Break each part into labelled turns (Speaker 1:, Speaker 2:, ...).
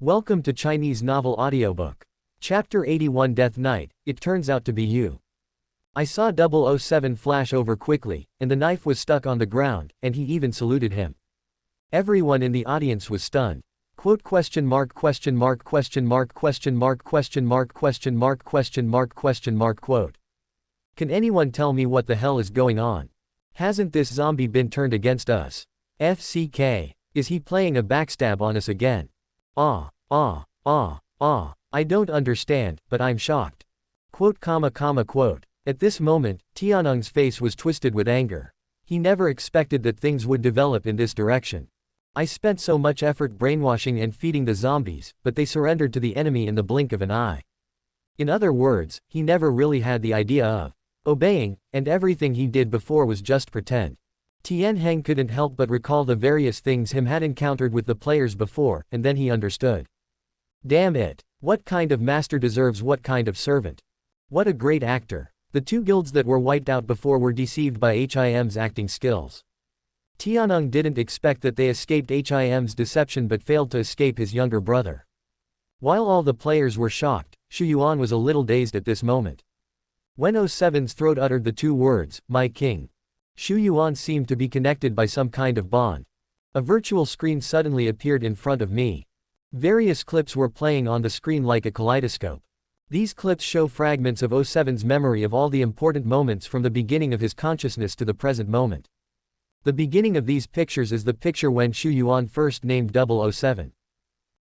Speaker 1: Welcome to Chinese Novel Audiobook. Chapter 81 Death Knight, It Turns Out to Be You. I saw 007 flash over quickly, and the knife was stuck on the ground, and he even saluted him. Everyone in the audience was stunned. Quote question mark question mark question mark question mark question mark question mark question mark question mark quote. Can anyone tell me what the hell is going on? Hasn't this zombie been turned against us? FCK. Is he playing a backstab on us again? I don't understand, but I'm shocked. Quote. At this moment, Tianung's face was twisted with anger. He never expected that things would develop in this direction. I spent so much effort brainwashing and feeding the zombies, but they surrendered to the enemy in the blink of an eye. In other words, he never really had the idea of obeying, and everything he did before was just pretend. Tian Heng couldn't help but recall the various things him had encountered with the players before, and then he understood. Damn it. What kind of master deserves what kind of servant? What a great actor. The two guilds that were wiped out before were deceived by HIM's acting skills. Tianung didn't expect that they escaped HIM's deception but failed to escape his younger brother. While all the players were shocked, Xu Yuan was a little dazed at this moment. When 07's throat uttered the two words, "My king," Xu Yuan seemed to be connected by some kind of bond. A virtual screen suddenly appeared in front of me. Various clips were playing on the screen like a kaleidoscope. These clips show fragments of 07's memory of all the important moments from the beginning of his consciousness to the present moment. The beginning of these pictures is the picture when Xu Yuan first named 007.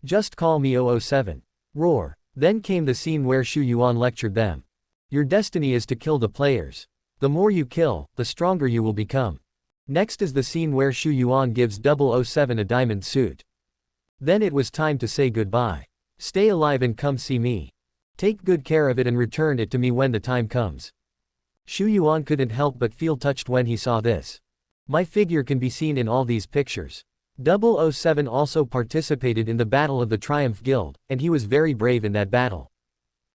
Speaker 1: Just call me 007. Roar. Then came the scene where Xu Yuan lectured them. Your destiny is to kill the players. The more you kill, the stronger you will become. Next is the scene where Xu Yuan gives 007 a diamond suit. Then it was time to say goodbye. Stay alive and come see me. Take good care of it and return it to me when the time comes. Xu Yuan couldn't help but feel touched when he saw this. My figure can be seen in all these pictures. 007 also participated in the Battle of the Triumph Guild, and he was very brave in that battle.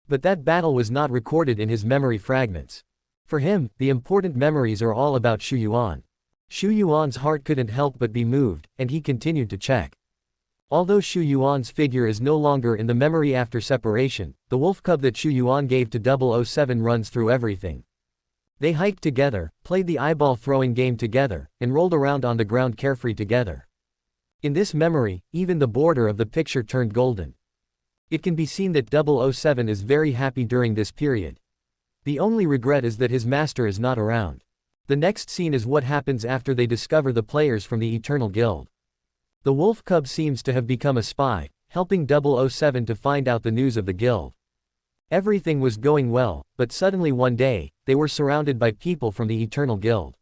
Speaker 1: But that battle was not recorded in his memory fragments. For him, the important memories are all about Xu Yuan. Xu Yuan's heart couldn't help but be moved, and he continued to check. Although Xu Yuan's figure is no longer in the memory after separation, the wolf cub that Xu Yuan gave to 007 runs through everything. They hiked together, played the eyeball throwing game together, and rolled around on the ground carefree together. In this memory, even the border of the picture turned golden. It can be seen that 007 is very happy during this period. The only regret is that his master is not around. The next scene is what happens after they discover the players from the Eternal Guild. The wolf cub seems to have become a spy, helping 007 to find out the news of the guild. Everything was going well, but suddenly one day, they were surrounded by people from the Eternal Guild.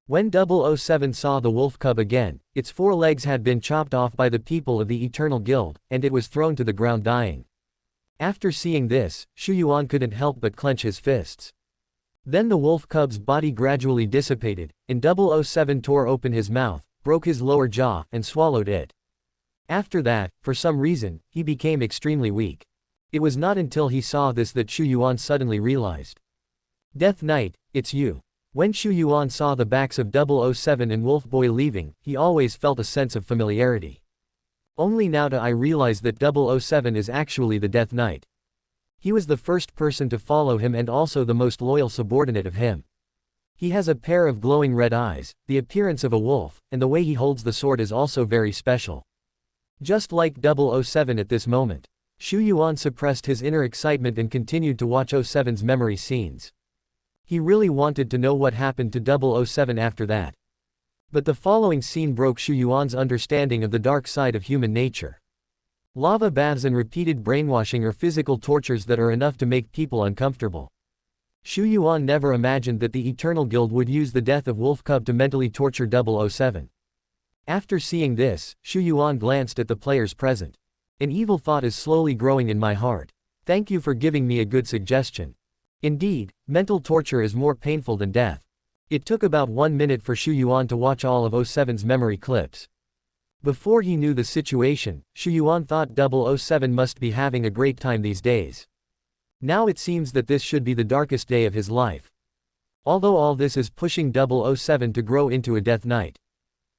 Speaker 1: When 007 saw the wolf cub again, its 4 legs had been chopped off by the people of the Eternal Guild, and it was thrown to the ground dying. After seeing this, Xu Yuan couldn't help but clench his fists. Then the wolf cub's body gradually dissipated, and 007 tore open his mouth, broke his lower jaw, and swallowed it. After that, for some reason, he became extremely weak. It was not until he saw this that Xu Yuan suddenly realized. Death Knight, it's you. When Xu Yuan saw the backs of 007 and Wolf Boy leaving, he always felt a sense of familiarity. Only now do I realize that 007 is actually the Death Knight. He was the first person to follow him and also the most loyal subordinate of him. He has a pair of glowing red eyes, the appearance of a wolf, and the way he holds the sword is also very special. Just like 007 at this moment, Xu Yuan suppressed his inner excitement and continued to watch 07's memory scenes. He really wanted to know what happened to 007 after that. But the following scene broke Xu Yuan's understanding of the dark side of human nature. Lava baths and repeated brainwashing are physical tortures that are enough to make people uncomfortable. Xu Yuan never imagined that the Eternal Guild would use the death of Wolf Cub to mentally torture 007. After seeing this, Xu Yuan glanced at the players present. An evil thought is slowly growing in my heart. Thank you for giving me a good suggestion. Indeed, mental torture is more painful than death. It took about 1 minute for Xu Yuan to watch all of 07's memory clips. Before he knew the situation, Xu Yuan thought 007 must be having a great time these days. Now it seems that this should be the darkest day of his life. Although all this is pushing 007 to grow into a Death Knight.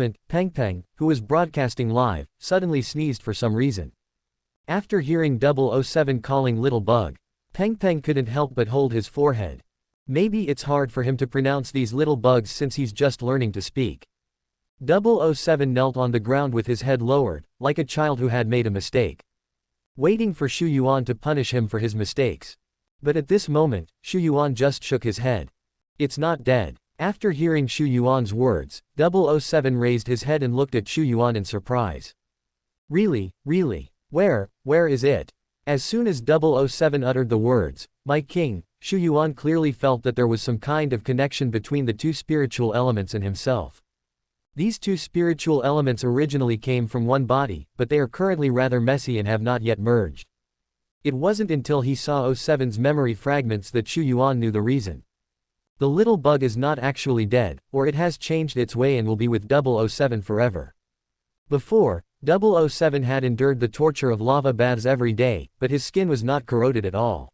Speaker 1: moment, Peng Peng, who was broadcasting live, suddenly sneezed for some reason. After hearing 007 calling Little Bug, Peng Peng couldn't help but hold his forehead. Maybe it's hard for him to pronounce these little bugs since he's just learning to speak. 007 knelt on the ground with his head lowered, like a child who had made a mistake, waiting for Xu Yuan to punish him for his mistakes. But at this moment, Xu Yuan just shook his head. It's not dead. After hearing Xu Yuan's words, 007 raised his head and looked at Xu Yuan in surprise. Really? Where is it? As soon as 007 uttered the words, "My king," Xu Yuan clearly felt that there was some kind of connection between the two spiritual elements and himself. These two spiritual elements originally came from one body, but they are currently rather messy and have not yet merged. It wasn't until he saw 07's memory fragments that Xu Yuan knew the reason. The little bug is not actually dead, or it has changed its way and will be with 007 forever. Before, 007 had endured the torture of lava baths every day, but his skin was not corroded at all.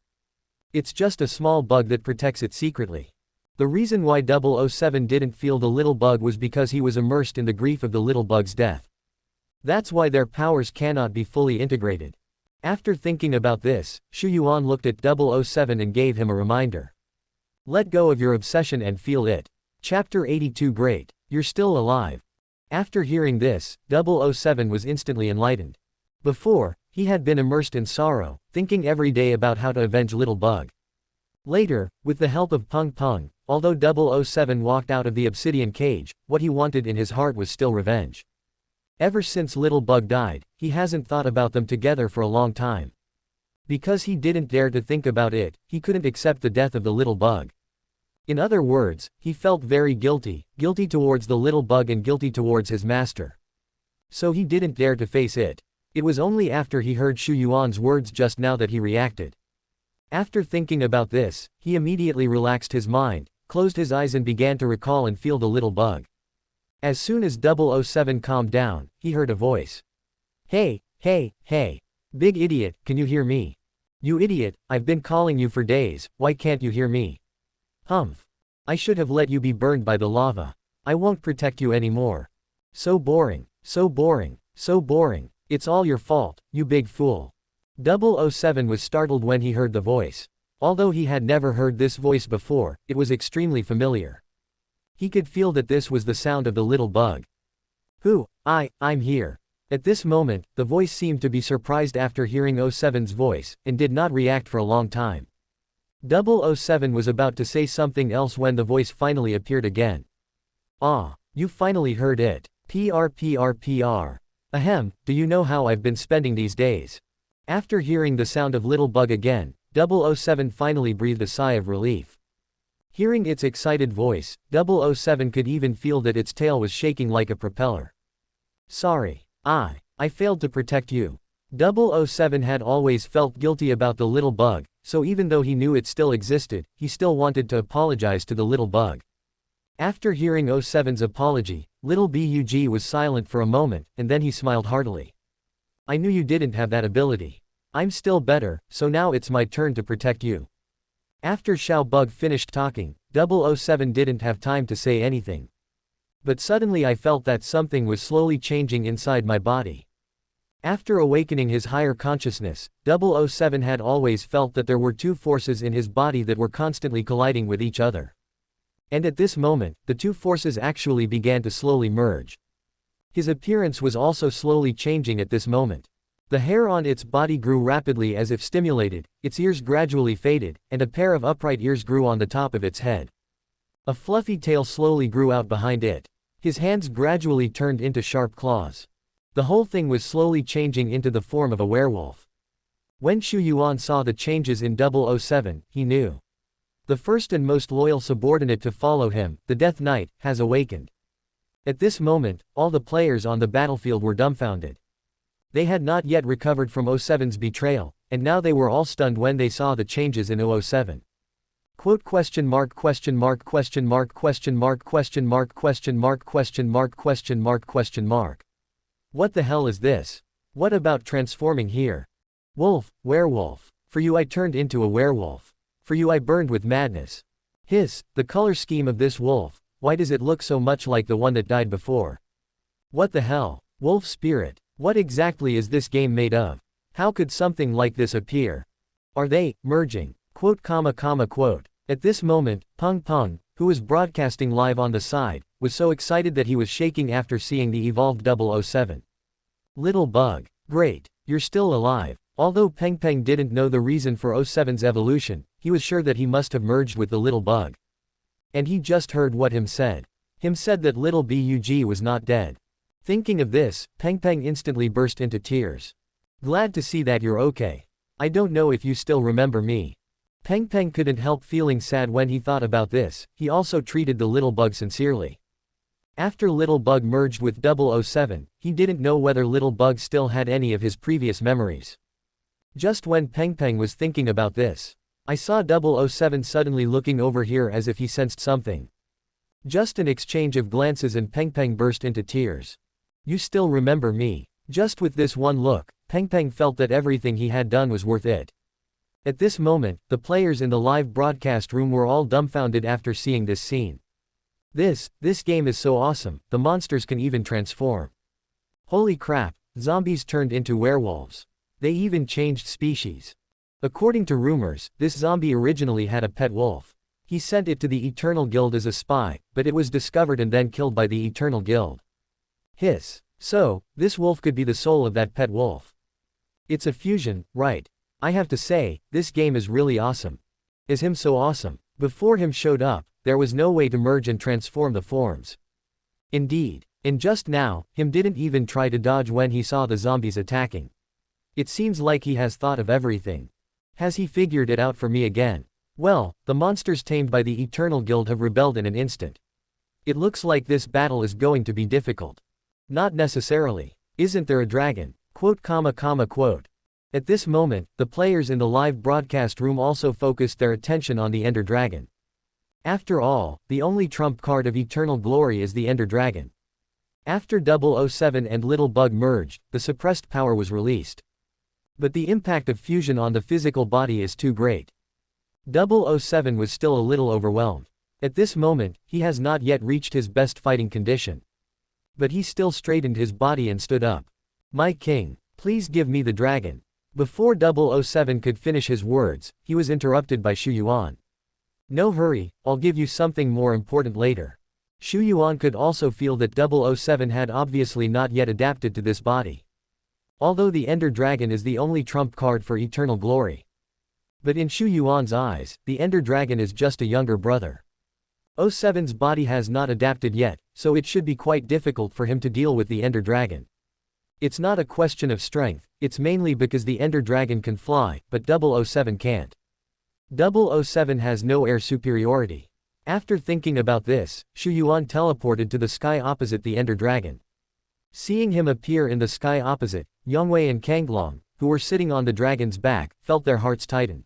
Speaker 1: It's just a small bug that protects it secretly. The reason why 007 didn't feel the little bug was because he was immersed in the grief of the little bug's death. That's why their powers cannot be fully integrated. After thinking about this, Xu Yuan looked at 007 and gave him a reminder. Let go of your obsession and feel it. Chapter 82. Great. You're still alive. After hearing this, 007 was instantly enlightened. Before, he had been immersed in sorrow, thinking every day about how to avenge Little Bug. Later, with the help of Peng Peng, although 007 walked out of the obsidian cage, what he wanted in his heart was still revenge. Ever since Little Bug died, he hasn't thought about them together for a long time. Because he didn't dare to think about it, he couldn't accept the death of the little bug. In other words, he felt very guilty towards the little bug and guilty towards his master. So he didn't dare to face it. It was only after he heard Xu Yuan's words just now that he reacted. After thinking about this, he immediately relaxed his mind, closed his eyes and began to recall and feel the little bug. As soon as 007 calmed down, he heard a voice. Hey, big idiot, can you hear me? You idiot, I've been calling you for days, why can't you hear me? Humph. I should have let you be burned by the lava. I won't protect you anymore. So boring. It's all your fault, you big fool. 007 was startled when he heard the voice. Although he had never heard this voice before, it was extremely familiar. He could feel that this was the sound of the little bug. I'm here. At this moment, the voice seemed to be surprised after hearing 07's voice, and did not react for a long time. 007 was about to say something else when the voice finally appeared again. Ah, you finally heard it. PR. Ahem, do you know how I've been spending these days? After hearing the sound of little bug again, 007 finally breathed a sigh of relief. Hearing its excited voice, 007 could even feel that its tail was shaking like a propeller. Sorry. I failed to protect you. 007 had always felt guilty about the little bug, so even though he knew it still existed, he still wanted to apologize to the little bug. After hearing 07's apology, little Bug was silent for a moment, and then he smiled heartily. I knew you didn't have that ability. I'm still better, so now it's my turn to protect you. After Xiao Bug finished talking, 007 didn't have time to say anything. But suddenly I felt that something was slowly changing inside my body. After awakening his higher consciousness, 007 had always felt that there were two forces in his body that were constantly colliding with each other. And at this moment, the two forces actually began to slowly merge. His appearance was also slowly changing at this moment. The hair on its body grew rapidly as if stimulated, its ears gradually faded, and a pair of upright ears grew on the top of its head. A fluffy tail slowly grew out behind it. His hands gradually turned into sharp claws. The whole thing was slowly changing into the form of a werewolf. When Xu Yuan saw the changes in 007, he knew. The first and most loyal subordinate to follow him, the Death Knight, has awakened. At this moment, all the players on the battlefield were dumbfounded. They had not yet recovered from 007's betrayal, and now they were all stunned when they saw the changes in 007. Quote question mark question mark question mark question mark question mark question mark question mark question mark question mark. What the hell is this? What about transforming here? Wolf, werewolf. For you I turned into a werewolf. For you I burned with madness. Hiss, the color scheme of this wolf, why does it look so much like the one that died before? What the hell? Wolf spirit. What exactly is this game made of? How could something like this appear? Are they merging? Quote. At this moment, Peng Peng, who was broadcasting live on the side, was so excited that he was shaking after seeing the evolved 007. Little bug. Great. You're still alive. Although Peng Peng didn't know the reason for 07's evolution, he was sure that he must have merged with the little bug. And he just heard what him said. Him said that little Bug was not dead. Thinking of this, Peng Peng instantly burst into tears. Glad to see that you're okay. I don't know if you still remember me. Peng Peng couldn't help feeling sad when he thought about this. He also treated the little bug sincerely. After Little Bug merged with 007, he didn't know whether Little Bug still had any of his previous memories. Just when Peng Peng was thinking about this, I saw 007 suddenly looking over here as if he sensed something. Just an exchange of glances and Peng Peng burst into tears. You still remember me. Just with this one look, Peng Peng felt that everything he had done was worth it. At this moment, the players in the live broadcast room were all dumbfounded after seeing this scene. This game is so awesome, the monsters can even transform. Holy crap, zombies turned into werewolves. They even changed species. According to rumors, this zombie originally had a pet wolf. He sent it to the Eternal Guild as a spy, but it was discovered and then killed by the Eternal Guild. Hiss. So, this wolf could be the soul of that pet wolf. It's a fusion, right? I have to say, this game is really awesome. Is him so awesome? Before him showed up, there was no way to merge and transform the forms. Indeed. And just now, him didn't even try to dodge when he saw the zombies attacking. It seems like he has thought of everything. Has he figured it out for me again? Well, the monsters tamed by the Eternal Guild have rebelled in an instant. It looks like this battle is going to be difficult. Not necessarily. Isn't there a dragon? Quote. At this moment, the players in the live broadcast room also focused their attention on the Ender Dragon. After all, the only trump card of eternal glory is the Ender Dragon. After 007 and Little Bug merged, the suppressed power was released. But the impact of fusion on the physical body is too great. 007 was still a little overwhelmed. At this moment, he has not yet reached his best fighting condition. But he still straightened his body and stood up. My king, please give me the dragon. Before 007 could finish his words, he was interrupted by Xu Yuan. No hurry, I'll give you something more important later. Xu Yuan could also feel that 007 had obviously not yet adapted to this body. Although the Ender Dragon is the only trump card for eternal glory. But in Xu Yuan's eyes, the Ender Dragon is just a younger brother. 07's body has not adapted yet, so it should be quite difficult for him to deal with the Ender Dragon. It's not a question of strength, it's mainly because the Ender Dragon can fly, but 007 can't. 007 has no air superiority. After thinking about this, Xu Yuan teleported to the sky opposite the Ender Dragon. Seeing him appear in the sky opposite, Yongwei and Kanglong, who were sitting on the dragon's back, felt their hearts tighten.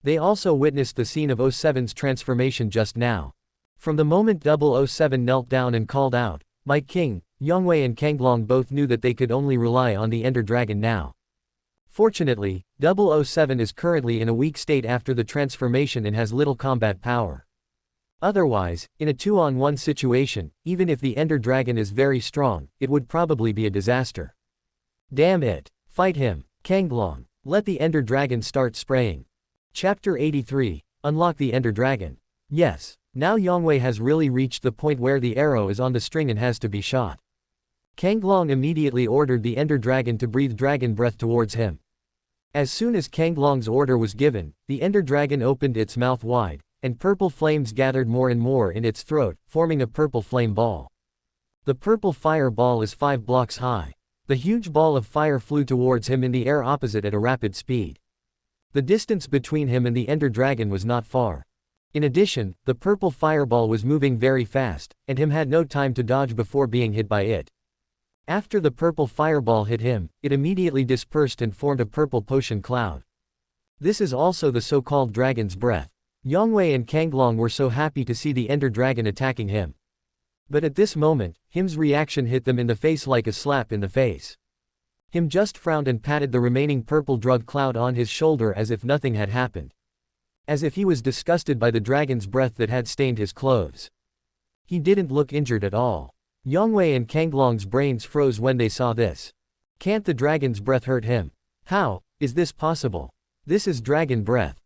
Speaker 1: They also witnessed the scene of 07's transformation just now. From the moment 007 knelt down and called out, "My king," Yongwei and Kanglong both knew that they could only rely on the Ender Dragon now. Fortunately, 007 is currently in a weak state after the transformation and has little combat power. Otherwise, in a 2-on-1 situation, even if the Ender Dragon is very strong, it would probably be a disaster. Damn it. Fight him, Kanglong. Let the Ender Dragon start spraying. Chapter 83. Unlock the Ender Dragon. Yes. Now Yongwei has really reached the point where the arrow is on the string and has to be shot. Kanglong immediately ordered the Ender Dragon to breathe dragon breath towards him. As soon as Kanglong's order was given, the Ender Dragon opened its mouth wide, and purple flames gathered more and more in its throat, forming a purple flame ball. The purple fire ball is 5 blocks high. The huge ball of fire flew towards him in the air opposite at a rapid speed. The distance between him and the Ender Dragon was not far. In addition, the purple fireball was moving very fast, and him had no time to dodge before being hit by it. After the purple fireball hit him, it immediately dispersed and formed a purple potion cloud. This is also the so-called dragon's breath. Yongwei and Kanglong were so happy to see the Ender Dragon attacking him. But at this moment, him's reaction hit them in the face like a slap in the face. Him just frowned and patted the remaining purple drug cloud on his shoulder as if nothing had happened. As if he was disgusted by the dragon's breath that had stained his clothes. He didn't look injured at all. Yongwei and Kanglong's brains froze when they saw this. Can't the dragon's breath hurt him? How is this possible? This is dragon breath.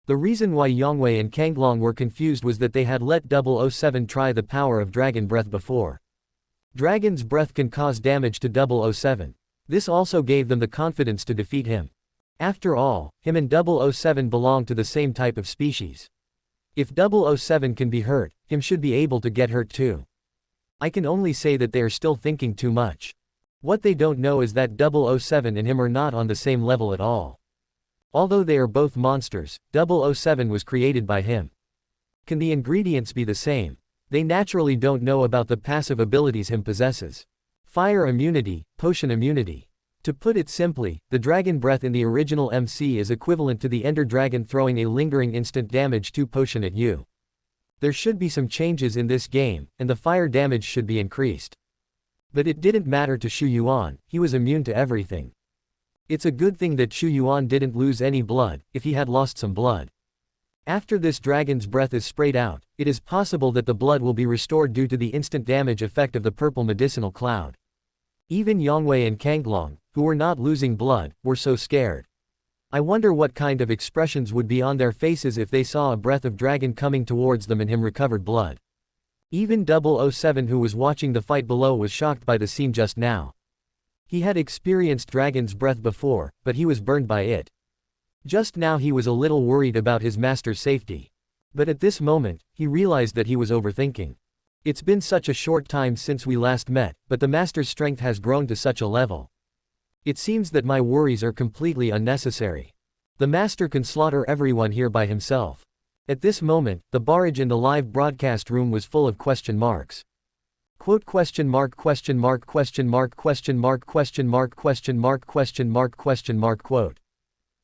Speaker 1: The reason why Yongwei and Kanglong were confused was that they had let 007 try the power of dragon breath before. Dragon's breath can cause damage to 007. This also gave them the confidence to defeat him. After all, him and 007 belong to the same type of species. If 007 can be hurt, him should be able to get hurt too. I can only say that they are still thinking too much. What they don't know is that 007 and him are not on the same level at all. Although they are both monsters, 007 was created by him. Can the ingredients be the same? They naturally don't know about the passive abilities him possesses. Fire immunity, potion immunity. To put it simply, the dragon breath in the original MC is equivalent to the Ender Dragon throwing a lingering instant damage 2 potion at you. There should be some changes in this game, and the fire damage should be increased. But it didn't matter to Xu Yuan, he was immune to everything. It's a good thing that Xu Yuan didn't lose any blood, if he had lost some blood. After this dragon's breath is sprayed out, it is possible that the blood will be restored due to the instant damage effect of the purple medicinal cloud. Even Yongwei and Kanglong, who were not losing blood, were so scared. I wonder what kind of expressions would be on their faces if they saw a breath of dragon coming towards them and him recovered blood. Even 007 who was watching the fight below was shocked by the scene just now. He had experienced dragon's breath before, but he was burned by it. Just now he was a little worried about his master's safety. But at this moment, he realized that he was overthinking. It's been such a short time since we last met, but the master's strength has grown to such a level. It seems that my worries are completely unnecessary. The master can slaughter everyone here by himself. At this moment, the barrage in the live broadcast room was full of question marks. Quote question mark question mark question mark question mark question mark question mark question mark question mark quote.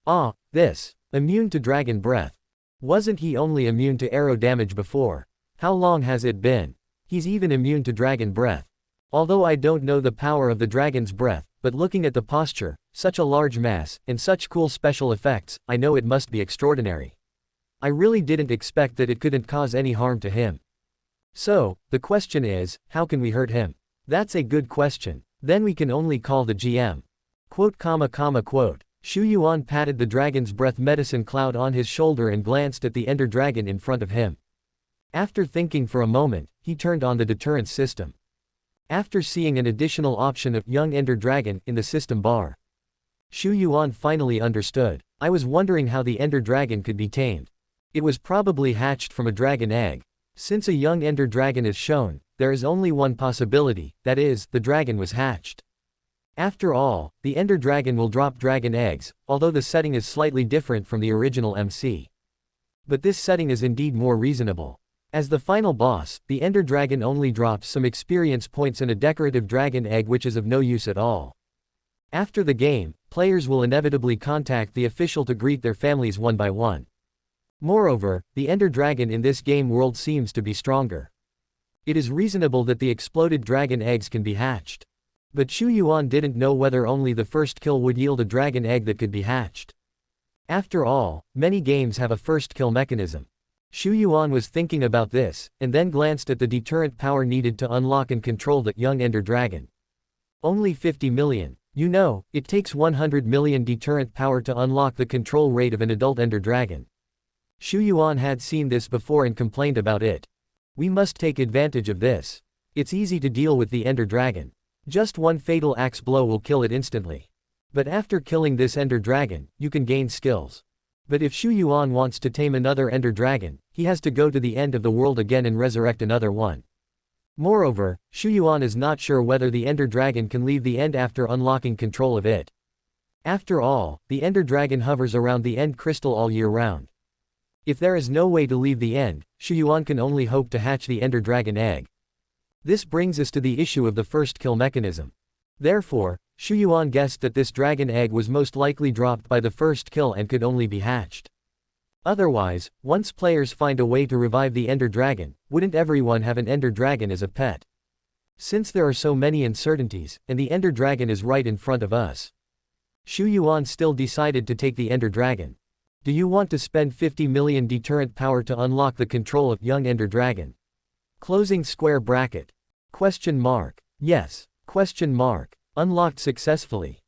Speaker 1: Ah, this. Immune to dragon breath. Wasn't he only immune to arrow damage before? How long has it been? He's even immune to dragon breath. Although I don't know the power of the dragon's breath, but looking at the posture, such a large mass, and such cool special effects, I know it must be extraordinary. I really didn't expect that it couldn't cause any harm to him. So, the question is, how can we hurt him? That's a good question. Then we can only call the GM. Quote comma comma quote. Xu Yuan patted the dragon's breath medicine cloud on his shoulder and glanced at the Ender Dragon in front of him. After thinking for a moment, he turned on the deterrence system. After seeing an additional option of Young Ender Dragon in the system bar, Xu Yuan finally understood. I was wondering how the Ender Dragon could be tamed. It was probably hatched from a dragon egg. Since a young Ender Dragon is shown, there is only one possibility, that is, the dragon was hatched. After all, the Ender Dragon will drop dragon eggs, although the setting is slightly different from the original MC. But this setting is indeed more reasonable. As the final boss, the Ender Dragon only drops some experience points and a decorative dragon egg which is of no use at all. After the game, players will inevitably contact the official to greet their families one by one. Moreover, the Ender Dragon in this game world seems to be stronger. It is reasonable that the exploded dragon eggs can be hatched. But Xu Yuan didn't know whether only the first kill would yield a dragon egg that could be hatched. After all, many games have a first kill mechanism. Xu Yuan was thinking about this, and then glanced at the deterrent power needed to unlock and control the young Ender Dragon. Only 50 million. You know, it takes 100 million deterrent power to unlock the control rate of an adult Ender Dragon. Xu Yuan had seen this before and complained about it. We must take advantage of this. It's easy to deal with the Ender Dragon. Just one fatal axe blow will kill it instantly. But after killing this Ender Dragon, you can gain skills. But if Xu Yuan wants to tame another Ender Dragon, he has to go to the end of the world again and resurrect another one. Moreover, Xu Yuan is not sure whether the Ender Dragon can leave the end after unlocking control of it. After all, the Ender Dragon hovers around the end crystal all year round. If there is no way to leave the end, Xu Yuan can only hope to hatch the Ender Dragon egg. This brings us to the issue of the first kill mechanism. Therefore, Xu Yuan guessed that this dragon egg was most likely dropped by the first kill and could only be hatched. Otherwise, once players find a way to revive the Ender Dragon, wouldn't everyone have an Ender Dragon as a pet? Since there are so many uncertainties, and the Ender Dragon is right in front of us. Xu Yuan still decided to take the Ender Dragon. Do you want to spend 50 million deterrent power to unlock the control of young Ender Dragon? Closing square bracket. Question mark. Yes. Question mark. Unlocked successfully.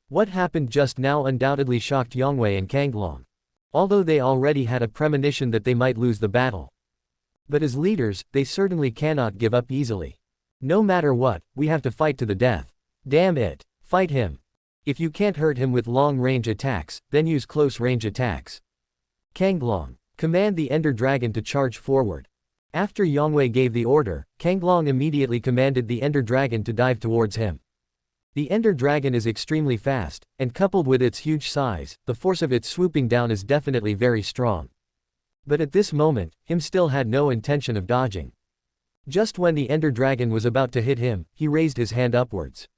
Speaker 1: What happened just now undoubtedly shocked Yongwei and Kanglong. Although they already had a premonition that they might lose the battle. But as leaders, they certainly cannot give up easily. No matter what, we have to fight to the death. Damn it. Fight him. If you can't hurt him with long-range attacks, then use close-range attacks. Kanglong. Command the Ender Dragon to charge forward. After Yongwei gave the order, Kanglong immediately commanded the Ender Dragon to dive towards him. The Ender Dragon is extremely fast, and coupled with its huge size, the force of its swooping down is definitely very strong. But at this moment, him still had no intention of dodging. Just when the Ender Dragon was about to hit him, he raised his hand upwards.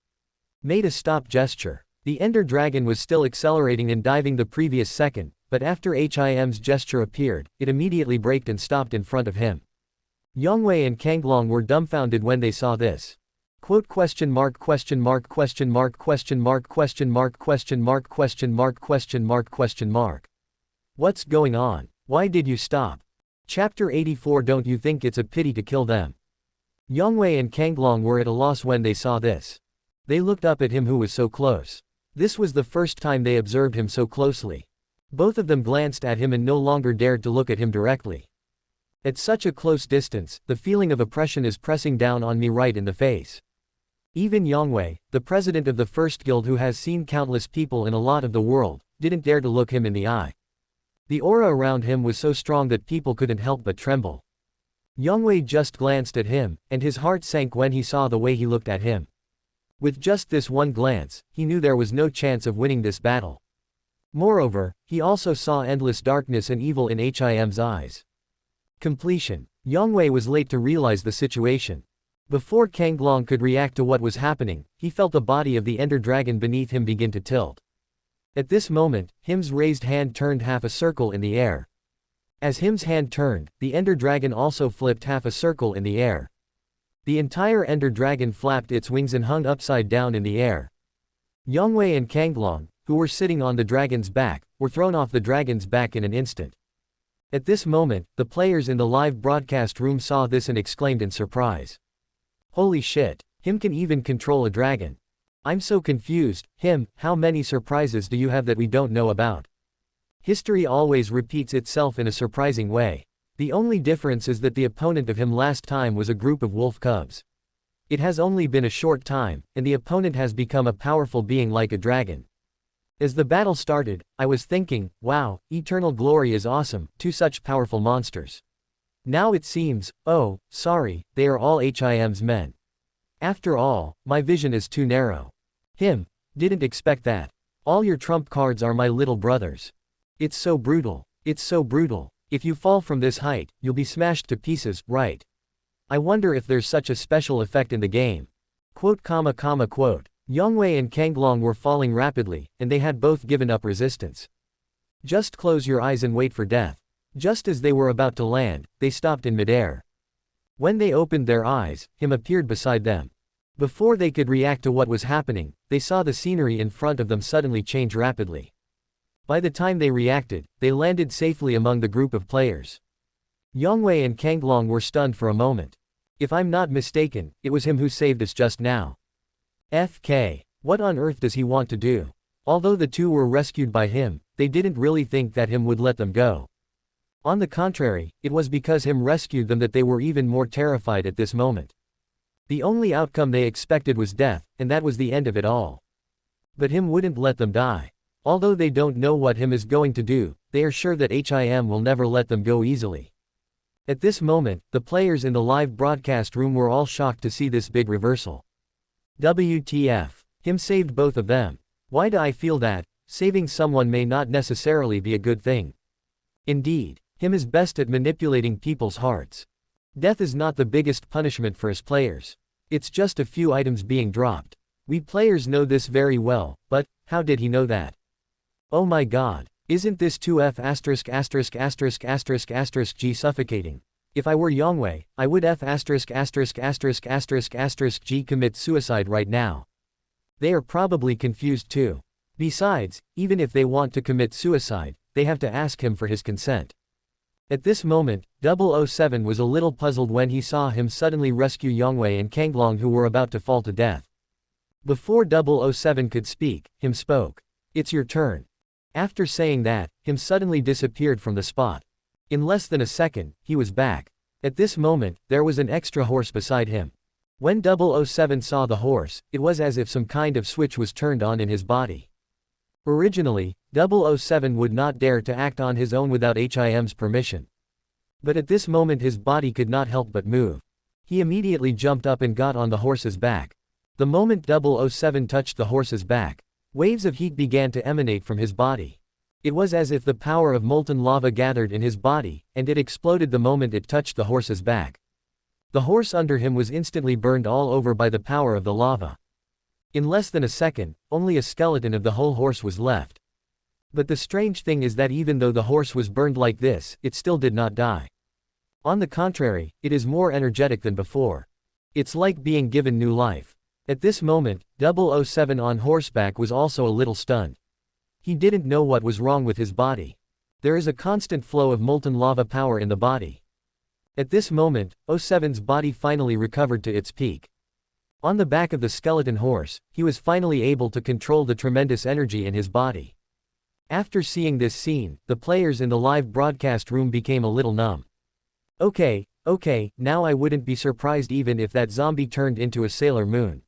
Speaker 1: Made a stop gesture. The Ender Dragon was still accelerating and diving the previous second, but after Him's gesture appeared, it immediately braked and stopped in front of him. Yongwei and Kanglong were dumbfounded when they saw this. Quote question mark question mark question mark question mark question mark question mark question mark question mark question mark. What's going on? Why did you stop? Chapter 84. Don't you think it's a pity to kill them? Yongwei and Kanglong were at a loss when they saw this. They looked up at him who was so close. This was the first time they observed him so closely. Both of them glanced at him and no longer dared to look at him directly. At such a close distance, the feeling of oppression is pressing down on me right in the face. Even Yongwei, the president of the first guild who has seen countless people in a lot of the world, didn't dare to look him in the eye. The aura around him was so strong that people couldn't help but tremble. Yongwei just glanced at him, and his heart sank when he saw the way he looked at him. With just this one glance, he knew there was no chance of winning this battle. Moreover, he also saw endless darkness and evil in Him's eyes. Completion. Yongwei was late to realize the situation. Before Kanglong could react to what was happening, he felt the body of the Ender Dragon beneath him begin to tilt. At this moment, Him's raised hand turned half a circle in the air. As Him's hand turned, the Ender Dragon also flipped half a circle in the air. The entire Ender Dragon flapped its wings and hung upside down in the air. Yongwei and Kanglong, who were sitting on the dragon's back, were thrown off the dragon's back in an instant. At this moment, the players in the live broadcast room saw this and exclaimed in surprise. Holy shit, Him can even control a dragon. I'm so confused. Him, how many surprises do you have that we don't know about? History always repeats itself in a surprising way. The only difference is that the opponent of him last time was a group of wolf cubs. It has only been a short time, and the opponent has become a powerful being like a dragon. As the battle started, I was thinking, wow, Eternal Glory is awesome, two such powerful monsters. Now it seems, oh, sorry, they are all Him's men. After all, my vision is too narrow. Him, didn't expect that. All your trump cards are my little brothers. It's so brutal. It's so brutal. If you fall from this height, you'll be smashed to pieces, right? I wonder if there's such a special effect in the game. Quote. Yongwei and Kanglong were falling rapidly, and they had both given up resistance. Just close your eyes and wait for death. Just as they were about to land, they stopped in midair. When they opened their eyes, Him appeared beside them. Before they could react to what was happening, they saw the scenery in front of them suddenly change rapidly. By the time they reacted, they landed safely among the group of players. Yongwei and Kanglong were stunned for a moment. If I'm not mistaken, it was Him who saved us just now. FK. What on earth does he want to do? Although the two were rescued by him, they didn't really think that him would let them go. On the contrary, it was because him rescued them that they were even more terrified at this moment. The only outcome they expected was death, and that was the end of it all. But him wouldn't let them die. Although they don't know what him is going to do, they are sure that him will never let them go easily. At this moment, the players in the live broadcast room were all shocked to see this big reversal. WTF. Him saved both of them. Why do I feel that saving someone may not necessarily be a good thing? Indeed, him is best at manipulating people's hearts. Death is not the biggest punishment for his players. It's just a few items being dropped. We players know this very well, but how did he know that? Oh my god, isn't this 2F********* G suffocating? If I were Yongwei, I would F******** G commit suicide right now. They are probably confused too. Besides, even if they want to commit suicide, they have to ask him for his consent. At this moment, 007 was a little puzzled when he saw him suddenly rescue Yongwei and Kanglong, who were about to fall to death. Before 007 could speak, him spoke. It's your turn. After saying that, him suddenly disappeared from the spot. In less than a second, he was back. At this moment, there was an extra horse beside him. When 007 saw the horse, it was as if some kind of switch was turned on in his body. Originally, 007 would not dare to act on his own without him's permission. But at this moment his body could not help but move. He immediately jumped up and got on the horse's back. The moment 007 touched the horse's back, waves of heat began to emanate from his body. It was as if the power of molten lava gathered in his body, and it exploded the moment it touched the horse's back. The horse under him was instantly burned all over by the power of the lava. In less than a second, only a skeleton of the whole horse was left. But the strange thing is that even though the horse was burned like this, it still did not die. On the contrary, it is more energetic than before. It's like being given new life. At this moment, 007 on horseback was also a little stunned. He didn't know what was wrong with his body. There is a constant flow of molten lava power in the body. At this moment, 07's body finally recovered to its peak. On the back of the skeleton horse, he was finally able to control the tremendous energy in his body. After seeing this scene, the players in the live broadcast room became a little numb. Okay, now I wouldn't be surprised even if that zombie turned into a Sailor Moon.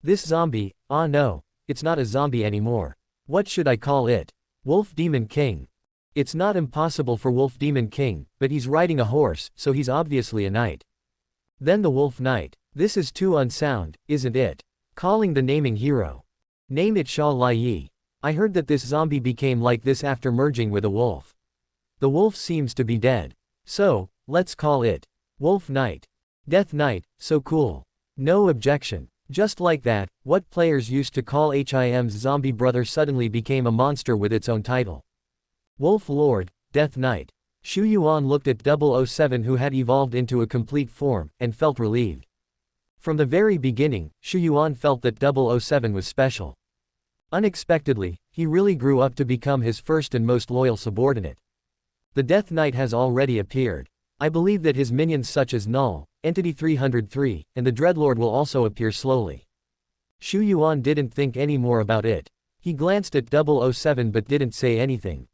Speaker 1: This zombie, no, it's not a zombie anymore. What should I call it? Wolf Demon King. It's not impossible for Wolf Demon King, but he's riding a horse, so he's obviously a knight. Then the Wolf Knight. This is too unsound, isn't it? Calling the naming hero. Name it Sha Lai. I heard that this zombie became like this after merging with a wolf. The wolf seems to be dead. So, let's call it Wolf Knight. Death Knight, so cool. No objection. Just like that, what players used to call him's zombie brother suddenly became a monster with its own title. Wolf Lord, Death Knight. Xu Yuan looked at 007 who had evolved into a complete form, and felt relieved. From the very beginning, Xu Yuan felt that 007 was special. Unexpectedly, he really grew up to become his first and most loyal subordinate. The Death Knight has already appeared. I believe that his minions such as Null, Entity 303, and the Dreadlord will also appear slowly. Xu Yuan didn't think any more about it. He glanced at 007 but didn't say anything.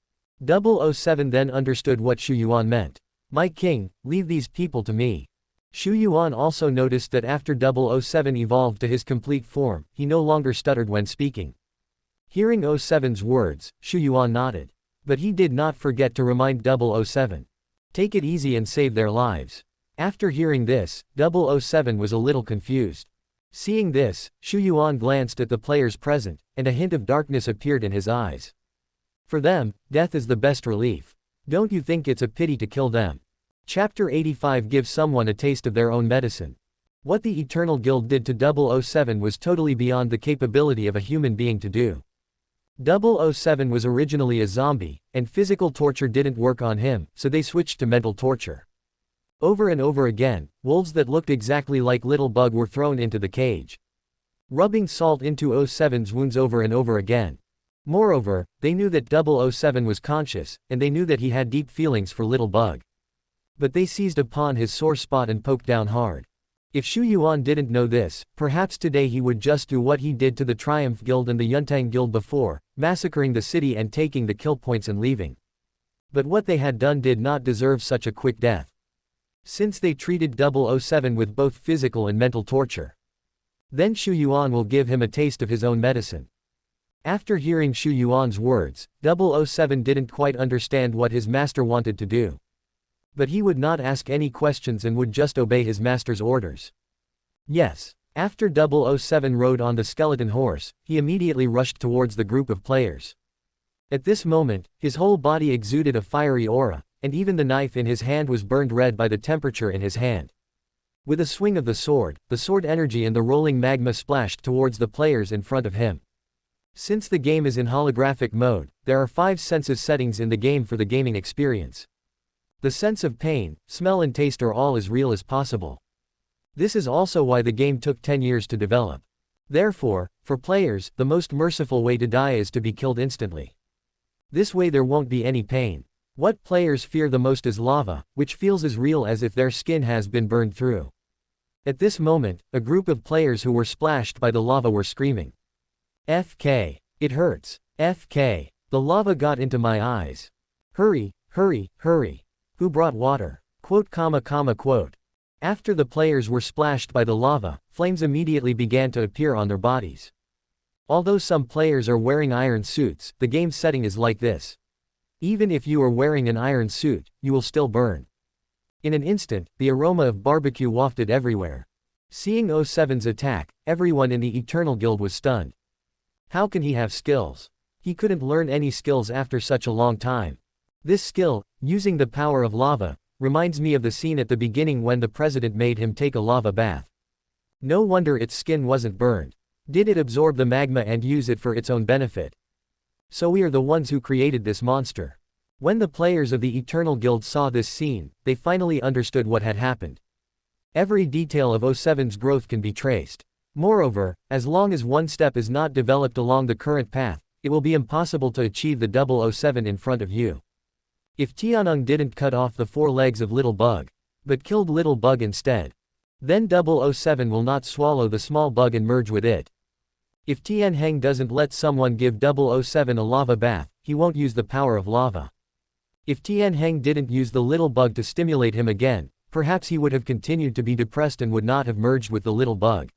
Speaker 1: 007 then understood what Xu Yuan meant. My king, leave these people to me. Xu Yuan also noticed that after 007 evolved to his complete form, he no longer stuttered when speaking. Hearing 07's words, Xu Yuan nodded. But he did not forget to remind 007. Take it easy and save their lives. After hearing this, 007 was a little confused. Seeing this, Xu Yuan glanced at the players present, and a hint of darkness appeared in his eyes. For them, death is the best relief. Don't you think it's a pity to kill them? Chapter 85 gives someone a taste of their own medicine. What the Eternal Guild did to 007 was totally beyond the capability of a human being to do. 007 was originally a zombie, and physical torture didn't work on him, so they switched to mental torture. Over and over again, wolves that looked exactly like Little Bug were thrown into the cage. Rubbing salt into 07's wounds over and over again. Moreover, they knew that 007 was conscious, and they knew that he had deep feelings for Little Bug. But they seized upon his sore spot and poked down hard. If Xu Yuan didn't know this, perhaps today he would just do what he did to the Triumph Guild and the Yuntang Guild before, massacring the city and taking the kill points and leaving. But what they had done did not deserve such a quick death. Since they treated 007 with both physical and mental torture. Then Xu Yuan will give him a taste of his own medicine. After hearing Xu Yuan's words, 007 didn't quite understand what his master wanted to do. But he would not ask any questions and would just obey his master's orders. Yes. After 007 rode on the skeleton horse, he immediately rushed towards the group of players. At this moment, his whole body exuded a fiery aura, and even the knife in his hand was burned red by the temperature in his hand. With a swing of the sword energy and the rolling magma splashed towards the players in front of him. Since the game is in holographic mode, there are 5 senses settings in the game for the gaming experience. The sense of pain, smell and taste are all as real as possible. This is also why the game took 10 years to develop. Therefore, for players, the most merciful way to die is to be killed instantly. This way there won't be any pain. What players fear the most is lava, which feels as real as if their skin has been burned through. At this moment, a group of players who were splashed by the lava were screaming. FK. It hurts. FK. The lava got into my eyes. Hurry, hurry, hurry. Who brought water? Quote. After the players were splashed by the lava, flames immediately began to appear on their bodies. Although some players are wearing iron suits, the game setting is like this. Even if you are wearing an iron suit, you will still burn. In an instant, the aroma of barbecue wafted everywhere. Seeing 07's attack, everyone in the Eternal Guild was stunned. How can he have skills? He couldn't learn any skills after such a long time. This skill, using the power of lava, reminds me of the scene at the beginning when the president made him take a lava bath. No wonder its skin wasn't burned. Did it absorb the magma and use it for its own benefit? So we are the ones who created this monster. When the players of the Eternal Guild saw this scene, they finally understood what had happened. Every detail of 07's growth can be traced. Moreover, as long as one step is not developed along the current path, it will be impossible to achieve the 007 in front of you. If Tianeng didn't cut off the 4 legs of Little Bug, but killed Little Bug instead, then 007 will not swallow the small bug and merge with it. If Tianheng doesn't let someone give 007 a lava bath, he won't use the power of lava. If Tianheng didn't use the little bug to stimulate him again, perhaps he would have continued to be depressed and would not have merged with the little bug.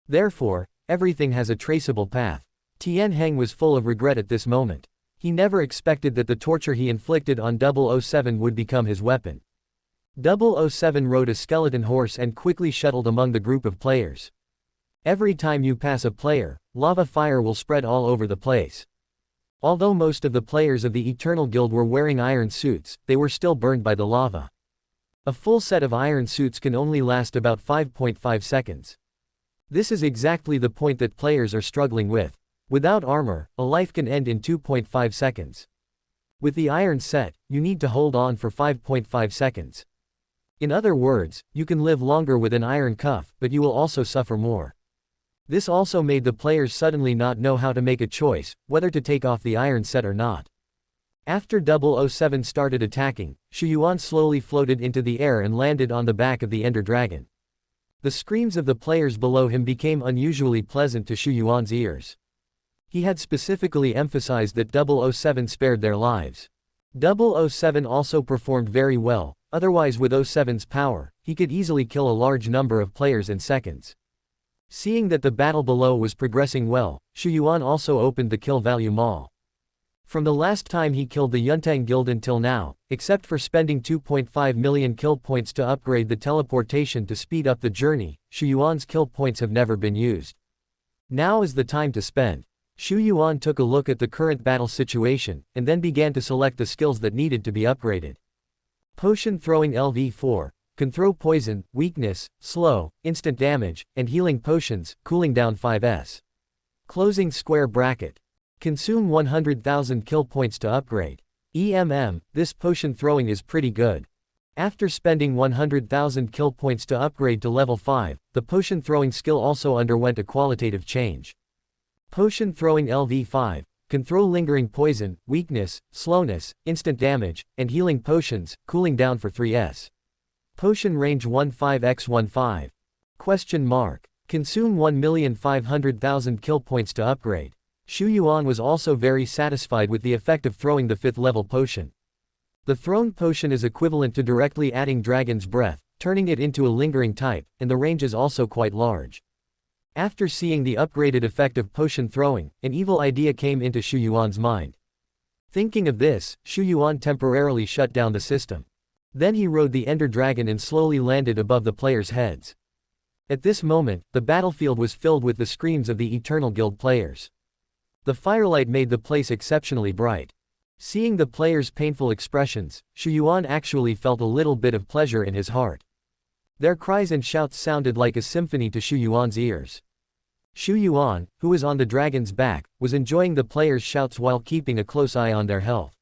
Speaker 1: Therefore, everything has a traceable path. Tianheng was full of regret at this moment. He never expected that the torture he inflicted on 007 would become his weapon. 007 rode a skeleton horse and quickly shuttled among the group of players. Every time you pass a player, lava fire will spread all over the place. Although most of the players of the Eternal Guild were wearing iron suits, they were still burned by the lava. A full set of iron suits can only last about 5.5 seconds. This is exactly the point that players are struggling with. Without armor, a life can end in 2.5 seconds. With the iron set, you need to hold on for 5.5 seconds. In other words, you can live longer with an iron cuff, but you will also suffer more. This also made the players suddenly not know how to make a choice, whether to take off the iron set or not. After 007 started attacking, Xu Yuan slowly floated into the air and landed on the back of the Ender Dragon. The screams of the players below him became unusually pleasant to Xu Yuan's ears. He had specifically emphasized that 007 spared their lives. 007 also performed very well, otherwise with 07's power, he could easily kill a large number of players in seconds. Seeing that the battle below was progressing well, Xu Yuan also opened the kill value mall. From the last time he killed the Yuntang Guild until now, except for spending 2.5 million kill points to upgrade the teleportation to speed up the journey, Xu Yuan's kill points have never been used. Now is the time to spend. Xu Yuan took a look at the current battle situation, and then began to select the skills that needed to be upgraded. Potion throwing LV4. Can throw poison, weakness, slow, instant damage, and healing potions, cooling down 5s. Closing square bracket. Consume 100,000 kill points to upgrade. This potion throwing is pretty good. After spending 100,000 kill points to upgrade to level 5, the potion throwing skill also underwent a qualitative change. Potion throwing LV5. Can throw lingering poison, weakness, slowness, instant damage, and healing potions, cooling down for 3s. Potion range 15x15. Question mark. Consume 1,500,000 kill points to upgrade. Xu Yuan was also very satisfied with the effect of throwing the 5th level potion. The thrown potion is equivalent to directly adding Dragon's Breath, turning it into a lingering type, and the range is also quite large. After seeing the upgraded effect of potion throwing, an evil idea came into Xu Yuan's mind. Thinking of this, Xu Yuan temporarily shut down the system. Then he rode the Ender Dragon and slowly landed above the players' heads. At this moment, the battlefield was filled with the screams of the Eternal Guild players. The firelight made the place exceptionally bright. Seeing the players' painful expressions, Xu Yuan actually felt a little bit of pleasure in his heart. Their cries and shouts sounded like a symphony to Xu Yuan's ears. Xu Yuan, who was on the dragon's back, was enjoying the players' shouts while keeping a close eye on their health.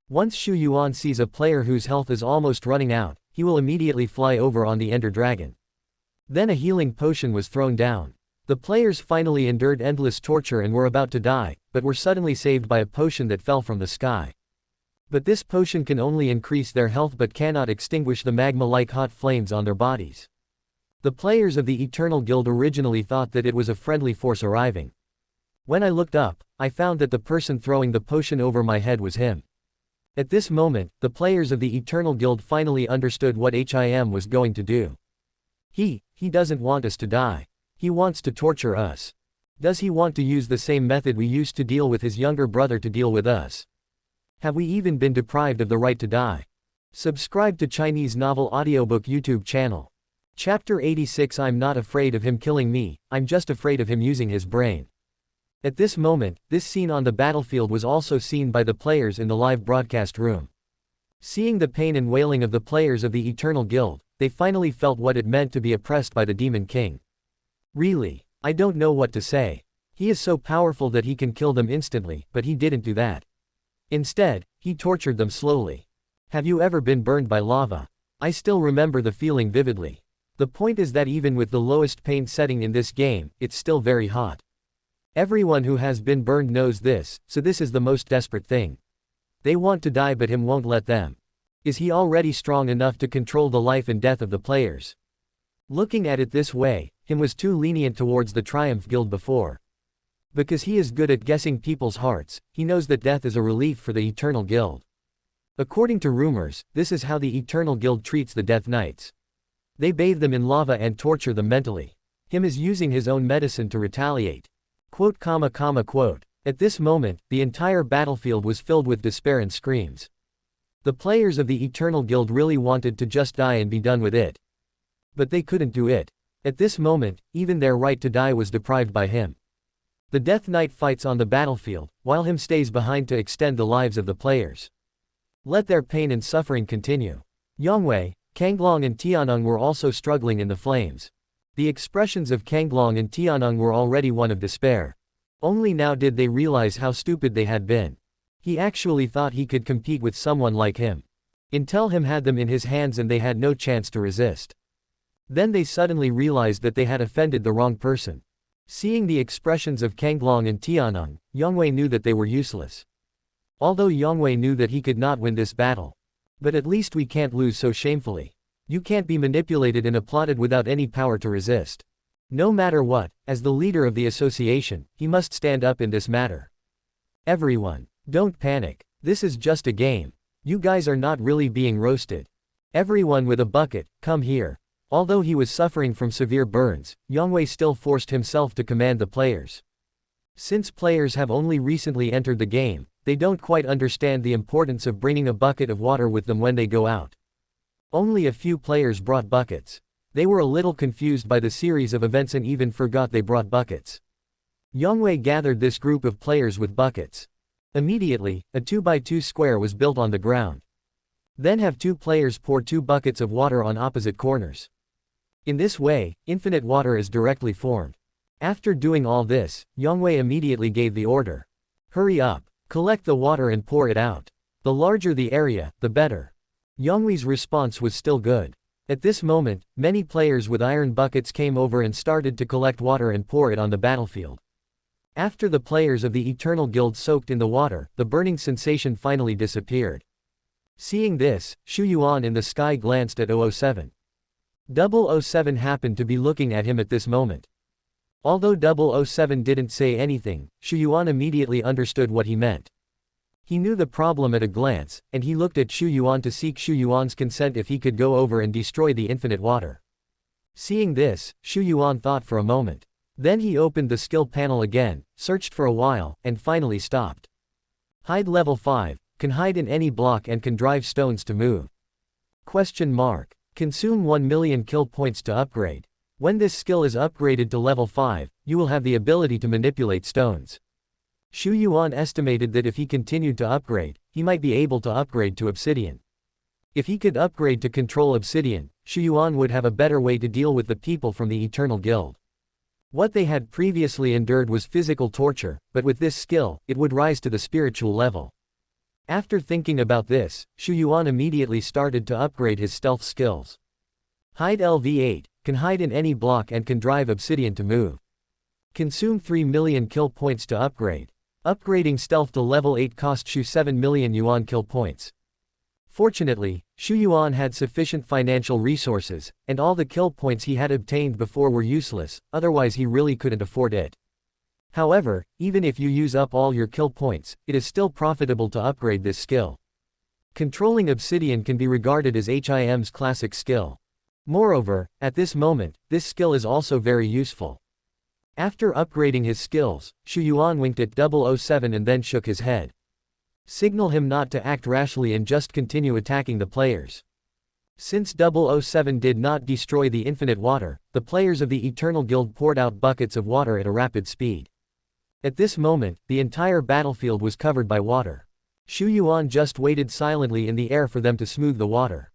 Speaker 1: Once Xu Yuan sees a player whose health is almost running out, he will immediately fly over on the Ender Dragon. Then a healing potion was thrown down. The players finally endured endless torture and were about to die, but were suddenly saved by a potion that fell from the sky. But this potion can only increase their health but cannot extinguish the magma-like hot flames on their bodies. The players of the Eternal Guild originally thought that it was a friendly force arriving. When I looked up, I found that the person throwing the potion over my head was him. At this moment, the players of the Eternal Guild finally understood what HIM was going to do. He doesn't want us to die. He wants to torture us. Does he want to use the same method we used to deal with his younger brother to deal with us? Have we even been deprived of the right to die? Subscribe to Chinese Novel Audiobook YouTube channel. Chapter 86. I'm not afraid of him killing me, I'm just afraid of him using his brain. At this moment, this scene on the battlefield was also seen by the players in the live broadcast room. Seeing the pain and wailing of the players of the Eternal Guild, they finally felt what it meant to be oppressed by the Demon King. Really, I don't know what to say. He is so powerful that he can kill them instantly, but he didn't do that. Instead, he tortured them slowly. Have you ever been burned by lava? I still remember the feeling vividly. The point is that even with the lowest pain setting in this game, it's still very hot. Everyone who has been burned knows this, so this is the most desperate thing. They want to die but him won't let them. Is he already strong enough to control the life and death of the players? Looking at it this way, him was too lenient towards the Triumph Guild before. Because he is good at guessing people's hearts, he knows that death is a relief for the Eternal Guild. According to rumors, this is how the Eternal Guild treats the Death Knights. They bathe them in lava and torture them mentally. Him is using his own medicine to retaliate. Quote. At this moment, the entire battlefield was filled with despair and screams. The players of the Eternal Guild really wanted to just die and be done with it. But they couldn't do it. At this moment, even their right to die was deprived by him. The Death Knight fights on the battlefield, while him stays behind to extend the lives of the players. Let their pain and suffering continue. Yongwei, Kanglong and Tianeng were also struggling in the flames. The expressions of Kanglong and Tianeng were already one of despair. Only now did they realize how stupid they had been. He actually thought he could compete with someone like him. Until him had them in his hands and they had no chance to resist. Then they suddenly realized that they had offended the wrong person. Seeing the expressions of Kanglong and Tianeng, Yongwei knew that they were useless. Although Yongwei knew that he could not win this battle. But at least we can't lose so shamefully. You can't be manipulated and applauded without any power to resist. No matter what, as the leader of the association, he must stand up in this matter. Everyone, don't panic. This is just a game. You guys are not really being roasted. Everyone with a bucket, come here. Although he was suffering from severe burns, Yongwei still forced himself to command the players. Since players have only recently entered the game, they don't quite understand the importance of bringing a bucket of water with them when they go out. Only a few players brought buckets. They were a little confused by the series of events and even forgot they brought buckets. Yongwei gathered this group of players with buckets. Immediately, a 2x2 square was built on the ground. Then have two players pour 2 buckets of water on opposite corners. In this way, infinite water is directly formed. After doing all this, Yongwei immediately gave the order. Hurry up. Collect the water and pour it out. The larger the area, the better. Yongwei's response was still good. At this moment, many players with iron buckets came over and started to collect water and pour it on the battlefield. After the players of the Eternal Guild soaked in the water, the burning sensation finally disappeared. Seeing this, Xu Yuan in the sky glanced at 007. 007 happened to be looking at him at this moment. Although 007 didn't say anything, Xu Yuan immediately understood what he meant. He knew the problem at a glance, and he looked at Xu Yuan to seek Xu Yuan's consent if he could go over and destroy the infinite water. Seeing this, Xu Yuan thought for a moment. Then he opened the skill panel again, searched for a while, and finally stopped. Hide level 5, can hide in any block and can drive stones to move. Question mark. Consume 1 million kill points to upgrade. When this skill is upgraded to level 5, you will have the ability to manipulate stones. Xu Yuan estimated that if he continued to upgrade, he might be able to upgrade to obsidian. If he could upgrade to control obsidian, Xu Yuan would have a better way to deal with the people from the Eternal Guild. What they had previously endured was physical torture, but with this skill, it would rise to the spiritual level. After thinking about this, Xu Yuan immediately started to upgrade his stealth skills. Hide LV8, can hide in any block and can drive obsidian to move. Consume 3 million kill points to upgrade. Upgrading stealth to level 8 cost Xu 7 million yuan kill points. Fortunately, Xu Yuan had sufficient financial resources, and all the kill points he had obtained before were useless, otherwise he really couldn't afford it. However, even if you use up all your kill points, it is still profitable to upgrade this skill. Controlling obsidian can be regarded as HIM's classic skill. Moreover, at this moment, this skill is also very useful. After upgrading his skills, Xu Yuan winked at 007 and then shook his head. Signal him not to act rashly and just continue attacking the players. Since 007 did not destroy the infinite water, the players of the Eternal Guild poured out buckets of water at a rapid speed. At this moment, the entire battlefield was covered by water. Xu Yuan just waited silently in the air for them to smooth the water.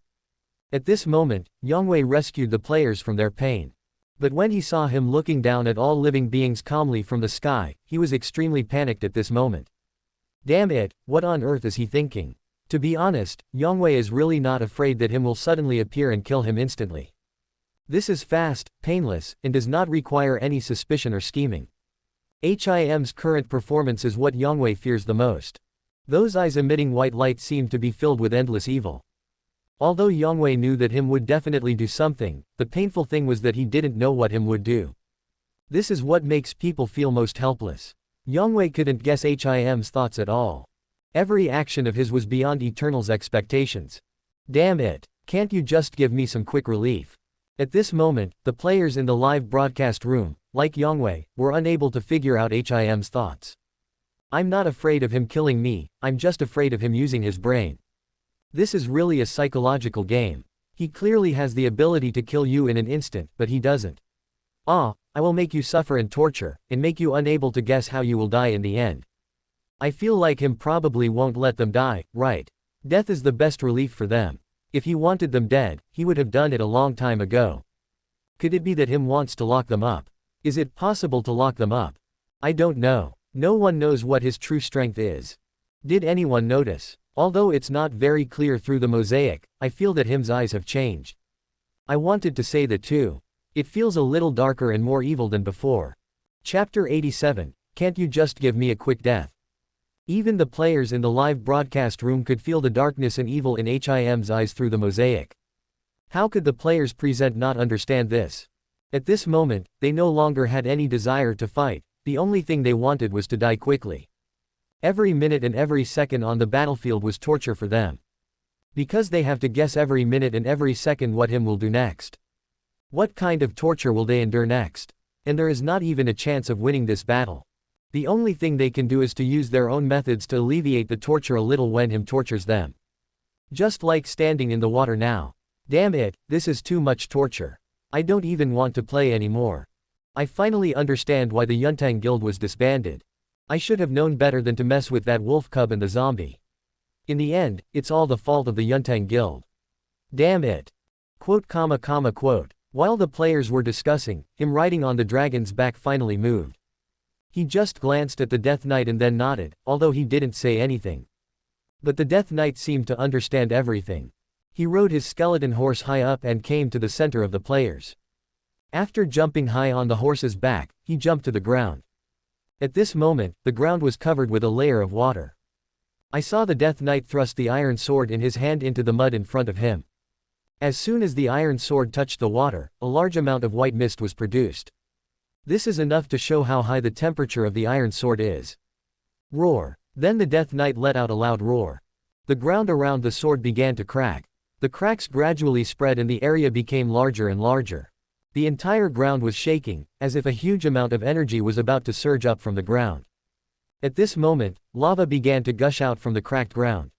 Speaker 1: At this moment, Yongwei rescued the players from their pain. But when he saw him looking down at all living beings calmly from the sky, he was extremely panicked at this moment. Damn it, what on earth is he thinking? To be honest, Yongwei is really not afraid that him will suddenly appear and kill him instantly. This is fast, painless, and does not require any suspicion or scheming. HIM's current performance is what Yongwei fears the most. Those eyes emitting white light seemed to be filled with endless evil. Although Yongwei knew that him would definitely do something, the painful thing was that he didn't know what him would do. This is what makes people feel most helpless. Yongwei couldn't guess HIM's thoughts at all. Every action of his was beyond Eternal's expectations. Damn it, can't you just give me some quick relief? At this moment, the players in the live broadcast room, like Yongwei, were unable to figure out HIM's thoughts. I'm not afraid of him killing me, I'm just afraid of him using his brain. This is really a psychological game. He clearly has the ability to kill you in an instant, but he doesn't. I will make you suffer and torture, and make you unable to guess how you will die in the end. I feel like him probably won't let them die, right? Death is the best relief for them. If he wanted them dead, he would have done it a long time ago. Could it be that him wants to lock them up? Is it possible to lock them up? I don't know. No one knows what his true strength is. Did anyone notice? Although it's not very clear through the mosaic, I feel that him's eyes have changed. I wanted to say that too. It feels a little darker and more evil than before. Chapter 87, can't you just give me a quick death? Even the players in the live broadcast room could feel the darkness and evil in HIM's eyes through the mosaic. How could the players present not understand this? At this moment, they no longer had any desire to fight, the only thing they wanted was to die quickly. Every minute and every second on the battlefield was torture for them. Because they have to guess every minute and every second what him will do next. What kind of torture will they endure next? And there is not even a chance of winning this battle. The only thing they can do is to use their own methods to alleviate the torture a little when him tortures them. Just like standing in the water now. Damn it, this is too much torture. I don't even want to play anymore. I finally understand why the Yuntang Guild was disbanded. I should have known better than to mess with that wolf cub and the zombie. In the end, it's all the fault of the Yuntang Guild. Damn it. Quote. While the players were discussing, him riding on the dragon's back finally moved. He just glanced at the Death Knight and then nodded, although he didn't say anything. But the Death Knight seemed to understand everything. He rode his skeleton horse high up and came to the center of the players. After jumping high on the horse's back, he jumped to the ground. At this moment, the ground was covered with a layer of water. I saw the Death Knight thrust the iron sword in his hand into the mud in front of him. As soon as the iron sword touched the water, a large amount of white mist was produced. This is enough to show how high the temperature of the iron sword is. Roar. Then the Death Knight let out a loud roar. The ground around the sword began to crack. The cracks gradually spread and the area became larger and larger. The entire ground was shaking, as if a huge amount of energy was about to surge up from the ground. At this moment, lava began to gush out from the cracked ground.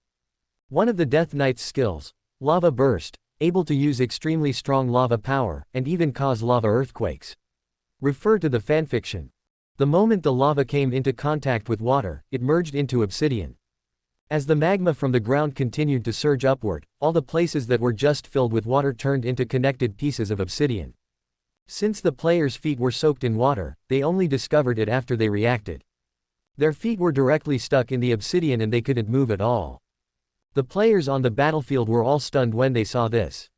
Speaker 1: One of the Death Knight's skills, Lava Burst, able to use extremely strong lava power, and even cause lava earthquakes. Refer to the fanfiction. The moment the lava came into contact with water, it merged into obsidian. As the magma from the ground continued to surge upward, all the places that were just filled with water turned into connected pieces of obsidian. Since the players' feet were soaked in water, they only discovered it after they reacted. Their feet were directly stuck in the obsidian and they couldn't move at all. The players on the battlefield were all stunned when they saw this.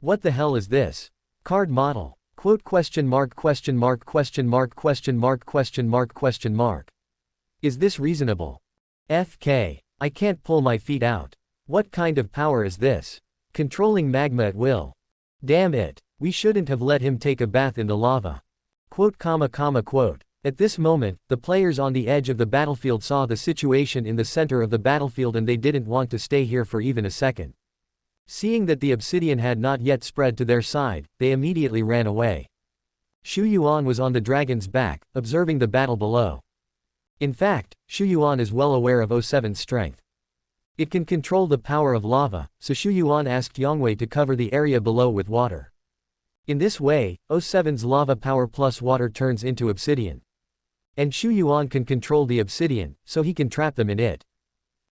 Speaker 1: What the hell is this? Card model. Quote question mark question mark question mark question mark question mark question mark. Is this reasonable? FK. I can't pull my feet out. What kind of power is this? Controlling magma at will. Damn it. We shouldn't have let him take a bath in the lava. Quote. At this moment, the players on the edge of the battlefield saw the situation in the center of the battlefield and they didn't want to stay here for even a second. Seeing that the obsidian had not yet spread to their side, they immediately ran away. Xu Yuan was on the dragon's back, observing the battle below. In fact, Xu Yuan is well aware of O7's strength. It can control the power of lava, so Xu Yuan asked Yongwei to cover the area below with water. In this way, O7's lava power plus water turns into obsidian. And Xu Yuan can control the obsidian, so he can trap them in it.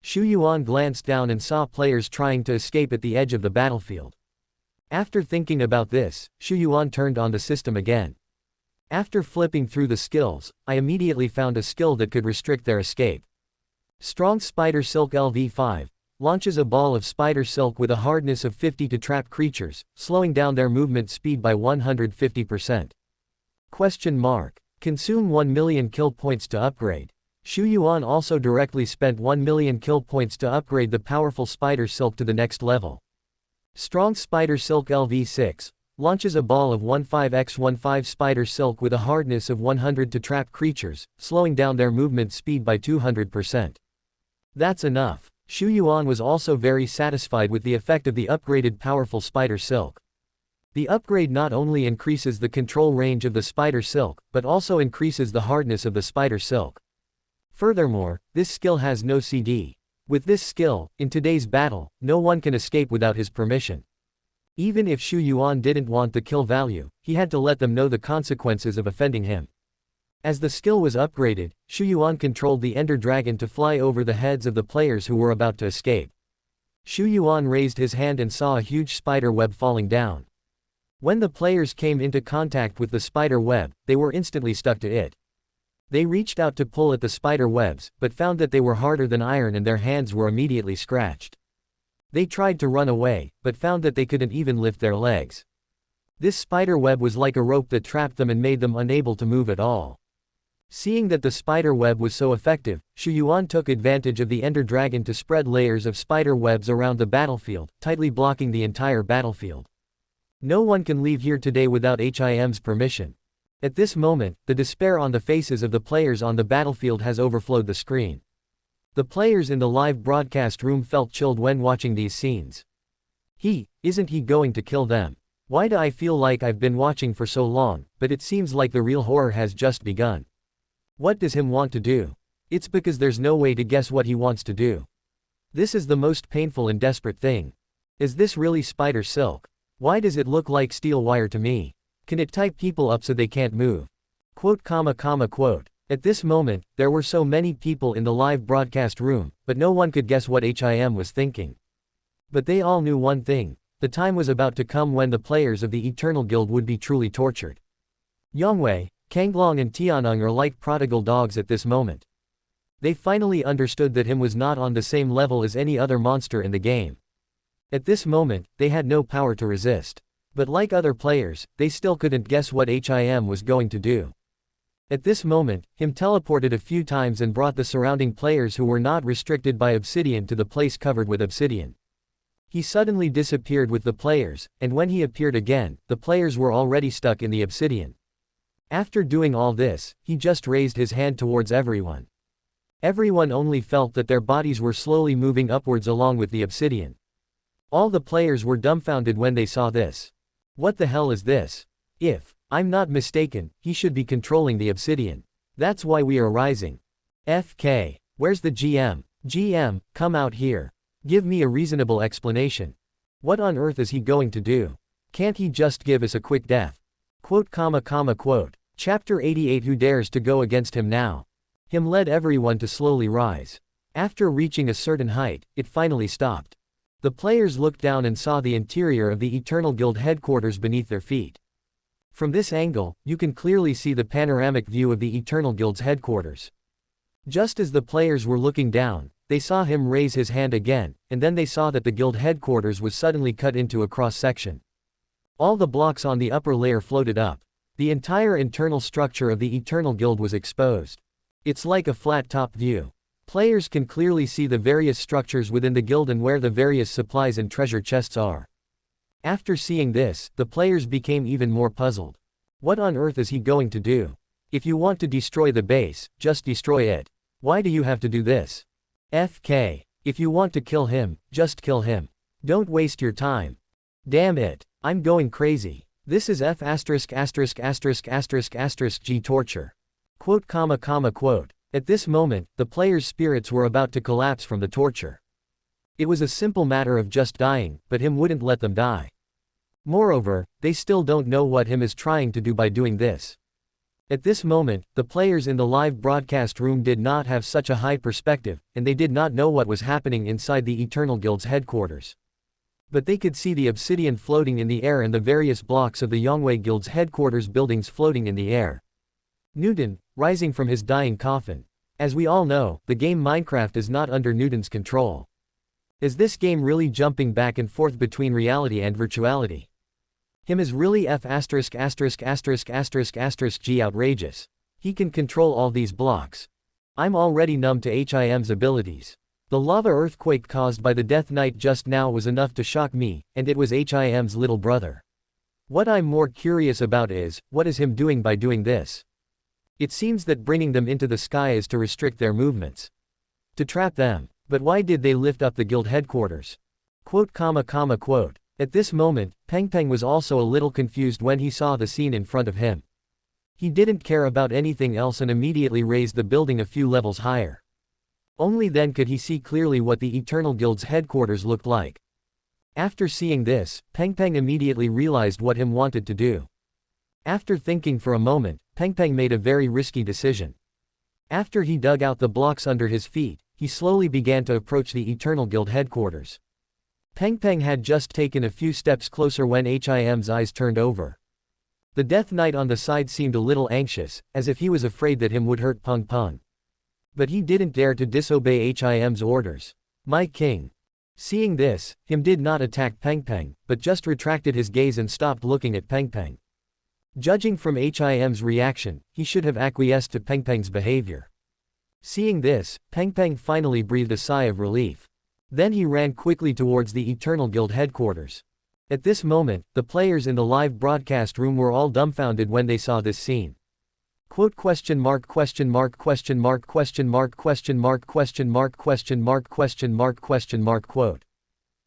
Speaker 1: Xu Yuan glanced down and saw players trying to escape at the edge of the battlefield. After thinking about this, Xu Yuan turned on the system again. After flipping through the skills, I immediately found a skill that could restrict their escape. Strong Spider Silk LV5 launches a ball of spider silk with a hardness of 50 to trap creatures, slowing down their movement speed by 150%. Question mark. Consume 1 million kill points to upgrade. Xu Yuan also directly spent 1 million kill points to upgrade the powerful Spider Silk to the next level. Strong Spider Silk LV6 launches a ball of 15x15 Spider Silk with a hardness of 100 to trap creatures, slowing down their movement speed by 200%. That's enough. Xu Yuan was also very satisfied with the effect of the upgraded powerful Spider Silk. The upgrade not only increases the control range of the Spider Silk, but also increases the hardness of the Spider Silk. Furthermore, this skill has no CD. With this skill, in today's battle, no one can escape without his permission. Even if Xu Yuan didn't want the kill value, he had to let them know the consequences of offending him. As the skill was upgraded, Xu Yuan controlled the Ender Dragon to fly over the heads of the players who were about to escape. Xu Yuan raised his hand and saw a huge spider web falling down. When the players came into contact with the spider web, they were instantly stuck to it. They reached out to pull at the spider webs, but found that they were harder than iron and their hands were immediately scratched. They tried to run away, but found that they couldn't even lift their legs. This spider web was like a rope that trapped them and made them unable to move at all. Seeing that the spider web was so effective, Xu Yuan took advantage of the Ender Dragon to spread layers of spider webs around the battlefield, tightly blocking the entire battlefield. No one can leave here today without HIM's permission. At this moment, the despair on the faces of the players on the battlefield has overflowed the screen. The players in the live broadcast room felt chilled when watching these scenes. Isn't he going to kill them? Why do I feel like I've been watching for so long, but it seems like the real horror has just begun. What does him want to do? It's because there's no way to guess what he wants to do. This is the most painful and desperate thing. Is this really spider silk? Why does it look like steel wire to me? Can it tie people up so they can't move? Quote. At this moment, there were so many people in the live broadcast room, but no one could guess what HIM was thinking. But they all knew one thing. The time was about to come when the players of the Eternal Guild would be truly tortured. Yongwei, Kanglong and Tianeng are like prodigal dogs at this moment. They finally understood that him was not on the same level as any other monster in the game. At this moment, they had no power to resist. But like other players, they still couldn't guess what HIM was going to do. At this moment, him teleported a few times and brought the surrounding players who were not restricted by obsidian to the place covered with obsidian. He suddenly disappeared with the players, and when he appeared again, the players were already stuck in the obsidian. After doing all this, he just raised his hand towards everyone. Everyone only felt that their bodies were slowly moving upwards along with the obsidian. All the players were dumbfounded when they saw this. What the hell is this? If I'm not mistaken, he should be controlling the obsidian. That's why we are rising. FK. Where's the GM? GM, come out here. Give me a reasonable explanation. What on earth is he going to do? Can't he just give us a quick death? Quote. Chapter 88. Who dares to go against him now? Him led everyone to slowly rise. After reaching a certain height, it finally stopped. The players looked down and saw the interior of the Eternal Guild headquarters beneath their feet. From this angle, you can clearly see the panoramic view of the Eternal Guild's headquarters. Just as the players were looking down, they saw him raise his hand again, and then they saw that the guild headquarters was suddenly cut into a cross-section. All the blocks on the upper layer floated up. The entire internal structure of the Eternal Guild was exposed. It's like a flat-top view. Players can clearly see the various structures within the guild and where the various supplies and treasure chests are. After seeing this, the players became even more puzzled. What on earth is he going to do? If you want to destroy the base, just destroy it. Why do you have to do this? FK. If you want to kill him, just kill him. Don't waste your time. Damn it. I'm going crazy. This is F************** G torture. Quote. At this moment, the players' spirits were about to collapse from the torture. It was a simple matter of just dying, but him wouldn't let them die. Moreover, they still don't know what him is trying to do by doing this. At this moment, the players in the live broadcast room did not have such a high perspective, and they did not know what was happening inside the Eternal Guild's headquarters. But they could see the obsidian floating in the air and the various blocks of the Yongwei Guild's headquarters buildings floating in the air. Newton, rising from his dying coffin. As we all know, the game Minecraft is not under Newton's control. Is this game really jumping back and forth between reality and virtuality? Him is really G outrageous. He can control all these blocks. I'm already numb to HIM's abilities. The lava earthquake caused by the Death Knight just now was enough to shock me, and it was HIM's little brother. What I'm more curious about is, what is him doing by doing this? It seems that bringing them into the sky is to restrict their movements. To trap them. But why did they lift up the guild headquarters? Quote. At this moment, Peng Peng was also a little confused when he saw the scene in front of him. He didn't care about anything else and immediately raised the building a few levels higher. Only then could he see clearly what the Eternal Guild's headquarters looked like. After seeing this, Peng Peng immediately realized what him wanted to do. After thinking for a moment, Peng Peng made a very risky decision. After he dug out the blocks under his feet, he slowly began to approach the Eternal Guild headquarters. Peng Peng had just taken a few steps closer when HIM's eyes turned over. The Death Knight on the side seemed a little anxious, as if he was afraid that him would hurt Peng Peng. But he didn't dare to disobey HIM's orders. My king. Seeing this, him did not attack Peng Peng, but just retracted his gaze and stopped looking at Peng Peng. Judging from HIM's reaction, he should have acquiesced to Peng Peng's behavior. Seeing this, Peng Peng finally breathed a sigh of relief. Then he ran quickly towards the Eternal Guild headquarters. At this moment, the players in the live broadcast room were all dumbfounded when they saw this scene. Quote.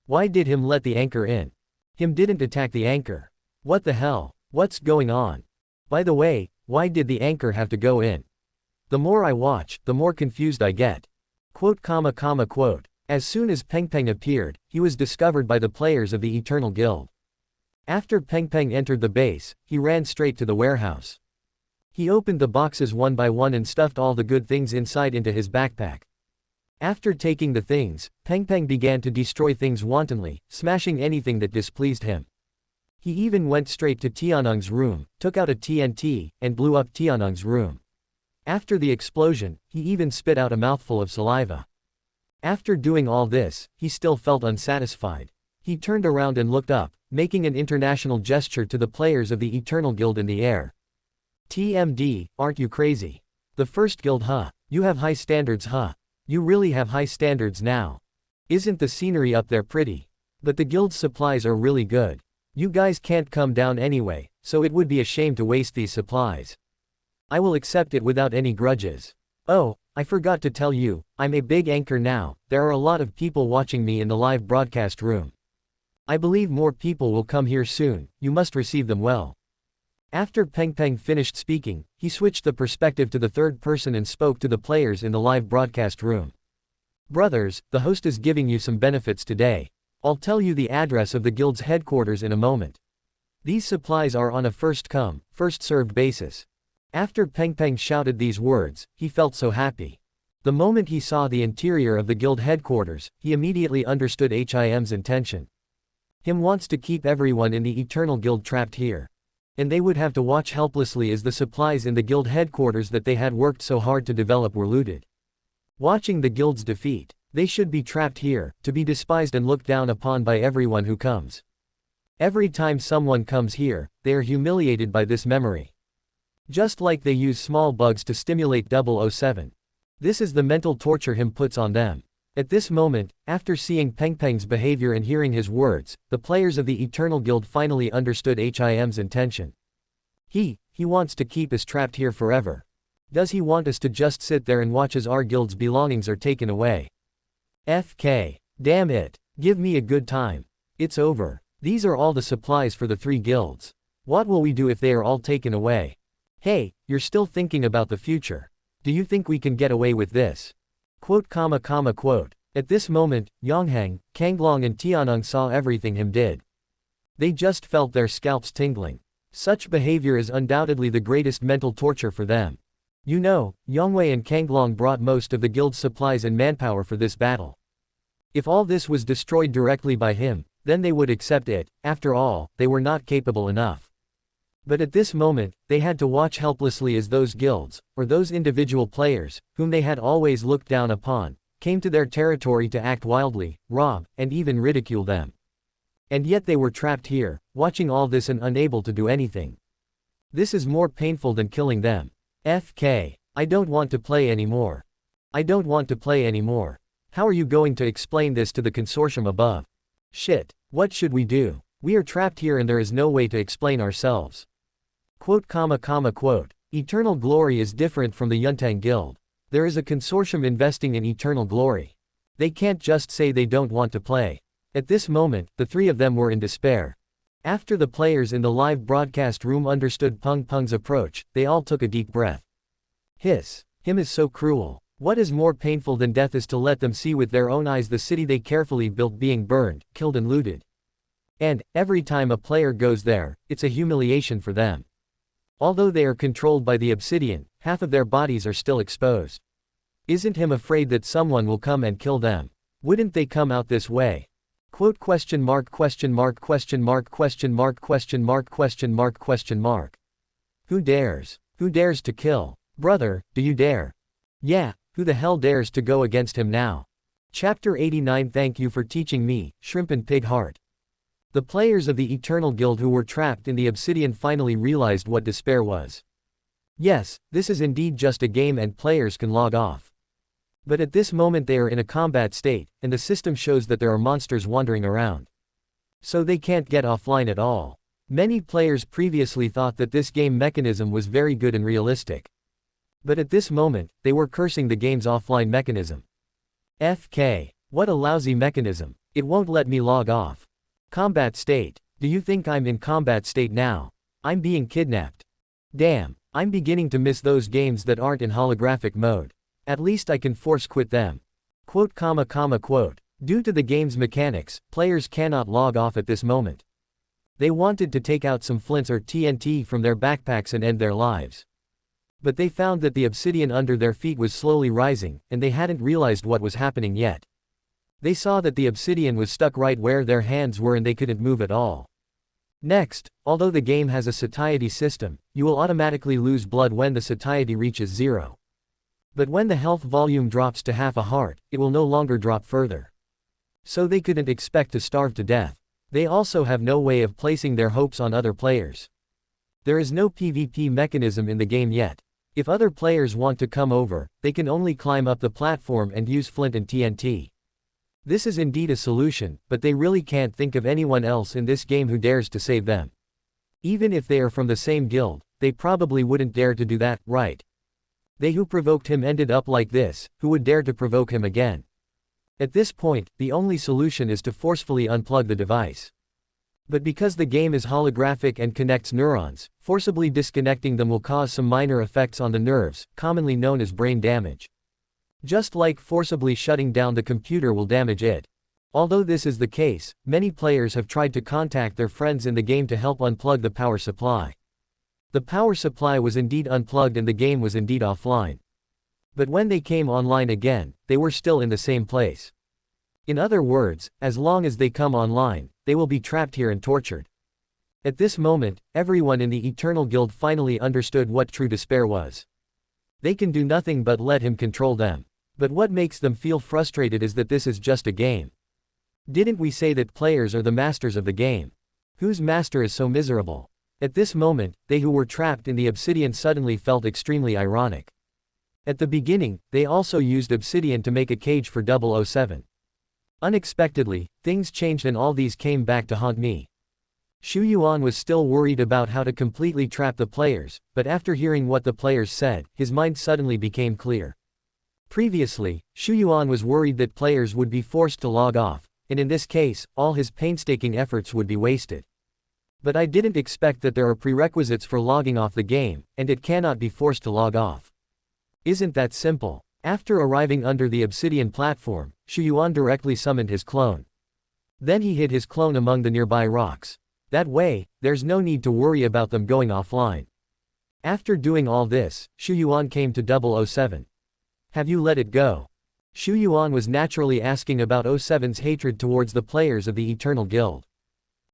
Speaker 1: Why did him let the anchor in? Him didn't attack the anchor. What the hell? What's going on? By the way, why did the anchor have to go in? The more I watch, the more confused I get. Quote. As soon as Peng Peng appeared, he was discovered by the players of the Eternal Guild. After Peng Peng entered the base, he ran straight to the warehouse. He opened the boxes one by one and stuffed all the good things inside into his backpack. After taking the things, Peng Peng began to destroy things wantonly, smashing anything that displeased him. He even went straight to Tianung's room, took out a TNT, and blew up Tianung's room. After the explosion, he even spit out a mouthful of saliva. After doing all this, he still felt unsatisfied. He turned around and looked up, making an international gesture to the players of the Eternal Guild in the air. TMD, aren't you crazy? The first guild, huh? You have high standards, huh? You really have high standards now. Isn't the scenery up there pretty? But the guild's supplies are really good. You guys can't come down anyway, so it would be a shame to waste these supplies. I will accept it without any grudges. Oh, I forgot to tell you, I'm a big anchor now. There are a lot of people watching me in the live broadcast room. I believe more people will come here soon, you must receive them well. After Peng Peng finished speaking, he switched the perspective to the third person and spoke to the players in the live broadcast room. Brothers, the host is giving you some benefits today. I'll tell you the address of the guild's headquarters in a moment. These supplies are on a first-come, first-served basis. After Peng Peng shouted these words, he felt so happy. The moment he saw the interior of the guild headquarters, he immediately understood HIM's intention. Him wants to keep everyone in the Eternal Guild trapped here. And they would have to watch helplessly as the supplies in the guild headquarters that they had worked so hard to develop were looted. Watching the guild's defeat, they should be trapped here, to be despised and looked down upon by everyone who comes. Every time someone comes here, they are humiliated by this memory. Just like they use small bugs to stimulate 007. This is the mental torture him puts on them. At this moment, after seeing Peng Peng's behavior and hearing his words, the players of the Eternal Guild finally understood HIM's intention. He wants to keep us trapped here forever. Does he want us to just sit there and watch as our guild's belongings are taken away? FK. Damn it. Give me a good time. It's over. These are all the supplies for the 3 guilds. What will we do if they are all taken away? Hey, you're still thinking about the future. Do you think we can get away with this? Quote. At this moment, Yonghang, Kanglong and Tianeng saw everything him did. They just felt their scalps tingling. Such behavior is undoubtedly the greatest mental torture for them. You know, Yongwei and Kanglong brought most of the guild's supplies and manpower for this battle. If all this was destroyed directly by him, then they would accept it. After all, they were not capable enough. But at this moment, they had to watch helplessly as those guilds, or those individual players, whom they had always looked down upon, came to their territory to act wildly, rob, and even ridicule them. And yet they were trapped here, watching all this and unable to do anything. This is more painful than killing them. FK. I don't want to play anymore. I don't want to play anymore. How are you going to explain this to the consortium above? Shit. What should we do? We are trapped here and there is no way to explain ourselves. Quote. Eternal Glory is different from the Yuntang Guild. There is a consortium investing in Eternal Glory. They can't just say they don't want to play. At this moment, the 3 of them were in despair. After the players in the live broadcast room understood Peng Peng's approach, they all took a deep breath. Hiss. Him is so cruel. What is more painful than death is to let them see with their own eyes the city they carefully built being burned, killed and looted. And, every time a player goes there, it's a humiliation for them. Although they are controlled by the obsidian, half of their bodies are still exposed. Isn't him afraid that someone will come and kill them? Wouldn't they come out this way? Quote. Who dares? Who dares to kill? Brother, do you dare? Yeah, who the hell dares to go against him now? Chapter 89. Thank you for teaching me, Shrimp and Pig Heart. The players of the Eternal Guild who were trapped in the obsidian finally realized what despair was. Yes, this is indeed just a game and players can log off. But at this moment they are in a combat state, and the system shows that there are monsters wandering around. So they can't get offline at all. Many players previously thought that this game mechanism was very good and realistic. But at this moment, they were cursing the game's offline mechanism. FK. What a lousy mechanism. It won't let me log off. Combat state. Do you think I'm in combat state now? I'm being kidnapped. Damn, I'm beginning to miss those games that aren't in holographic mode. At least I can force quit them. Quote. Due to the game's mechanics, players cannot log off at this moment. They wanted to take out some flints or TNT from their backpacks and end their lives. But they found that the obsidian under their feet was slowly rising, and they hadn't realized what was happening yet. They saw that the obsidian was stuck right where their hands were and they couldn't move at all. Next, although the game has a satiety system, you will automatically lose blood when the satiety reaches 0. But when the health volume drops to half a heart, it will no longer drop further. So they couldn't expect to starve to death. They also have no way of placing their hopes on other players. There is no PvP mechanism in the game yet. If other players want to come over, they can only climb up the platform and use flint and TNT. This is indeed a solution, but they really can't think of anyone else in this game who dares to save them. Even if they are from the same guild, they probably wouldn't dare to do that, right? They who provoked him ended up like this, who would dare to provoke him again? At this point, the only solution is to forcefully unplug the device. But because the game is holographic and connects neurons, forcibly disconnecting them will cause some minor effects on the nerves, commonly known as brain damage. Just like forcibly shutting down the computer will damage it. Although this is the case, many players have tried to contact their friends in the game to help unplug the power supply. The power supply was indeed unplugged and the game was indeed offline. But when they came online again, they were still in the same place. In other words, as long as they come online, they will be trapped here and tortured. At this moment, everyone in the Eternal Guild finally understood what true despair was. They can do nothing but let him control them. But what makes them feel frustrated is that this is just a game. Didn't we say that players are the masters of the game? Whose master is so miserable? At this moment, they who were trapped in the obsidian suddenly felt extremely ironic. At the beginning, they also used obsidian to make a cage for 007. Unexpectedly, things changed and all these came back to haunt me. Xu Yuan was still worried about how to completely trap the players, but after hearing what the players said, his mind suddenly became clear. Previously, Xu Yuan was worried that players would be forced to log off, and in this case, all his painstaking efforts would be wasted. But I didn't expect that there are prerequisites for logging off the game, and it cannot be forced to log off. Isn't that simple? After arriving under the obsidian platform, Xu Yuan directly summoned his clone. Then he hid his clone among the nearby rocks. That way, there's no need to worry about them going offline. After doing all this, Xu Yuan came to 007. Have you let it go? Xu Yuan was naturally asking about 07's hatred towards the players of the Eternal Guild.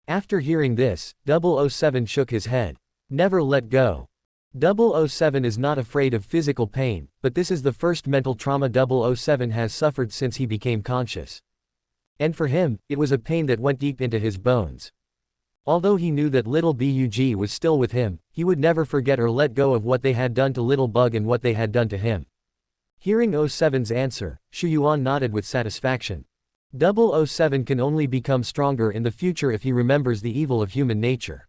Speaker 1: After hearing this, 007 shook his head. Never let go. 007 is not afraid of physical pain, but this is the first mental trauma 007 has suffered since he became conscious. And for him, it was a pain that went deep into his bones. Although he knew that little Bug was still with him, he would never forget or let go of what they had done to little Bug and what they had done to him. Hearing 07's answer, Xu Yuan nodded with satisfaction. 007 can only become stronger in the future if he remembers the evil of human nature.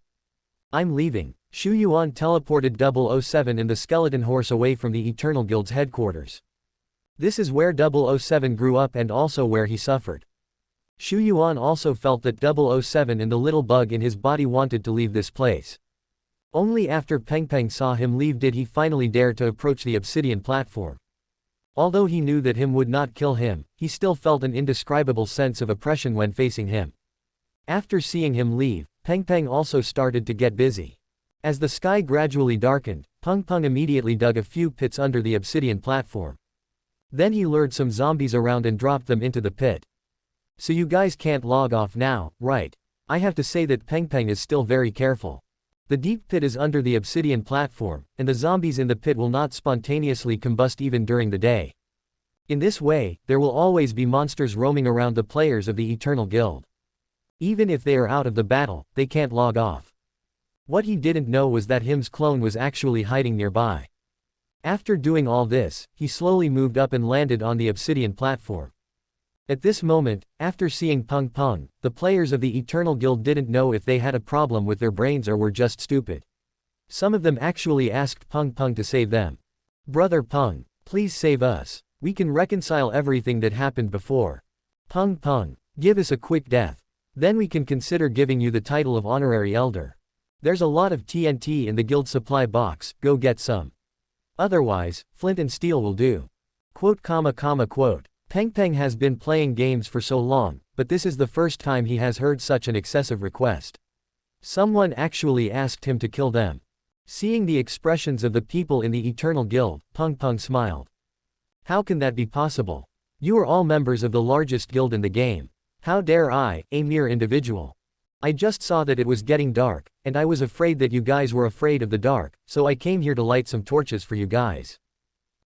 Speaker 1: I'm leaving. Xu Yuan teleported 007 and the skeleton horse away from the Eternal Guild's headquarters. This is where 007 grew up and also where he suffered. Xu Yuan also felt that 007 and the little bug in his body wanted to leave this place. Only after Peng Peng saw him leave did he finally dare to approach the obsidian platform. Although he knew that him would not kill him, he still felt an indescribable sense of oppression when facing him. After seeing him leave, Peng Peng also started to get busy. As the sky gradually darkened, Peng Peng immediately dug a few pits under the obsidian platform. Then he lured some zombies around and dropped them into the pit. So you guys can't log off now, right? I have to say that Peng Peng is still very careful. The deep pit is under the obsidian platform, and the zombies in the pit will not spontaneously combust even during the day. In this way, there will always be monsters roaming around the players of the Eternal Guild. Even if they are out of the battle, they can't log off. What he didn't know was that him's clone was actually hiding nearby. After doing all this, he slowly moved up and landed on the obsidian platform. At this moment, after seeing Peng Peng, the players of the Eternal Guild didn't know if they had a problem with their brains or were just stupid. Some of them actually asked Peng Peng to save them. Brother Peng, please save us. We can reconcile everything that happened before. Peng Peng, give us a quick death. Then we can consider giving you the title of Honorary Elder. There's a lot of TNT in the guild supply box, go get some. Otherwise, flint and steel will do. Quote. Peng Peng has been playing games for so long, but this is the first time he has heard such an excessive request. Someone actually asked him to kill them. Seeing the expressions of the people in the Eternal Guild, Peng Peng smiled. How can that be possible? You are all members of the largest guild in the game. How dare I, a mere individual? I just saw that it was getting dark, and I was afraid that you guys were afraid of the dark, so I came here to light some torches for you guys.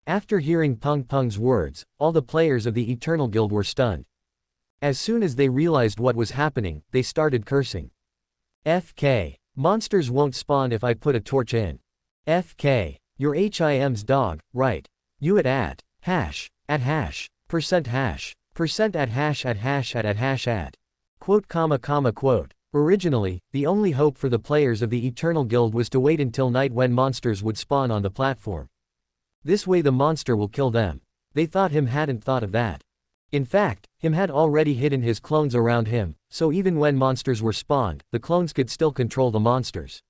Speaker 1: After hearing Peng Peng's words, all the players of the Eternal Guild were stunned. As soon as they realized what was happening, they started cursing. FK. Monsters won't spawn if I put a torch in. FK. You're HIM's dog, right? You at hash, %hash, Percent at hash at hash at hash at. Quote comma comma quote. Originally, the only hope for the players of the Eternal Guild was to wait until night when monsters would spawn on the platform. This way the monster will kill them. They thought him hadn't thought of that. In fact, him had already hidden his clones around him, so even when monsters were spawned, the clones could still control the monsters.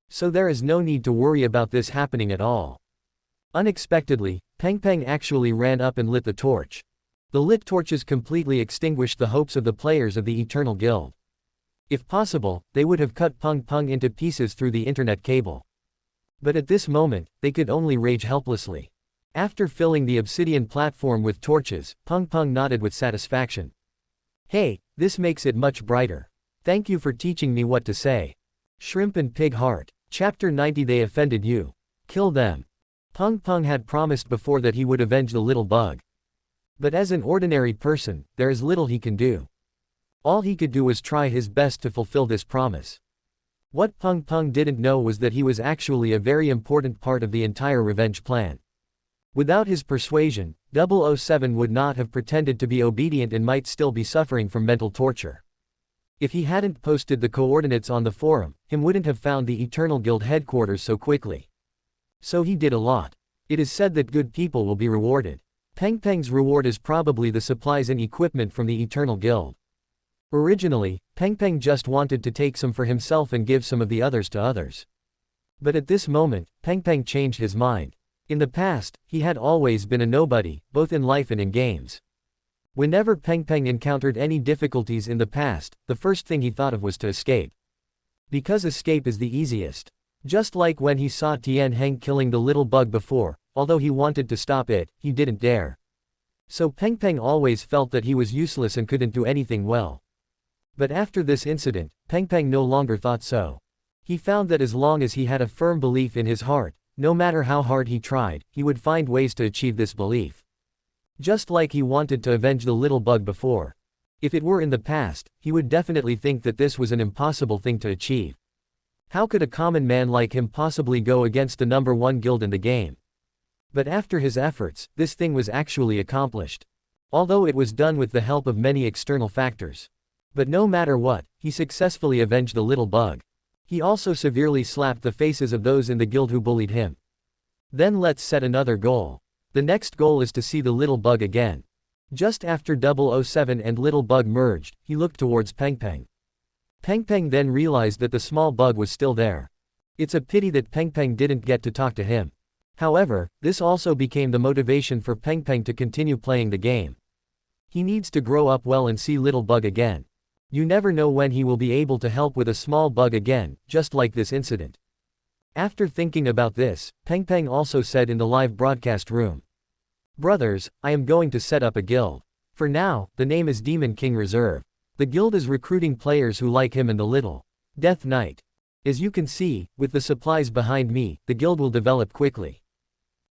Speaker 1: So there is no need to worry about this happening at all. Unexpectedly, Peng Peng actually ran up and lit the torch. The lit torches completely extinguished the hopes of the players of the Eternal Guild. If possible, they would have cut Peng Peng into pieces through the internet cable. But at this moment, they could only rage helplessly. After filling the obsidian platform with torches, Peng Peng nodded with satisfaction. Hey, this makes it much brighter. Thank you for teaching me what to say. Shrimp and Pig Heart. Chapter 90. They offended you. Kill them. Peng Peng had promised before that he would avenge the little bug. But as an ordinary person, there is little he can do. All he could do was try his best to fulfill this promise. What Peng Peng didn't know was that he was actually a very important part of the entire revenge plan. Without his persuasion, 007 would not have pretended to be obedient and might still be suffering from mental torture. If he hadn't posted the coordinates on the forum, him wouldn't have found the Eternal Guild headquarters so quickly. So he did a lot. It is said that good people will be rewarded. Peng Peng's reward is probably the supplies and equipment from the Eternal Guild. Originally, Peng Peng just wanted to take some for himself and give some of the others to others. But at this moment, Peng Peng changed his mind. In the past, he had always been a nobody, both in life and in games. Whenever Peng Peng encountered any difficulties in the past, the first thing he thought of was to escape. Because escape is the easiest. Just like when he saw Tian Heng killing the little bug before, although he wanted to stop it, he didn't dare. So Peng Peng always felt that he was useless and couldn't do anything well. But after this incident, Peng Peng no longer thought so. He found that as long as he had a firm belief in his heart, no matter how hard he tried, he would find ways to achieve this belief. Just like he wanted to avenge the little bug before. If it were in the past, he would definitely think that this was an impossible thing to achieve. How could a common man like him possibly go against the #1 guild in the game? But after his efforts, this thing was actually accomplished. Although it was done with the help of many external factors. But no matter what, he successfully avenged the little bug. He also severely slapped the faces of those in the guild who bullied him. Then let's set another goal. The next goal is to see the little bug again. Just after 007 and little bug merged, he looked towards Peng Peng. Peng Peng then realized that the small bug was still there. It's a pity that Peng Peng didn't get to talk to him. However, this also became the motivation for Peng Peng to continue playing the game. He needs to grow up well and see little bug again. You never know when he will be able to help with a small bug again, just like this incident. After thinking about this, Peng Peng also said in the live broadcast room. Brothers, I am going to set up a guild. For now, the name is Demon King Reserve. The guild is recruiting players who like him and the little Death Knight. As you can see, with the supplies behind me, the guild will develop quickly.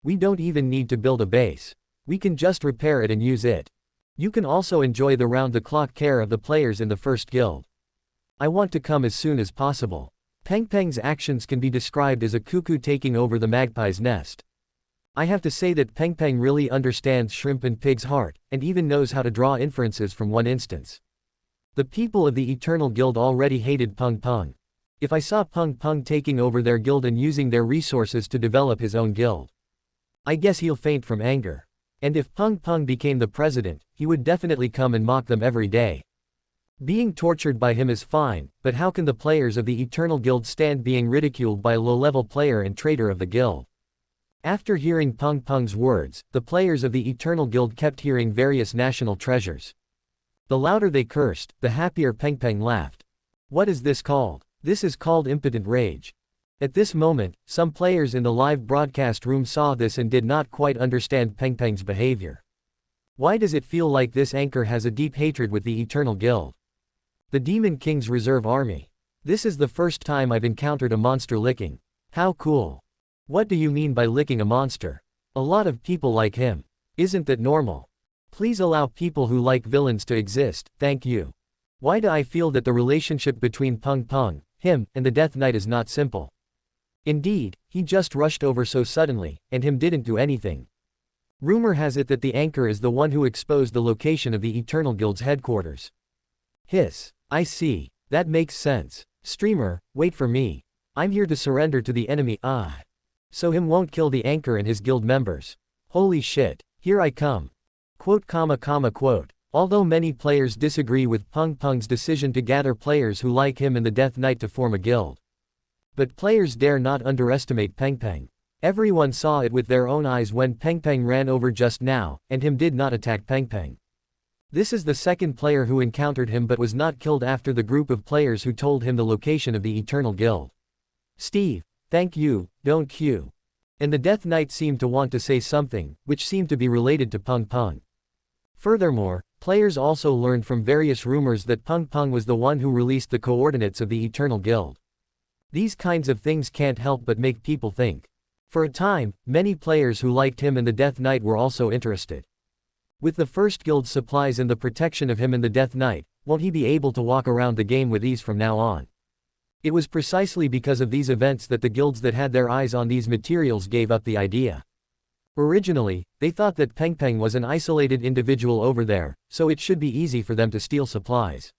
Speaker 1: We don't even need to build a base. We can just repair it and use it. You can also enjoy the round-the-clock care of the players in the first guild. I want to come as soon as possible. Peng Peng's actions can be described as a cuckoo taking over the magpie's nest. I have to say that Peng Peng really understands Shrimp and Pig's Heart, and even knows how to draw inferences from one instance. The people of the Eternal Guild already hated Peng Peng. If I saw Peng Peng taking over their guild and using their resources to develop his own guild, I guess he'll faint from anger. And if Peng Peng became the president, he would definitely come and mock them every day. Being tortured by him is fine, but how can the players of the Eternal Guild stand being ridiculed by a low-level player and traitor of the guild? After hearing Peng Peng's words, the players of the Eternal Guild kept hearing various national treasures. The louder they cursed, the happier Peng Peng laughed. What is this called? This is called impotent rage. At this moment, some players in the live broadcast room saw this and did not quite understand Peng Peng's behavior. Why does it feel like this anchor has a deep hatred with the Eternal Guild? The Demon King's Reserve Army. This is the first time I've encountered a monster licking. How cool. What do you mean by licking a monster? A lot of people like him. Isn't that normal? Please allow people who like villains to exist, thank you. Why do I feel that the relationship between Peng Peng, him, and the Death Knight is not simple? Indeed, he just rushed over so suddenly, and him didn't do anything. Rumor has it that the anchor is the one who exposed the location of the Eternal Guild's headquarters. Hiss. I see. That makes sense. Streamer, wait for me. I'm here to surrender to the enemy. So him won't kill the anchor and his guild members. Holy shit. Here I come. Quote. Although many players disagree with Peng Peng's decision to gather players who like him and the Death Knight to form a guild. But players dare not underestimate Peng Peng. Everyone saw it with their own eyes when Peng Peng ran over just now, and him did not attack Peng Peng. This is the second player who encountered him but was not killed after the group of players who told him the location of the Eternal Guild. Steve, thank you, don't Q. And the Death Knight seemed to want to say something, which seemed to be related to Peng Peng. Furthermore, players also learned from various rumors that Peng Peng was the one who released the coordinates of the Eternal Guild. These kinds of things can't help but make people think. For a time, many players who liked him and the Death Knight were also interested. With the first guild's supplies and the protection of him and the Death Knight, won't he be able to walk around the game with ease from now on? It was precisely because of these events that the guilds that had their eyes on these materials gave up the idea. Originally, they thought that Peng Peng was an isolated individual over there, so it should be easy for them to steal supplies.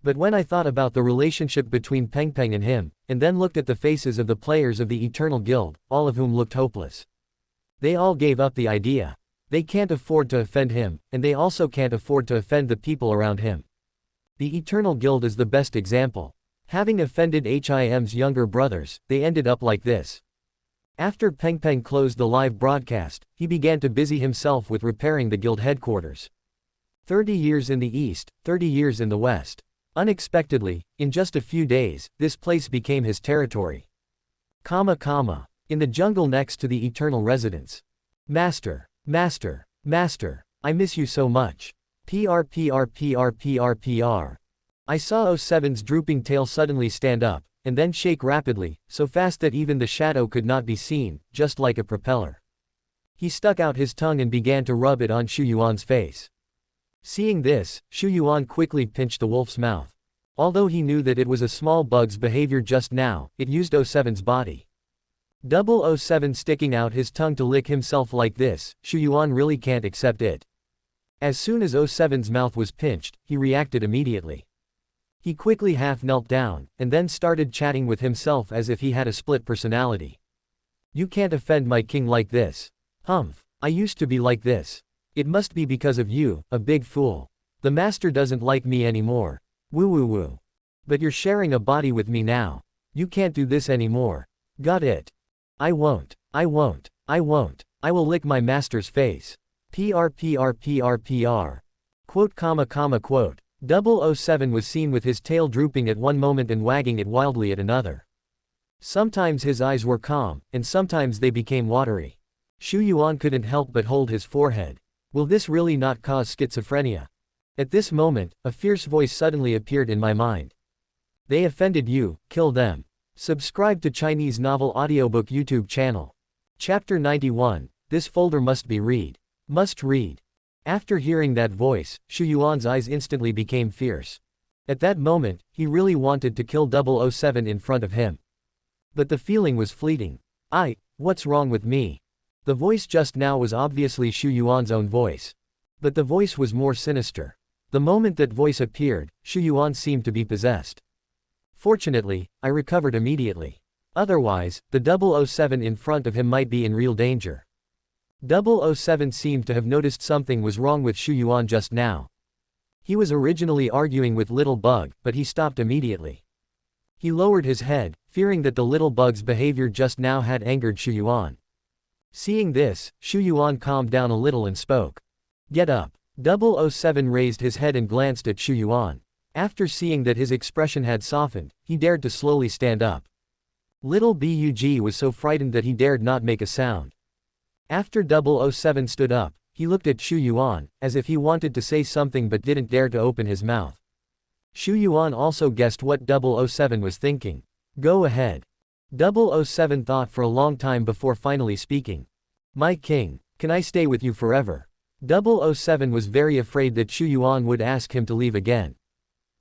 Speaker 1: But when I thought about the relationship between Peng Peng and him, and then looked at the faces of the players of the Eternal Guild, all of whom looked hopeless. They all gave up the idea. They can't afford to offend him, and they also can't afford to offend the people around him. The Eternal Guild is the best example. Having offended HIM's younger brothers, they ended up like this. After Peng Peng closed the live broadcast, he began to busy himself with repairing the guild headquarters. 30 years in the east, 30 years in the west. Unexpectedly, in just a few days, this place became his territory. In the jungle next to the Eternal Residence. Master, I miss you so much. PR. I saw 07's drooping tail suddenly stand up, and then shake rapidly, so fast that even the shadow could not be seen, just like a propeller. He stuck out his tongue and began to rub it on Xu Yuan's face. Seeing this, Xu Yuan quickly pinched the wolf's mouth. Although he knew that it was a small bug's behavior just now, it used 07's body. 007 sticking out his tongue to lick himself like this, Xu Yuan really can't accept it. As soon as 07's mouth was pinched, he reacted immediately. He quickly half knelt down, and then started chatting with himself as if he had a split personality. You can't offend my king like this. Humph, I used to be like this. It must be because of you, a big fool. The master doesn't like me anymore. Woo. But you're sharing a body with me now. You can't do this anymore. Got it? I won't. I will lick my master's face. PR. Quote. 007 was seen with his tail drooping at one moment and wagging it wildly at another. Sometimes his eyes were calm, and sometimes they became watery. Xu Yuan couldn't help but hold his forehead. Will this really not cause schizophrenia? At this moment, a fierce voice suddenly appeared in my mind. They offended you, kill them. Subscribe to Chinese Novel Audiobook YouTube channel. Chapter 91, this folder must be read. Must read. After hearing that voice, Xu Yuan's eyes instantly became fierce. At that moment, he really wanted to kill 007 in front of him. But the feeling was fleeting. What's wrong with me? The voice just now was obviously Xu Yuan's own voice. But the voice was more sinister. The moment that voice appeared, Xu Yuan seemed to be possessed. Fortunately, I recovered immediately. Otherwise, the 007 in front of him might be in real danger. 007 seemed to have noticed something was wrong with Xu Yuan just now. He was originally arguing with Little Bug, but he stopped immediately. He lowered his head, fearing that the Little Bug's behavior just now had angered Xu Yuan. Seeing this, Xu Yuan calmed down a little and spoke. Get up. 007 raised his head and glanced at Xu Yuan. After seeing that his expression had softened, he dared to slowly stand up. Little Bug was so frightened that he dared not make a sound. After 007 stood up, he looked at Xu Yuan, as if he wanted to say something but didn't dare to open his mouth. Xu Yuan also guessed what 007 was thinking. Go ahead. 007 thought for a long time before finally speaking. My king, can I stay with you forever? 007 was very afraid that Xu Yuan would ask him to leave again.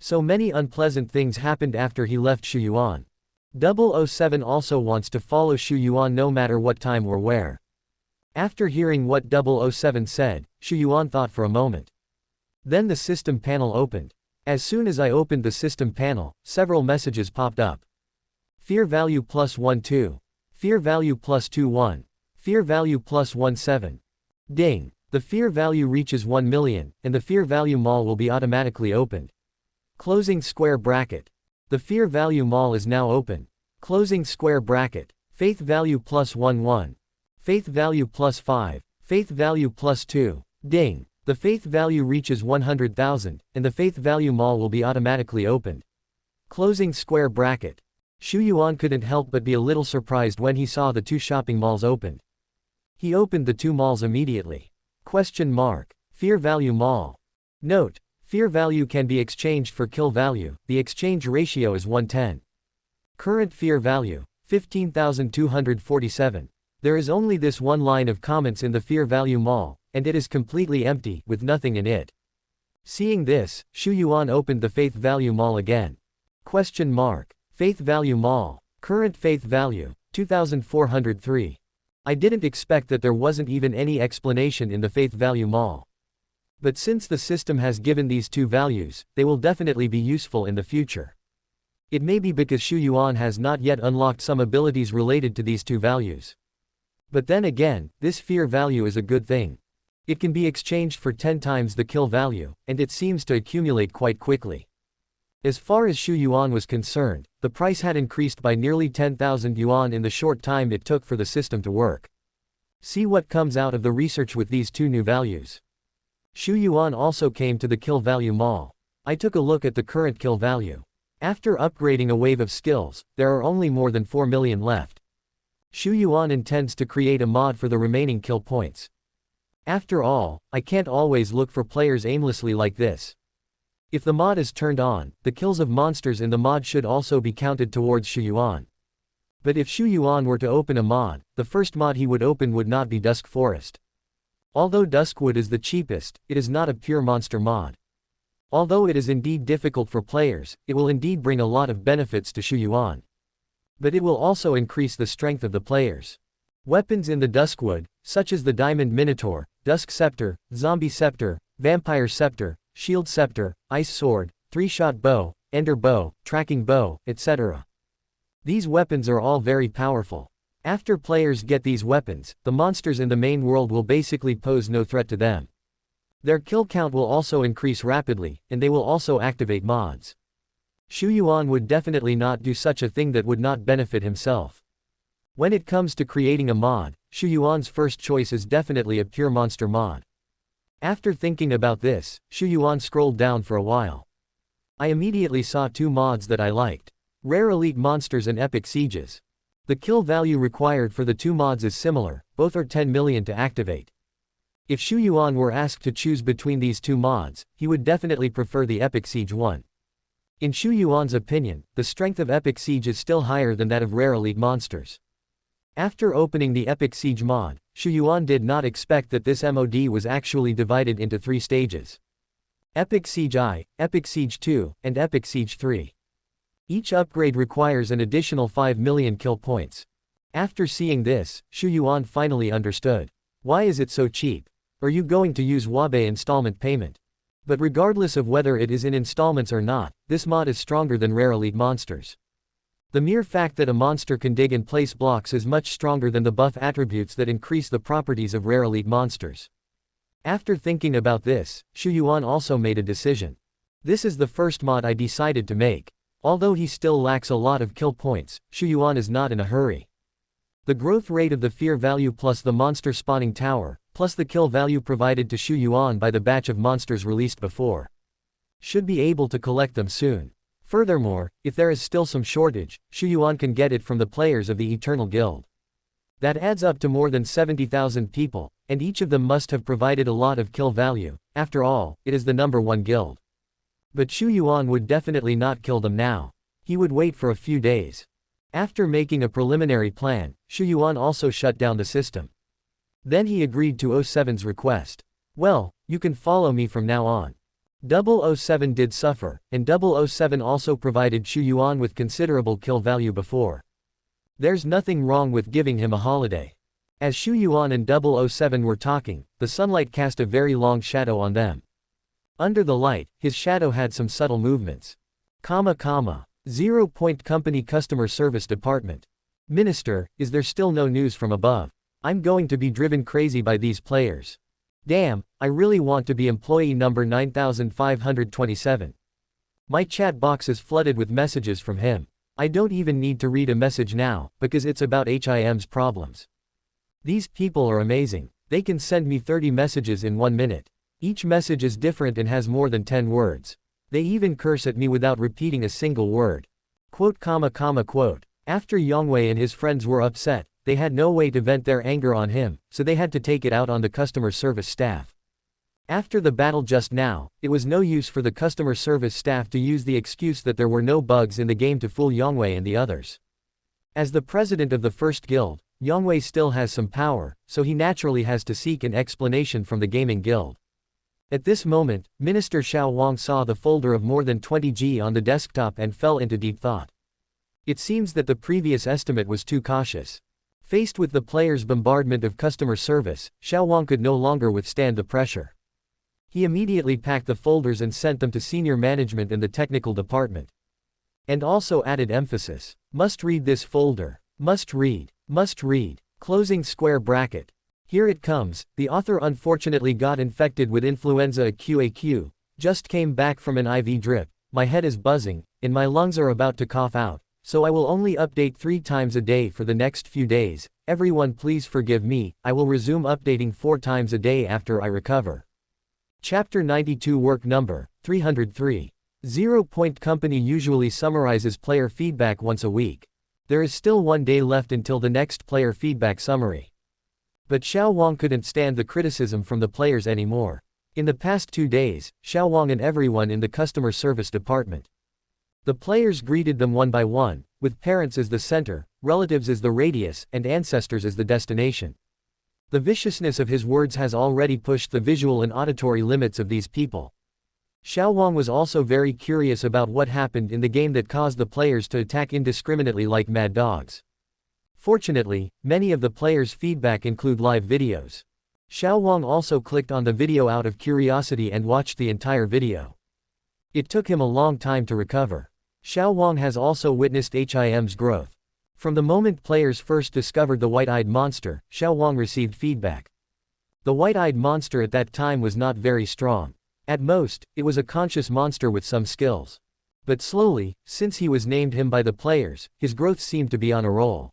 Speaker 1: So many unpleasant things happened after he left Xu Yuan. 007 also wants to follow Xu Yuan no matter what time or where. After hearing what 007 said, Xu Yuan thought for a moment. Then the system panel opened. As soon as I opened the system panel, several messages popped up. Fear value +12. Fear value +21. Fear value +17. Ding. The fear value reaches 1 million, and the fear value mall will be automatically opened. Closing square bracket. The fear value mall is now open. Closing square bracket. Faith value +11. Faith value +5. Faith value +2. Ding. The faith value reaches 100,000, and the faith value mall will be automatically opened. Closing square bracket. Xu Yuan couldn't help but be a little surprised when he saw the two shopping malls opened. He opened the two malls immediately. Fear value mall. Note: fear value can be exchanged for kill value, the exchange ratio is 1:10. Current fear value, 15,247. There is only this one line of comments in the fear value mall, and it is completely empty, with nothing in it. Seeing this, Xu Yuan opened the faith value mall again. Faith value mall. Current faith value, 2,403. I didn't expect that there wasn't even any explanation in the faith value mall. But since the system has given these two values, they will definitely be useful in the future. It may be because Xu Yuan has not yet unlocked some abilities related to these two values. But then again, this fear value is a good thing. It can be exchanged for 10 times the kill value, and it seems to accumulate quite quickly. As far as Xu Yuan was concerned, the price had increased by nearly 10,000 yuan in the short time it took for the system to work. See what comes out of the research with these two new values. Xu Yuan also came to the kill value mall. I took a look at the current kill value. After upgrading a wave of skills, there are only more than 4 million left. Xu Yuan intends to create a mod for the remaining kill points. After all, I can't always look for players aimlessly like this. If the mod is turned on, the kills of monsters in the mod should also be counted towards Xu Yuan. But if Xu Yuan were to open a mod, the first mod he would open would not be Dusk Forest. Although Duskwood is the cheapest, it is not a pure monster mod. Although it is indeed difficult for players, it will indeed bring a lot of benefits to Xu Yuan. But it will also increase the strength of the players. Weapons in the Duskwood, such as the Diamond Minotaur, Dusk Scepter, Zombie Scepter, Vampire Scepter, Shield Scepter, Ice Sword, Three-Shot Bow, Ender Bow, Tracking Bow, etc. These weapons are all very powerful. After players get these weapons, the monsters in the main world will basically pose no threat to them. Their kill count will also increase rapidly, and they will also activate mods. Xu Yuan would definitely not do such a thing that would not benefit himself. When it comes to creating a mod, Xu Yuan's first choice is definitely a pure monster mod. After thinking about this, Xu Yuan scrolled down for a while. I immediately saw two mods that I liked. Rare Elite Monsters and Epic Sieges. The kill value required for the two mods is similar, both are 10 million to activate. If Xu Yuan were asked to choose between these two mods, he would definitely prefer the Epic Siege one. In Xu Yuan's opinion, the strength of Epic Siege is still higher than that of Rare Elite Monsters. After opening the Epic Siege mod, Xu Yuan did not expect that this mod was actually divided into 3 stages. Epic Siege I, Epic Siege II, and Epic Siege III. Each upgrade requires an additional 5 million kill points. After seeing this, Xu Yuan finally understood. Why is it so cheap? Are you going to use Wabe installment payment? But regardless of whether it is in installments or not, this mod is stronger than Rare Elite Monsters. The mere fact that a monster can dig and place blocks is much stronger than the buff attributes that increase the properties of Rare Elite Monsters. After thinking about this, Xu Yuan also made a decision. This is the first mod I decided to make. Although he still lacks a lot of kill points, Xu Yuan is not in a hurry. The growth rate of the fear value plus the monster spawning tower, plus the kill value provided to Xu Yuan by the batch of monsters released before, should be able to collect them soon. Furthermore, if there is still some shortage, Xu Yuan can get it from the players of the Eternal Guild. That adds up to more than 70,000 people, and each of them must have provided a lot of kill value. After all, it is the #1 guild. But Xu Yuan would definitely not kill them now. He would wait for a few days. After making a preliminary plan, Xu Yuan also shut down the system. Then he agreed to 07's request. Well, you can follow me from now on. 007 did suffer, and 007 also provided Xu Yuan with considerable kill value before. There's nothing wrong with giving him a holiday. As Xu Yuan and 007 were talking, the sunlight cast a very long shadow on them. Under the light, his shadow had some subtle movements. 0. Company Customer Service Department. Minister, is there still no news from above? I'm going to be driven crazy by these players. Damn, I really want to be employee number 9527. My chat box is flooded with messages from him. I don't even need to read a message now, because it's about HIM's problems. These people are amazing. They can send me 30 messages in 1 minute. Each message is different and has more than 10 words. They even curse at me without repeating a single word. After Yongwei and his friends were upset, they had no way to vent their anger on him, so they had to take it out on the customer service staff. After the battle just now, it was no use for the customer service staff to use the excuse that there were no bugs in the game to fool Yongwei and the others. As the president of the first guild, Yongwei still has some power, so he naturally has to seek an explanation from the gaming guild. At this moment, Minister Xiao Wang saw the folder of more than 20 G on the desktop and fell into deep thought. It seems that the previous estimate was too cautious. Faced with the players' bombardment of customer service, Xiao Wang could no longer withstand the pressure. He immediately packed the folders and sent them to senior management in the technical department. And also added emphasis. Must read this folder. Must read. Must read. Closing square bracket. Here it comes. The author unfortunately got infected with influenza AQ. Just came back from an IV drip. My head is buzzing, and my lungs are about to cough out. So I will only update 3 times a day for the next few days. Everyone please forgive me. I will resume updating 4 times a day after I recover. Chapter 92 Work Number 303. 0. Company usually summarizes player feedback once a week. There is still 1 day left until the next player feedback summary. But Xiao Wang couldn't stand the criticism from the players anymore. In the past 2 days, Xiao Wang and everyone in the customer service department. The players greeted them one by one, with parents as the center, relatives as the radius, and ancestors as the destination. The viciousness of his words has already pushed the visual and auditory limits of these people. Xiao Wang was also very curious about what happened in the game that caused the players to attack indiscriminately like mad dogs. Fortunately, many of the players' feedback include live videos. Xiao Wang also clicked on the video out of curiosity and watched the entire video. It took him a long time to recover. Xiao Wang has also witnessed HIM's growth. From the moment players first discovered the white-eyed monster, Xiao Wang received feedback. The white-eyed monster at that time was not very strong. At most, it was a conscious monster with some skills. But slowly, since he was named him by the players, his growth seemed to be on a roll.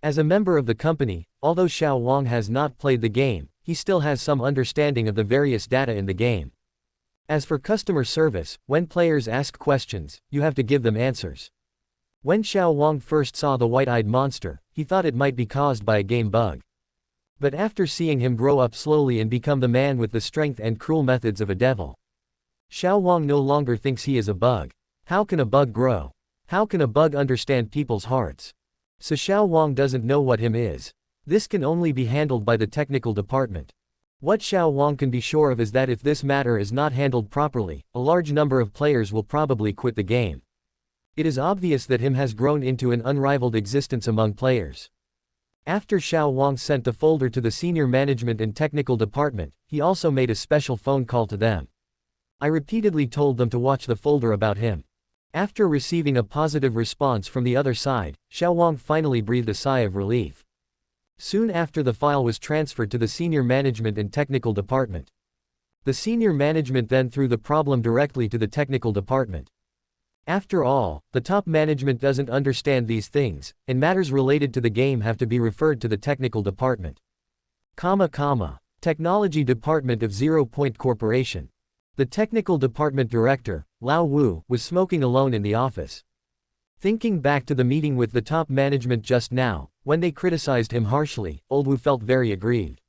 Speaker 1: As a member of the company, although Xiao Wang has not played the game, he still has some understanding of the various data in the game. As for customer service, when players ask questions, you have to give them answers. When Xiao Wang first saw the white-eyed monster, he thought it might be caused by a game bug. But after seeing him grow up slowly and become the man with the strength and cruel methods of a devil, Xiao Wang no longer thinks he is a bug. How can a bug grow? How can a bug understand people's hearts? So Xiao Wang doesn't know what him is. This can only be handled by the technical department. What Xiao Wang can be sure of is that if this matter is not handled properly, a large number of players will probably quit the game. It is obvious that him has grown into an unrivaled existence among players. After Xiao Wang sent the folder to the senior management and technical department, he also made a special phone call to them. I repeatedly told them to watch the folder about him. After receiving a positive response from the other side, Xiao Wang finally breathed a sigh of relief. Soon after the file was transferred to the senior management and technical department. The senior management then threw the problem directly to the technical department. After all, the top management doesn't understand these things, and matters related to the game have to be referred to the technical department. Technology Department of 0 Corporation. The technical department director, Lao Wu, was smoking alone in the office. Thinking back to the meeting with the top management just now, when they criticized him harshly, old Wu felt very aggrieved.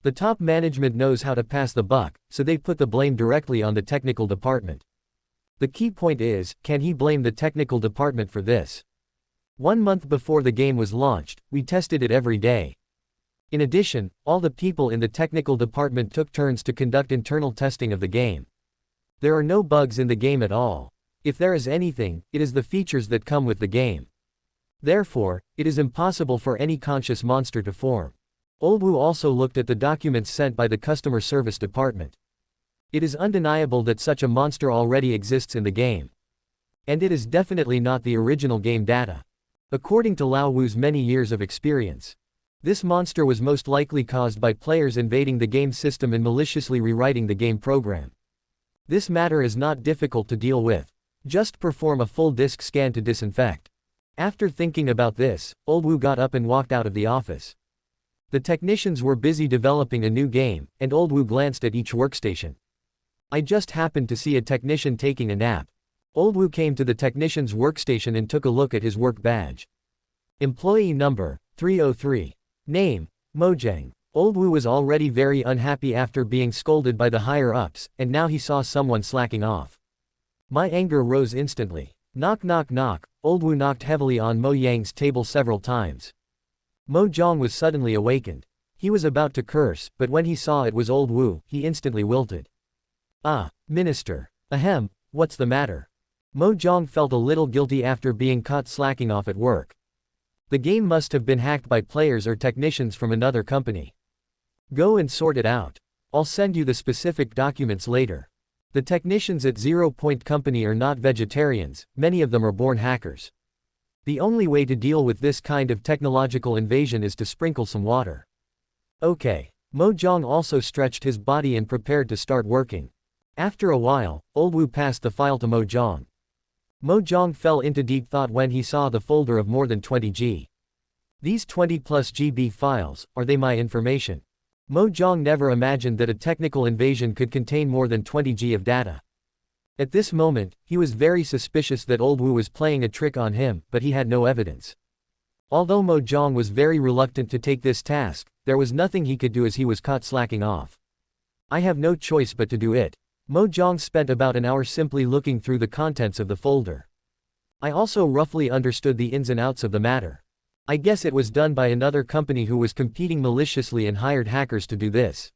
Speaker 1: The top management knows how to pass the buck, so they put the blame directly on the technical department. The key point is, can he blame the technical department for this? 1 month before the game was launched, we tested it every day. In addition, all the people in the technical department took turns to conduct internal testing of the game. There are no bugs in the game at all. If there is anything, it is the features that come with the game. Therefore, it is impossible for any conscious monster to form. Old Wu also looked at the documents sent by the customer service department. It is undeniable that such a monster already exists in the game. And it is definitely not the original game data. According to Lao Wu's many years of experience, this monster was most likely caused by players invading the game system and maliciously rewriting the game program. This matter is not difficult to deal with. Just perform a full disk scan to disinfect. After thinking about this, Old Wu got up and walked out of the office. The technicians were busy developing a new game, and Old Wu glanced at each workstation. I just happened to see a technician taking a nap. Old Wu came to the technician's workstation and took a look at his work badge. Employee number, 303. Name, Mojang. Old Wu was already very unhappy after being scolded by the higher-ups, and now he saw someone slacking off. My anger rose instantly. Knock knock knock. Old Wu knocked heavily on Mo Yang's table several times. Mojang was suddenly awakened. He was about to curse, but when he saw it was Old Wu, he instantly wilted. Ah, Minister. Ahem, what's the matter? Mojang felt a little guilty after being caught slacking off at work. The game must have been hacked by players or technicians from another company. Go and sort it out. I'll send you the specific documents later. The technicians at 0 Point Company are not vegetarians, many of them are born hackers. The only way to deal with this kind of technological invasion is to sprinkle some water. Okay. Mojang also stretched his body and prepared to start working. After a while, Old Wu passed the file to Mojang. Mojang fell into deep thought when he saw the folder of more than 20 GB. These 20+ GB files, are they my information? Mojang never imagined that a technical invasion could contain more than 20 GB of data. At this moment, he was very suspicious that Old Wu was playing a trick on him, but he had no evidence. Although Mojang was very reluctant to take this task, there was nothing he could do as he was caught slacking off. I have no choice but to do it. Mojang spent about an hour simply looking through the contents of the folder. I also roughly understood the ins and outs of the matter. I guess it was done by another company who was competing maliciously and hired hackers to do this.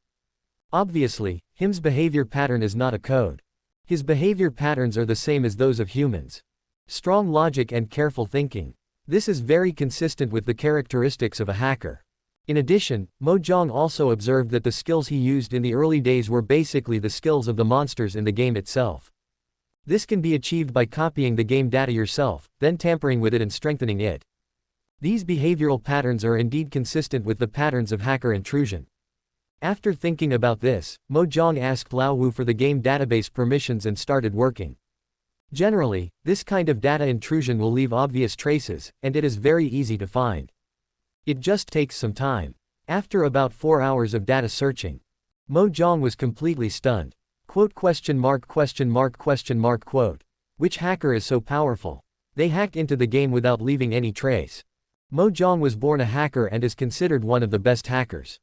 Speaker 1: Obviously, him's behavior pattern is not a code. His behavior patterns are the same as those of humans. Strong logic and careful thinking. This is very consistent with the characteristics of a hacker. In addition, Mojang also observed that the skills he used in the early days were basically the skills of the monsters in the game itself. This can be achieved by copying the game data yourself, then tampering with it and strengthening it. These behavioral patterns are indeed consistent with the patterns of hacker intrusion. After thinking about this, Mojang asked Lao Wu for the game database permissions and started working. Generally, this kind of data intrusion will leave obvious traces, and it is very easy to find. It just takes some time. After about 4 hours of data searching, Mojang was completely stunned. Quote question mark question mark question mark quote. Which hacker is so powerful? They hacked into the game without leaving any trace. Mojang was born a hacker and is considered one of the best hackers.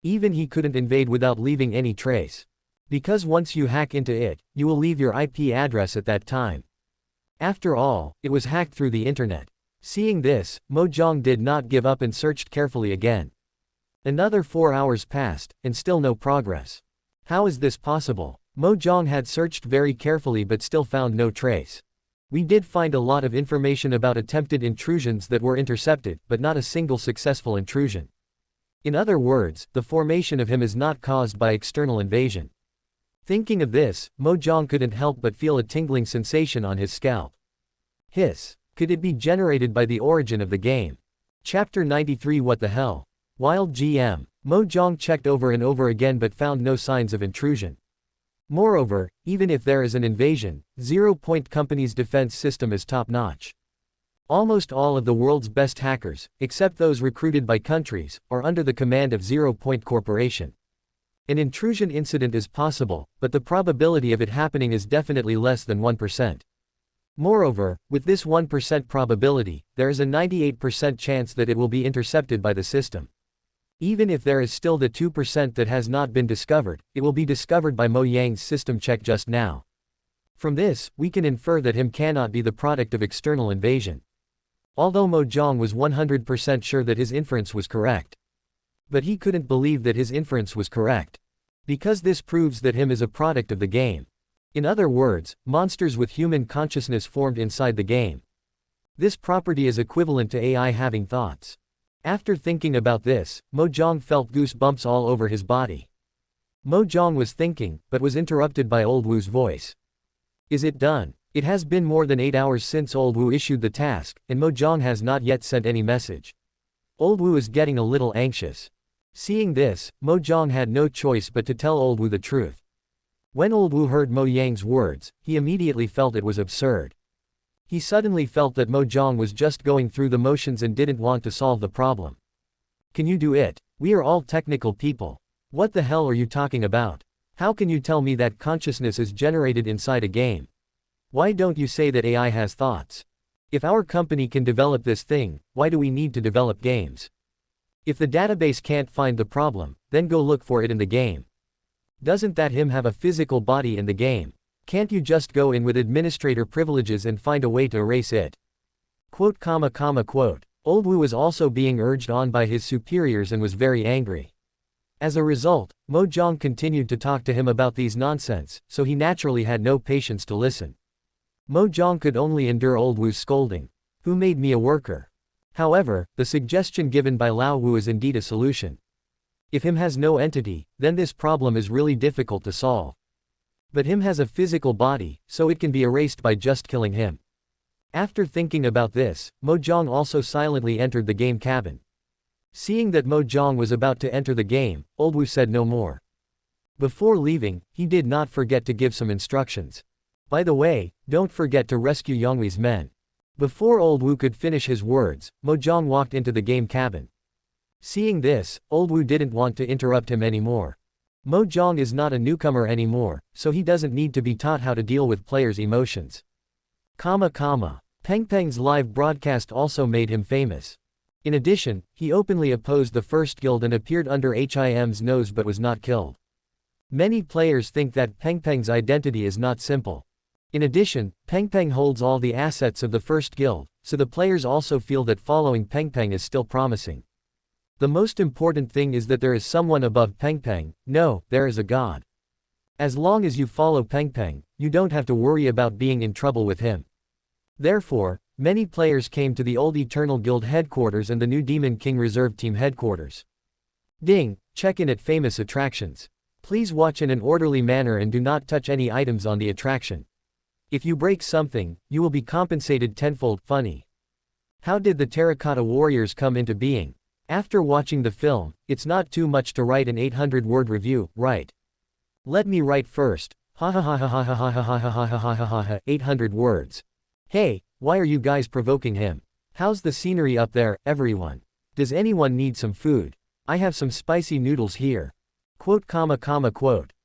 Speaker 1: Even he couldn't invade without leaving any trace. Because once you hack into it, you will leave your IP address at that time. After all, it was hacked through the internet. Seeing this, Mojang did not give up and searched carefully again. Another 4 hours passed, and still no progress. How is this possible? Mojang had searched very carefully but still found no trace. We did find a lot of information about attempted intrusions that were intercepted, but not a single successful intrusion. In other words, the formation of him is not caused by external invasion. Thinking of this, Mojang couldn't help but feel a tingling sensation on his scalp. Hiss. Could it be generated by the origin of the game? Chapter 93 What the hell? Wild GM. Mojang checked over and over again but found no signs of intrusion. Moreover, even if there is an invasion, 0 Point Company's defense system is top-notch. Almost all of the world's best hackers, except those recruited by countries, are under the command of 0 Point Corporation. An intrusion incident is possible, but the probability of it happening is definitely less than 1%. Moreover, with this 1% probability, there is a 98% chance that it will be intercepted by the system. Even if there is still the 2% that has not been discovered, it will be discovered by Mo Yang's system check just now. From this, we can infer that him cannot be the product of external invasion. Although Mojang was 100% sure that his inference was correct. But he couldn't believe that his inference was correct. Because this proves that him is a product of the game. In other words, monsters with human consciousness formed inside the game. This property is equivalent to AI having thoughts. After thinking about this, Mojang felt goosebumps all over his body. Mojang was thinking, but was interrupted by Old Wu's voice. Is it done? It has been more than 8 hours since Old Wu issued the task, and Mojang has not yet sent any message. Old Wu is getting a little anxious. Seeing this, Mojang had no choice but to tell Old Wu the truth. When Old Wu heard Mo Yang's words, he immediately felt it was absurd. He suddenly felt that Mojang was just going through the motions and didn't want to solve the problem. Can you do it? We are all technical people. What the hell are you talking about? How can you tell me that consciousness is generated inside a game? Why don't you say that AI has thoughts? If our company can develop this thing, why do we need to develop games? If the database can't find the problem, then go look for it in the game. Doesn't that him have a physical body in the game? Can't you just go in with administrator privileges and find a way to erase it? Quote. Old Wu was also being urged on by his superiors and was very angry. As a result, Mojang continued to talk to him about these nonsense, so he naturally had no patience to listen. Mojang could only endure Old Wu's scolding. Who made me a worker? However, the suggestion given by Lao Wu is indeed a solution. If him has no entity, then this problem is really difficult to solve. But him has a physical body, so it can be erased by just killing him. After thinking about this, Mojang also silently entered the game cabin. Seeing that Mojang was about to enter the game, Old Wu said no more. Before leaving, he did not forget to give some instructions. By the way, don't forget to rescue Yonghui's men. Before Old Wu could finish his words, Mojang walked into the game cabin. Seeing this, Old Wu didn't want to interrupt him anymore. Mojang is not a newcomer anymore, so he doesn't need to be taught how to deal with players' emotions. Peng Peng's live broadcast also made him famous. In addition, he openly opposed the First Guild and appeared under HIM's nose but was not killed. Many players think that Peng Peng's identity is not simple. In addition, Peng Peng holds all the assets of the First Guild, so the players also feel that following Peng Peng is still promising. The most important thing is that there is someone above Peng Peng. No, there is a god. As long as you follow Peng Peng, you don't have to worry about being in trouble with him. Therefore, many players came to the old Eternal Guild headquarters and the new Demon King Reserve Team headquarters. Ding, check in at famous attractions. Please watch in an orderly manner and do not touch any items on the attraction. If you break something, you will be compensated tenfold. Funny. How did the Terracotta Warriors come into being? After watching the film, it's not too much to write an 800-word review, right? Let me write first. Ha ha ha ha ha ha ha ha ha ha ha ha ha ha 800 words. Hey, why are you guys provoking him? How's the scenery up there, everyone? Does anyone need some food? I have some spicy noodles here. Quote.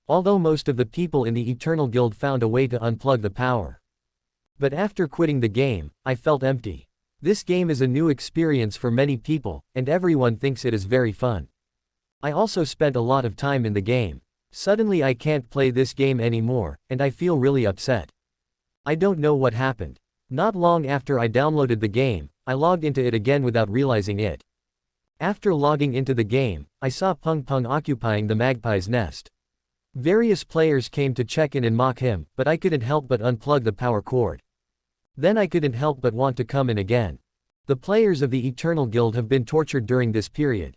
Speaker 1: Although most of the people in the Eternal Guild found a way to unplug the power. But after quitting the game, I felt empty. This game is a new experience for many people, and everyone thinks it is very fun. I also spent a lot of time in the game. Suddenly I can't play this game anymore, and I feel really upset. I don't know what happened. Not long after I downloaded the game, I logged into it again without realizing it. After logging into the game, I saw Peng Peng occupying the magpie's nest. Various players came to check in and mock him, but I couldn't help but unplug the power cord. Then I couldn't help but want to come in again. The players of the Eternal Guild have been tortured during this period.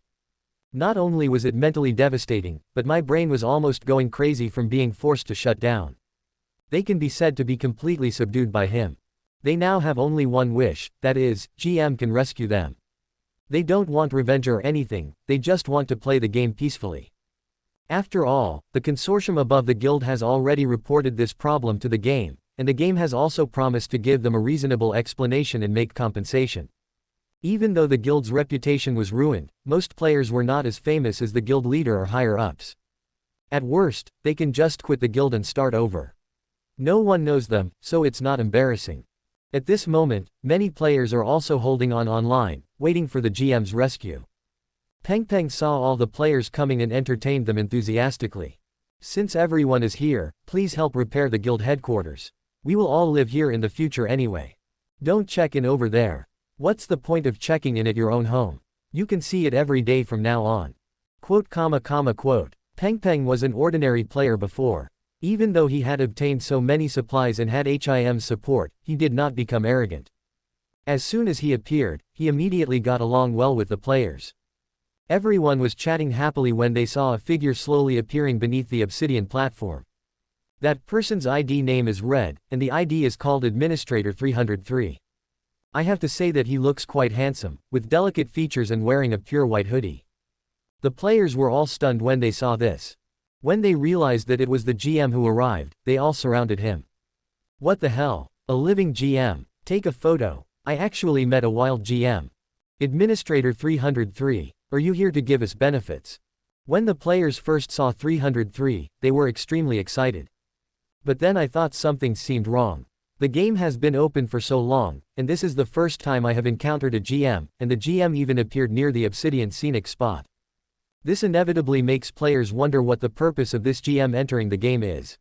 Speaker 1: Not only was it mentally devastating, but my brain was almost going crazy from being forced to shut down. They can be said to be completely subdued by him. They now have only one wish, that is, GM can rescue them. They don't want revenge or anything, they just want to play the game peacefully. After all, the consortium above the guild has already reported this problem to the game, and the game has also promised to give them a reasonable explanation and make compensation. Even though the guild's reputation was ruined, most players were not as famous as the guild leader or higher-ups. At worst, they can just quit the guild and start over. No one knows them, so it's not embarrassing. At this moment, many players are also holding on online, waiting for the GM's rescue. Peng Peng saw all the players coming and entertained them enthusiastically. Since everyone is here, please help repair the guild headquarters. We will all live here in the future anyway. Don't check in over there. What's the point of checking in at your own home? You can see it every day from now on. Quote. Peng Peng was an ordinary player before. Even though he had obtained so many supplies and had HIM's support, he did not become arrogant. As soon as he appeared, he immediately got along well with the players. Everyone was chatting happily when they saw a figure slowly appearing beneath the obsidian platform. That person's ID name is Red, and the ID is called Administrator 303. I have to say that he looks quite handsome, with delicate features and wearing a pure white hoodie. The players were all stunned when they saw this. When they realized that it was the GM who arrived, they all surrounded him. What the hell? A living GM. Take a photo. I actually met a wild GM. Administrator 303, are you here to give us benefits? When the players first saw 303, they were extremely excited. But then I thought something seemed wrong. The game has been open for so long, and this is the first time I have encountered a GM, and the GM even appeared near the obsidian scenic spot. This inevitably makes players wonder what the purpose of this GM entering the game is.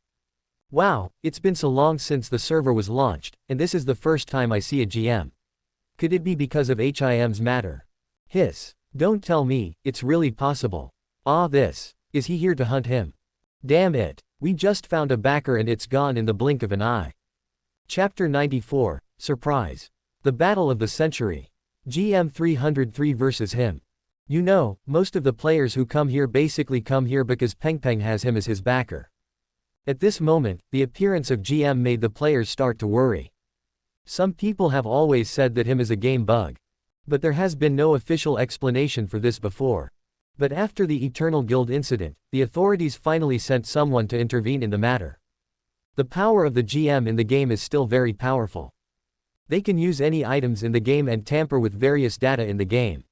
Speaker 1: Wow, it's been so long since the server was launched, and this is the first time I see a GM. Could it be because of HIM's matter? Hiss. Don't tell me, it's really possible. Is he here to hunt him? Damn it, we just found a backer and it's gone in the blink of an eye. Chapter 94, Surprise. The Battle of the Century. GM 303 versus him. You know, most of the players who come here basically come here because Peng Peng has him as his backer. At this moment, the appearance of GM made the players start to worry. Some people have always said that him is a game bug. But there has been no official explanation for this before. But after the Eternal Guild incident, the authorities finally sent someone to intervene in the matter. The power of the GM in the game is still very powerful. They can use any items in the game and tamper with various data in the game.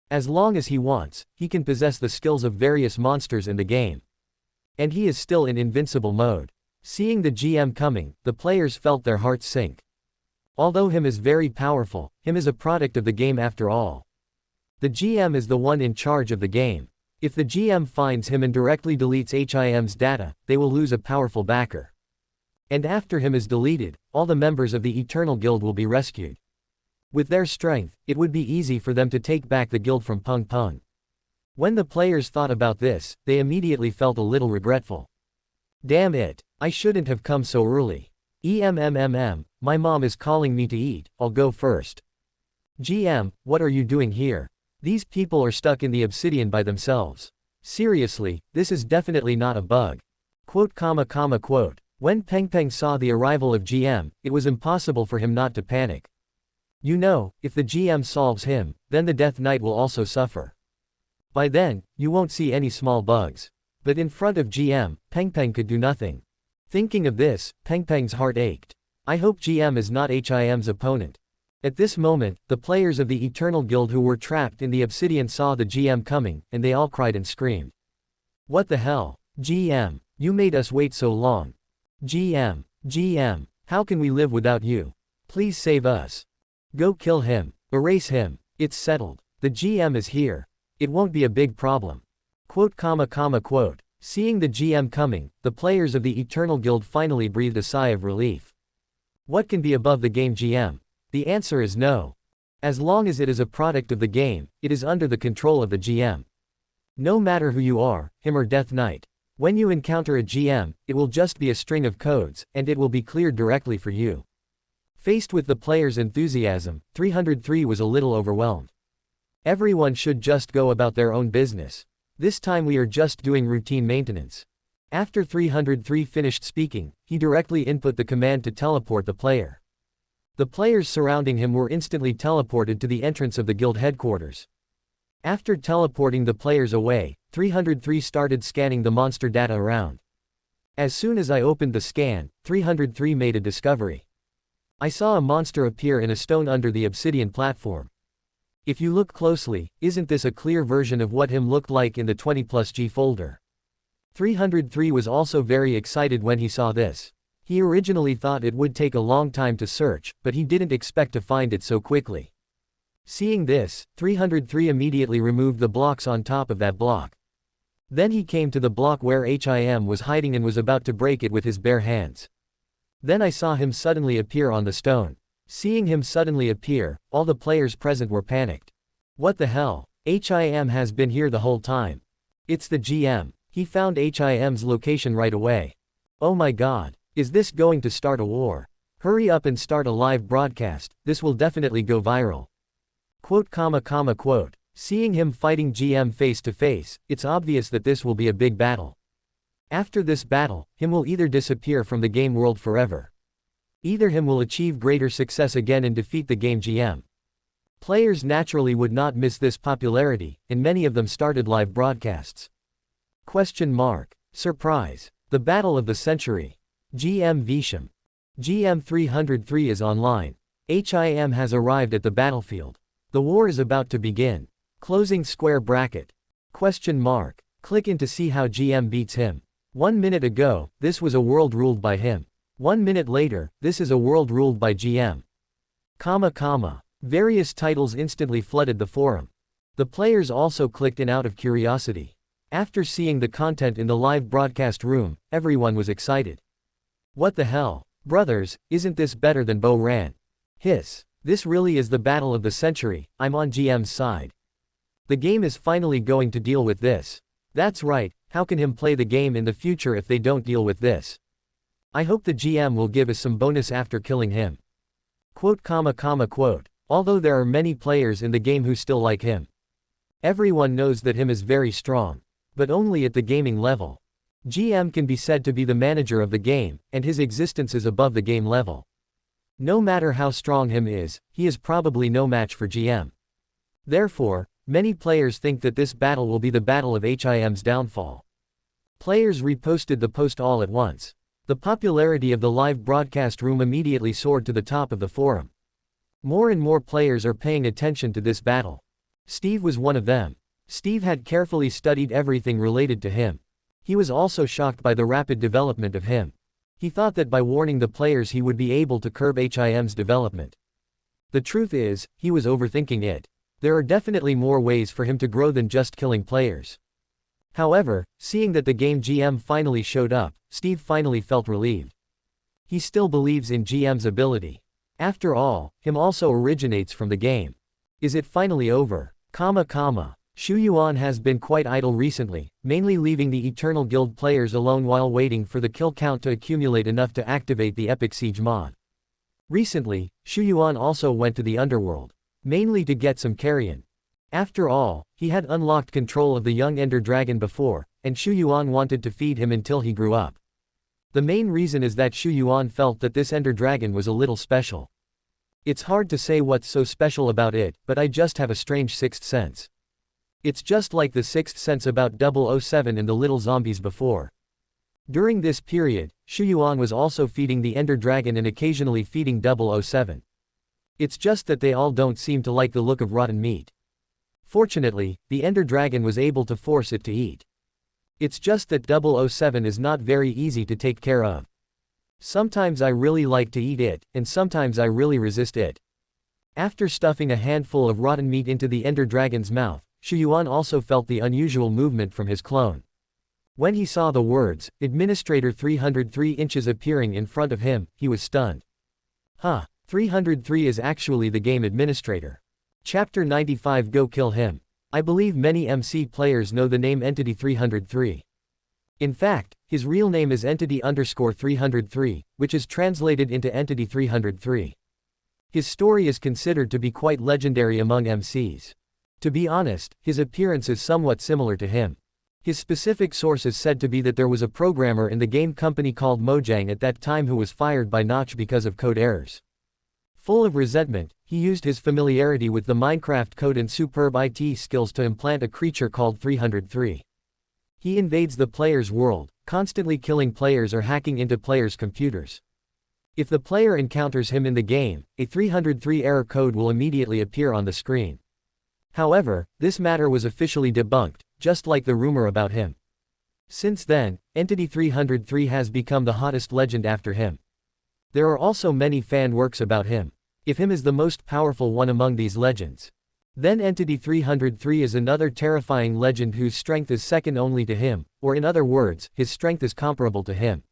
Speaker 1: As long as he wants, he can possess the skills of various monsters in the game. And he is still in invincible mode. Seeing the GM coming, the players felt their hearts sink. Although him is very powerful, him is a product of the game after all. The GM is the one in charge of the game. If the GM finds him and directly deletes HIM's data, they will lose a powerful backer. And after him is deleted, all the members of the Eternal Guild will be rescued. With their strength, it would be easy for them to take back the guild from Peng Peng. When the players thought about this, they immediately felt a little regretful. Damn it, I shouldn't have come so early. My mom is calling me to eat, I'll go first. GM, what are you doing here? These people are stuck in the obsidian by themselves. Seriously, this is definitely not a bug. Quote. When Peng Peng saw the arrival of GM, it was impossible for him not to panic. You know, if the GM solves him, then the Death Knight will also suffer. By then, you won't see any small bugs. But in front of GM, Peng Peng could do nothing. Thinking of this, Peng Peng's heart ached. I hope GM is not HIM's opponent. At this moment, the players of the Eternal Guild who were trapped in the obsidian saw the GM coming, and they all cried and screamed. What the hell? GM, you made us wait so long. GM, how can we live without you? Please save us. Go kill him. Erase him. It's settled. The GM is here. It won't be a big problem. Quote. Seeing the GM coming, the players of the Eternal Guild finally breathed a sigh of relief. What can be above the game GM? The answer is no. As long as it is a product of the game, it is under the control of the GM. No matter who you are, him or Death Knight. When you encounter a GM, it will just be a string of codes, and it will be cleared directly for you. Faced with the players' enthusiasm, 303 was a little overwhelmed. Everyone should just go about their own business. This time we are just doing routine maintenance. After 303 finished speaking, he directly input the command to teleport the player. The players surrounding him were instantly teleported to the entrance of the guild headquarters. After teleporting the players away, 303 started scanning the monster data around. As soon as I opened the scan, 303 made a discovery. I saw a monster appear in a stone under the obsidian platform. If you look closely, isn't this a clear version of what him looked like in the 20+G folder? 303 was also very excited when he saw this. He originally thought it would take a long time to search, but he didn't expect to find it so quickly. Seeing this, 303 immediately removed the blocks on top of that block. Then he came to the block where HIM was hiding and was about to break it with his bare hands. Then I saw him suddenly appear on the stone. Seeing him suddenly appear, all the players present were panicked. What the hell? HIM has been here the whole time. It's the GM. He found HIM's location right away. Oh my god. Is this going to start a war? Hurry up and start a live broadcast, this will definitely go viral. Quote. Seeing him fighting GM face to face, it's obvious that this will be a big battle. After this battle, him will either disappear from the game world forever. Either him will achieve greater success again and defeat the game GM. Players naturally would not miss this popularity, and many of them started live broadcasts. Surprise. The battle of the century. GM Visham. GM 303 is online. HIM has arrived at the battlefield. The war is about to begin. Closing square bracket. Click in to see how GM beats him. 1 minute ago, this was a world ruled by him. 1 minute later, this is a world ruled by GM. Various titles instantly flooded the forum. The players also clicked in out of curiosity. After seeing the content in the live broadcast room, everyone was excited. What the hell? Brothers, isn't this better than Bo Ran? Hiss. This really is the battle of the century, I'm on GM's side. The game is finally going to deal with this. That's right, how can him play the game in the future if they don't deal with this? I hope the GM will give us some bonus after killing him. Although there are many players in the game who still like him. Everyone knows that him is very strong. But only at the gaming level. GM can be said to be the manager of the game, and his existence is above the game level. No matter how strong him is, he is probably no match for GM. Therefore, many players think that this battle will be the battle of HIM's downfall. Players reposted the post all at once. The popularity of the live broadcast room immediately soared to the top of the forum. More and more players are paying attention to this battle. Steve was one of them. Steve had carefully studied everything related to him. He was also shocked by the rapid development of him. He thought that by warning the players he would be able to curb HIM's development. The truth is, he was overthinking it. There are definitely more ways for him to grow than just killing players. However, seeing that the game GM finally showed up, Steve finally felt relieved. He still believes in GM's ability. After all, him also originates from the game. Is it finally over? Xu Yuan has been quite idle recently, mainly leaving the Eternal Guild players alone while waiting for the kill count to accumulate enough to activate the Epic Siege mod. Recently, Xu Yuan also went to the underworld, mainly to get some carrion. After all, he had unlocked control of the young Ender Dragon before, and Xu Yuan wanted to feed him until he grew up. The main reason is that Xu Yuan felt that this Ender Dragon was a little special. It's hard to say what's so special about it, but I just have a strange sixth sense. It's just like the sixth sense about 007 and the little zombies before. During this period, Xu Yuan was also feeding the Ender Dragon and occasionally feeding 007. It's just that they all don't seem to like the look of rotten meat. Fortunately, the Ender Dragon was able to force it to eat. It's just that 007 is not very easy to take care of. Sometimes I really like to eat it, and sometimes I really resist it. After stuffing a handful of rotten meat into the Ender Dragon's mouth, Xu Yuan also felt the unusual movement from his clone. When he saw the words, Administrator 303 inches appearing in front of him, he was stunned. 303 is actually the game administrator. Chapter 95 Go kill him. I believe many MC players know the name Entity 303. In fact, his real name is Entity_303, which is translated into Entity 303. His story is considered to be quite legendary among MCs. To be honest, his appearance is somewhat similar to him. His specific source is said to be that there was a programmer in the game company called Mojang at that time who was fired by Notch because of code errors. Full of resentment, he used his familiarity with the Minecraft code and superb IT skills to implant a creature called 303. He invades the player's world, constantly killing players or hacking into players' computers. If the player encounters him in the game, a 303 error code will immediately appear on the screen. However, this matter was officially debunked, just like the rumor about him. Since then, Entity 303 has become the hottest legend after him. There are also many fan works about him. If him is the most powerful one among these legends, then Entity 303 is another terrifying legend whose strength is second only to him, or in other words, his strength is comparable to him.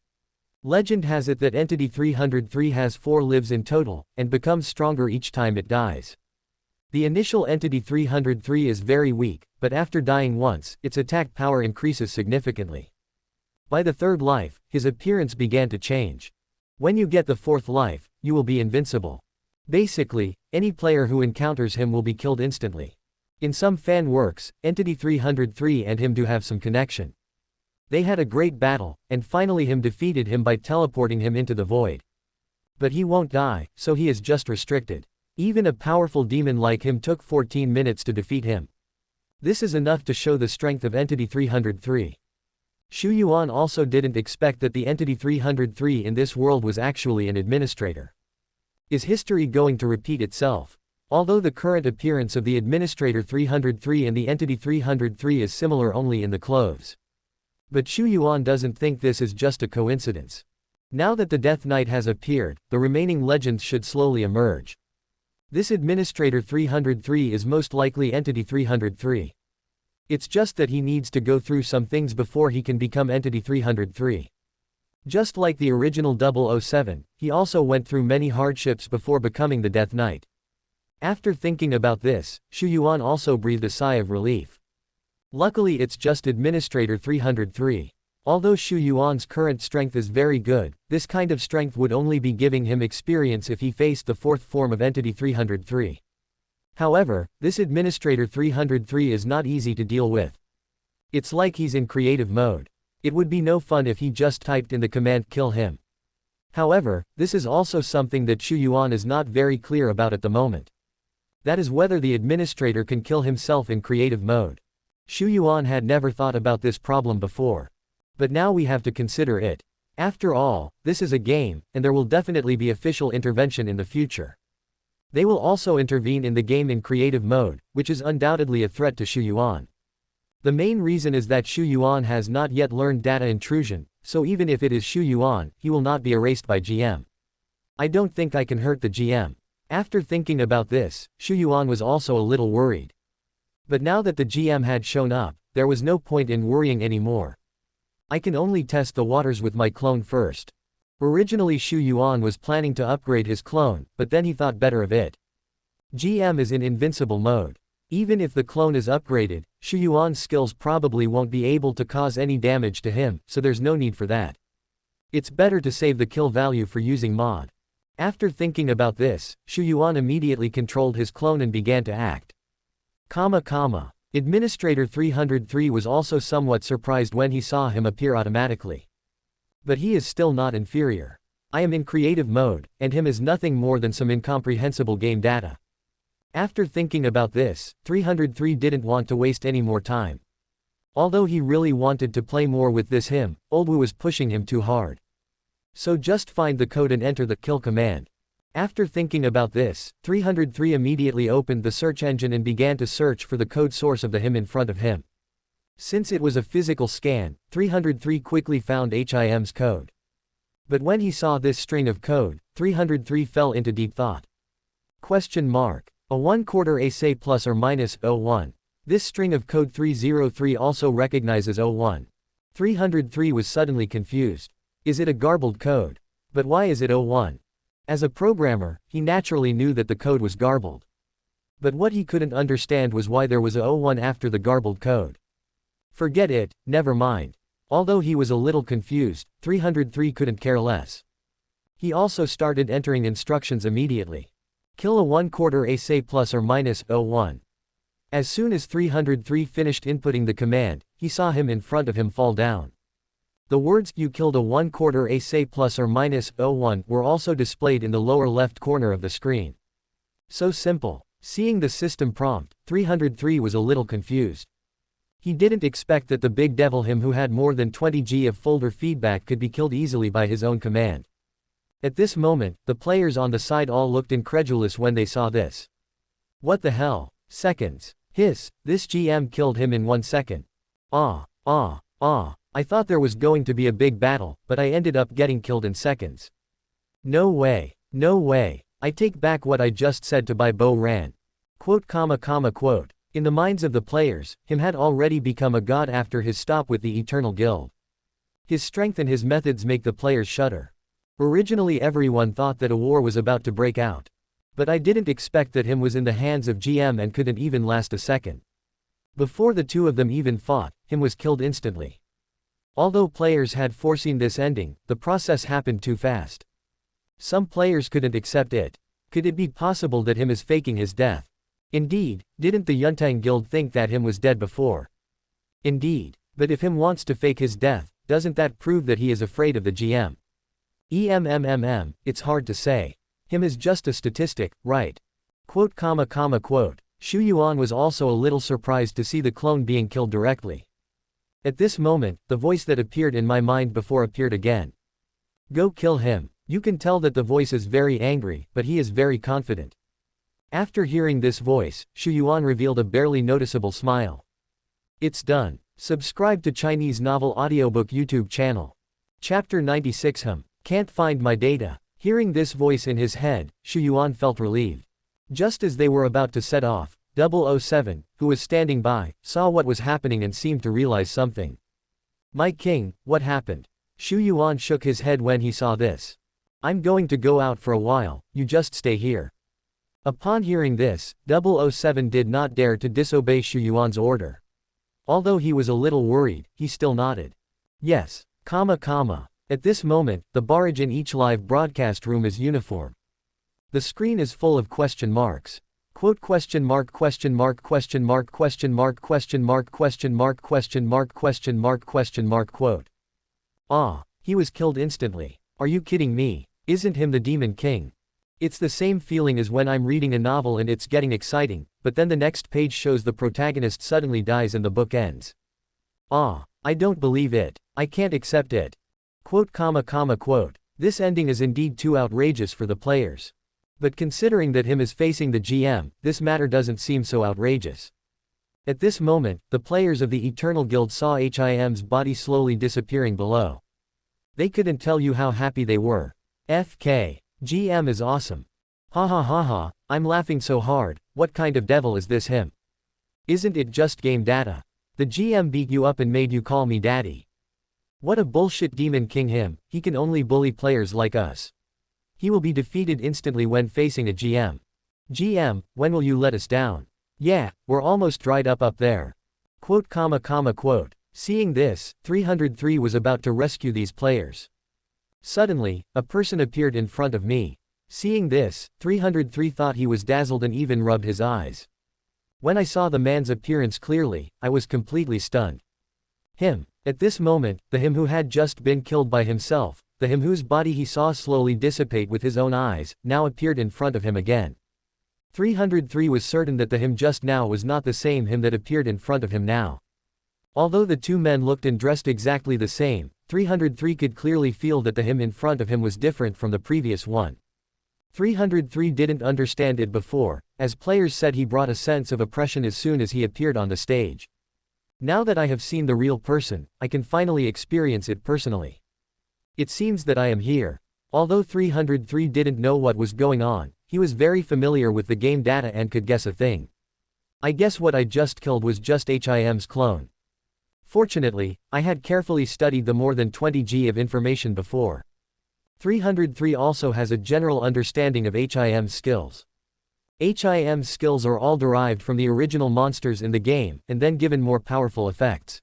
Speaker 1: Legend has it that Entity 303 has 4 lives in total, and becomes stronger each time it dies. The initial Entity 303 is very weak, but after dying once, its attack power increases significantly. By the third life, his appearance began to change. When you get the 4th life, you will be invincible. Basically, any player who encounters him will be killed instantly. In some fan works, Entity 303 and him do have some connection. They had a great battle, and finally him defeated him by teleporting him into the void. But he won't die, so he is just restricted. Even a powerful demon like him took 14 minutes to defeat him. This is enough to show the strength of Entity 303. Xu Yuan also didn't expect that the Entity 303 in this world was actually an administrator. Is history going to repeat itself? Although the current appearance of the Administrator 303 and the Entity 303 is similar only in the clothes. But Xu Yuan doesn't think this is just a coincidence. Now that the Death Knight has appeared, the remaining legends should slowly emerge. This Administrator 303 is most likely Entity 303. It's just that he needs to go through some things before he can become Entity 303. Just like the original 007, he also went through many hardships before becoming the Death Knight. After thinking about this, Xu Yuan also breathed a sigh of relief. Luckily it's just Administrator 303. Although Xu Yuan's current strength is very good, this kind of strength would only be giving him experience if he faced the 4th form of Entity 303. However, this Administrator 303 is not easy to deal with. It's like he's in creative mode. It would be no fun if he just typed in the command "kill him." However, this is also something that Xu Yuan is not very clear about at the moment. That is whether the administrator can kill himself in creative mode. Xu Yuan had never thought about this problem before. But now we have to consider it. After all, this is a game, and there will definitely be official intervention in the future. They will also intervene in the game in creative mode, which is undoubtedly a threat to Xu Yuan. The main reason is that Xu Yuan has not yet learned data intrusion, so even if it is Xu Yuan, he will not be erased by GM. I don't think I can hurt the GM. After thinking about this, Xu Yuan was also a little worried. But now that the GM had shown up, there was no point in worrying anymore. I can only test the waters with my clone first. Originally Xu Yuan was planning to upgrade his clone, but then he thought better of it. GM is in invincible mode. Even if the clone is upgraded, Xu Yuan's skills probably won't be able to cause any damage to him, so there's no need for that. It's better to save the kill value for using mod. After thinking about this, Xu Yuan immediately controlled his clone and began to act. Administrator 303 was also somewhat surprised when he saw him appear automatically. But he is still not inferior. I am in creative mode, and him is nothing more than some incomprehensible game data. After thinking about this, 303 didn't want to waste any more time. Although he really wanted to play more with this him, Oldwu was pushing him too hard. So just find the code and enter the kill command. After thinking about this, 303 immediately opened the search engine and began to search for the code source of the him in front of him. Since it was a physical scan, 303 quickly found HIM's code. But when he saw this string of code, 303 fell into deep thought. A 1/4 AC plus or minus 01. This string of code 303 also recognizes 01. 303 was suddenly confused. Is it a garbled code? But why is it 01? As a programmer, he naturally knew that the code was garbled. But what he couldn't understand was why there was a 01 after the garbled code. Forget it, never mind. Although he was a little confused, 303 couldn't care less. He also started entering instructions immediately. Kill a 1/4 AC plus or minus 01. As soon as 303 finished inputting the command, he saw him in front of him fall down. The words "you killed a 1/4 AC plus or minus 01" were also displayed in the lower left corner of the screen. So simple. Seeing the system prompt, 303 was a little confused. He didn't expect that the big devil him who had more than 20 G of folder feedback could be killed easily by his own command. At this moment, the players on the side all looked incredulous when they saw this. What the hell? Seconds. Hiss, this GM killed him in 1 second. I thought there was going to be a big battle, but I ended up getting killed in seconds. No way. No way. I take back what I just said to Bai Bo Ran. Quote. In the minds of the players, him had already become a god after his stop with the Eternal Guild. His strength and his methods make the players shudder. Originally everyone thought that a war was about to break out. But I didn't expect that him was in the hands of GM and couldn't even last a second. Before the two of them even fought, him was killed instantly. Although players had foreseen this ending, the process happened too fast. Some players couldn't accept it. Could it be possible that him is faking his death? Indeed, didn't the Yuntang Guild think that him was dead before? Indeed, but if him wants to fake his death, doesn't that prove that he is afraid of the GM? It's hard to say. Him is just a statistic, right? Quote. Xu Yuan was also a little surprised to see the clone being killed directly. At this moment, the voice that appeared in my mind before appeared again. Go kill him. You can tell that the voice is very angry, but he is very confident. After hearing this voice, Xu Yuan revealed a barely noticeable smile. It's done. Subscribe to Chinese Novel Audiobook YouTube channel. Chapter 96. Can't find my data. Hearing this voice in his head, Xu Yuan felt relieved. Just as they were about to set off, 007, who was standing by, saw what was happening and seemed to realize something. My king, what happened? Xu Yuan shook his head when he saw this. I'm going to go out for a while, you just stay here. Upon hearing this, 007 did not dare to disobey Xu Yuan's order. Although he was a little worried, he still nodded. Yes, At this moment, the barrage in each live broadcast room is uniform. The screen is full of question marks. Quote. Question mark. Quote. Ah, he was killed instantly. Are you kidding me? Isn't him the Demon King? It's the same feeling as when I'm reading a novel and it's getting exciting, but then the next page shows the protagonist suddenly dies and the book ends. Ah, I don't believe it. I can't accept it. Quote. This ending is indeed too outrageous for the players. But considering that him is facing the GM, this matter doesn't seem so outrageous. At this moment, the players of the Eternal Guild saw him's body slowly disappearing below. They couldn't tell you how happy they were. FK. GM is awesome. Ha, I'm laughing so hard, what kind of devil is this him? Isn't it just game data? The GM beat you up and made you call me daddy. What a bullshit Demon King him, he can only bully players like us. He will be defeated instantly when facing a GM. GM, when will you let us down? Yeah, we're almost dried up there. Quote. Seeing this, 303 was about to rescue these players. Suddenly, a person appeared in front of me. Seeing this, 303 thought he was dazzled and even rubbed his eyes. When I saw the man's appearance clearly, I was completely stunned. Him. At this moment, the him who had just been killed by himself, the him whose body he saw slowly dissipate with his own eyes, now appeared in front of him again. 303 was certain that the him just now was not the same him that appeared in front of him now. Although the two men looked and dressed exactly the same, 303 could clearly feel that the him in front of him was different from the previous one. 303 didn't understand it before, as players said he brought a sense of oppression as soon as he appeared on the stage. Now that I have seen the real person, I can finally experience it personally. It seems that I am here. Although 303 didn't know what was going on, he was very familiar with the game data and could guess a thing. I guess what I just killed was just him's clone. Fortunately, I had carefully studied the more than 20 G of information before. 303 also has a general understanding of him's skills. Him's skills are all derived from the original monsters in the game, and then given more powerful effects.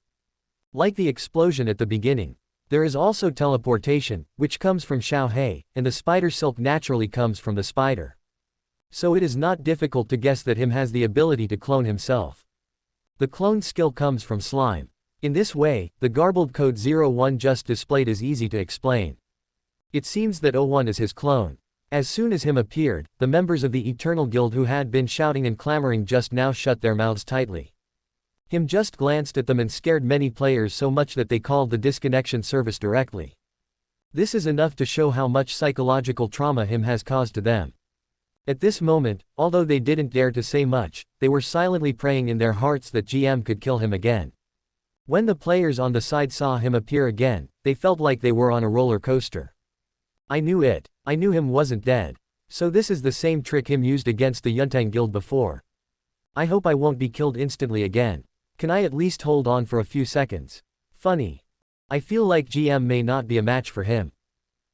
Speaker 1: Like the explosion at the beginning. There is also teleportation, which comes from Xiao He, and the spider silk naturally comes from the spider. So it is not difficult to guess that him has the ability to clone himself. The clone skill comes from slime. In this way, the garbled code 01 just displayed is easy to explain. It seems that 01 is his clone. As soon as him appeared, the members of the Eternal Guild who had been shouting and clamoring just now shut their mouths tightly. Him just glanced at them and scared many players so much that they called the disconnection service directly. This is enough to show how much psychological trauma him has caused to them. At this moment, although they didn't dare to say much, they were silently praying in their hearts that GM could kill him again. When the players on the side saw him appear again, they felt like they were on a roller coaster. I knew it. I knew him wasn't dead. So this is the same trick him used against the Yuntang Guild before. I hope I won't be killed instantly again. Can I at least hold on for a few seconds? Funny. I feel like GM may not be a match for him.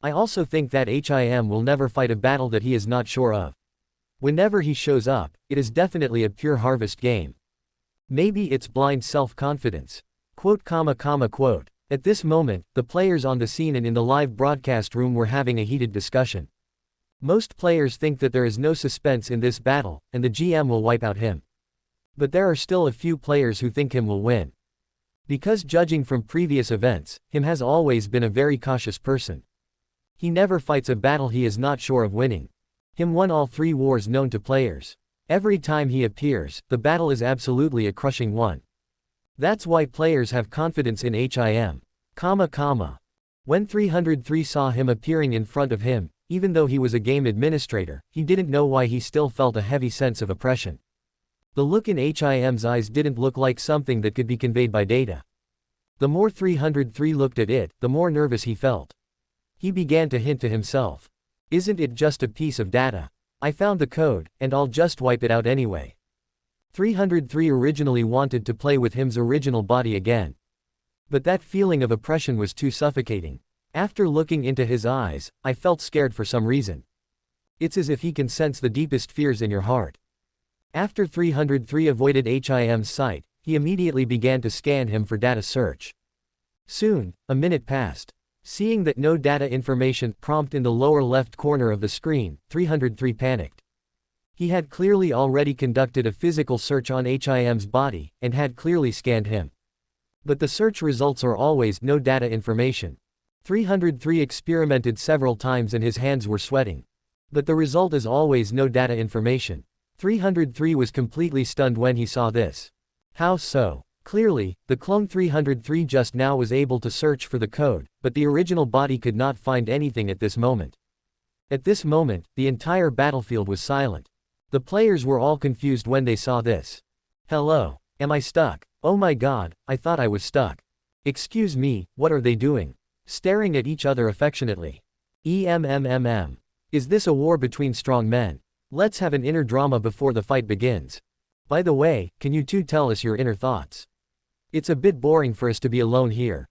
Speaker 1: I also think that him will never fight a battle that he is not sure of. Whenever he shows up, it is definitely a pure harvest game. Maybe it's blind self-confidence. Quote. At this moment, the players on the scene and in the live broadcast room were having a heated discussion. Most players think that there is no suspense in this battle, and the GM will wipe out him. But there are still a few players who think him will win. Because judging from previous events, him has always been a very cautious person. He never fights a battle he is not sure of winning. Him won all 3 wars known to players. Every time he appears, the battle is absolutely a crushing one. That's why players have confidence in him. When 303 saw him appearing in front of him, even though he was a game administrator, he didn't know why he still felt a heavy sense of oppression. The look in him's eyes didn't look like something that could be conveyed by data. The more 303 looked at it, the more nervous he felt. He began to hint to himself. Isn't it just a piece of data? I found the code, and I'll just wipe it out anyway. 303 originally wanted to play with him's original body again. But that feeling of oppression was too suffocating. After looking into his eyes, I felt scared for some reason. It's as if he can sense the deepest fears in your heart. After 303 avoided him's sight, he immediately began to scan him for data search. Soon, a minute passed. Seeing that no data information prompt in the lower left corner of the screen, 303 panicked. He had clearly already conducted a physical search on him's body, and had clearly scanned him. But the search results are always no data information. 303 experimented several times and his hands were sweating. But the result is always no data information. 303 was completely stunned when he saw this. How so? Clearly, the clone 303 just now was able to search for the code, but the original body could not find anything at this moment. At this moment, the entire battlefield was silent. The players were all confused when they saw this. Hello? Am I stuck? Oh my god, I thought I was stuck. Excuse me, what are they doing? Staring at each other affectionately. Is this a war between strong men? Let's have an inner drama before the fight begins. By the way, can you two tell us your inner thoughts? It's a bit boring for us to be alone here.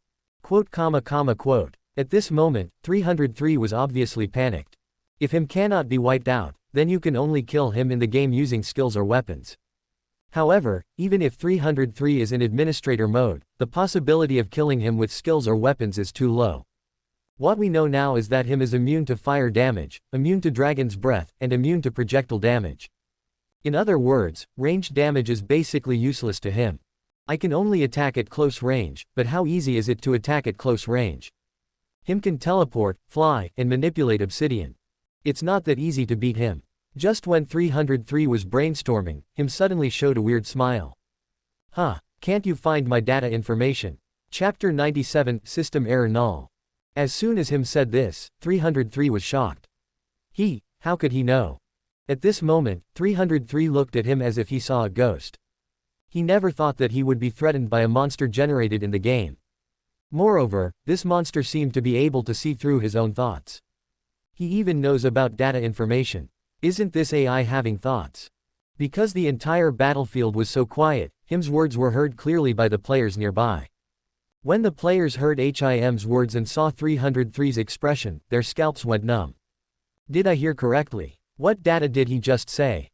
Speaker 1: At this moment, 303 was obviously panicked. If him cannot be wiped out, then you can only kill him in the game using skills or weapons. However, even if 303 is in administrator mode, the possibility of killing him with skills or weapons is too low. What we know now is that him is immune to fire damage, immune to dragon's breath, and immune to projectile damage. In other words, ranged damage is basically useless to him. I can only attack at close range, but how easy is it to attack at close range? Him can teleport, fly, and manipulate obsidian. It's not that easy to beat him. Just when 303 was brainstorming, him suddenly showed a weird smile. Huh, can't you find my data information? Chapter 97, System Error Null. As soon as him said this, 303 was shocked. How could he know? At this moment, 303 looked at him as if he saw a ghost. He never thought that he would be threatened by a monster generated in the game. Moreover, this monster seemed to be able to see through his own thoughts. He even knows about data information. Isn't this AI having thoughts? Because the entire battlefield was so quiet, him's words were heard clearly by the players nearby. When the players heard him's words and saw 303's expression, their scalps went numb. Did I hear correctly? What data did he just say?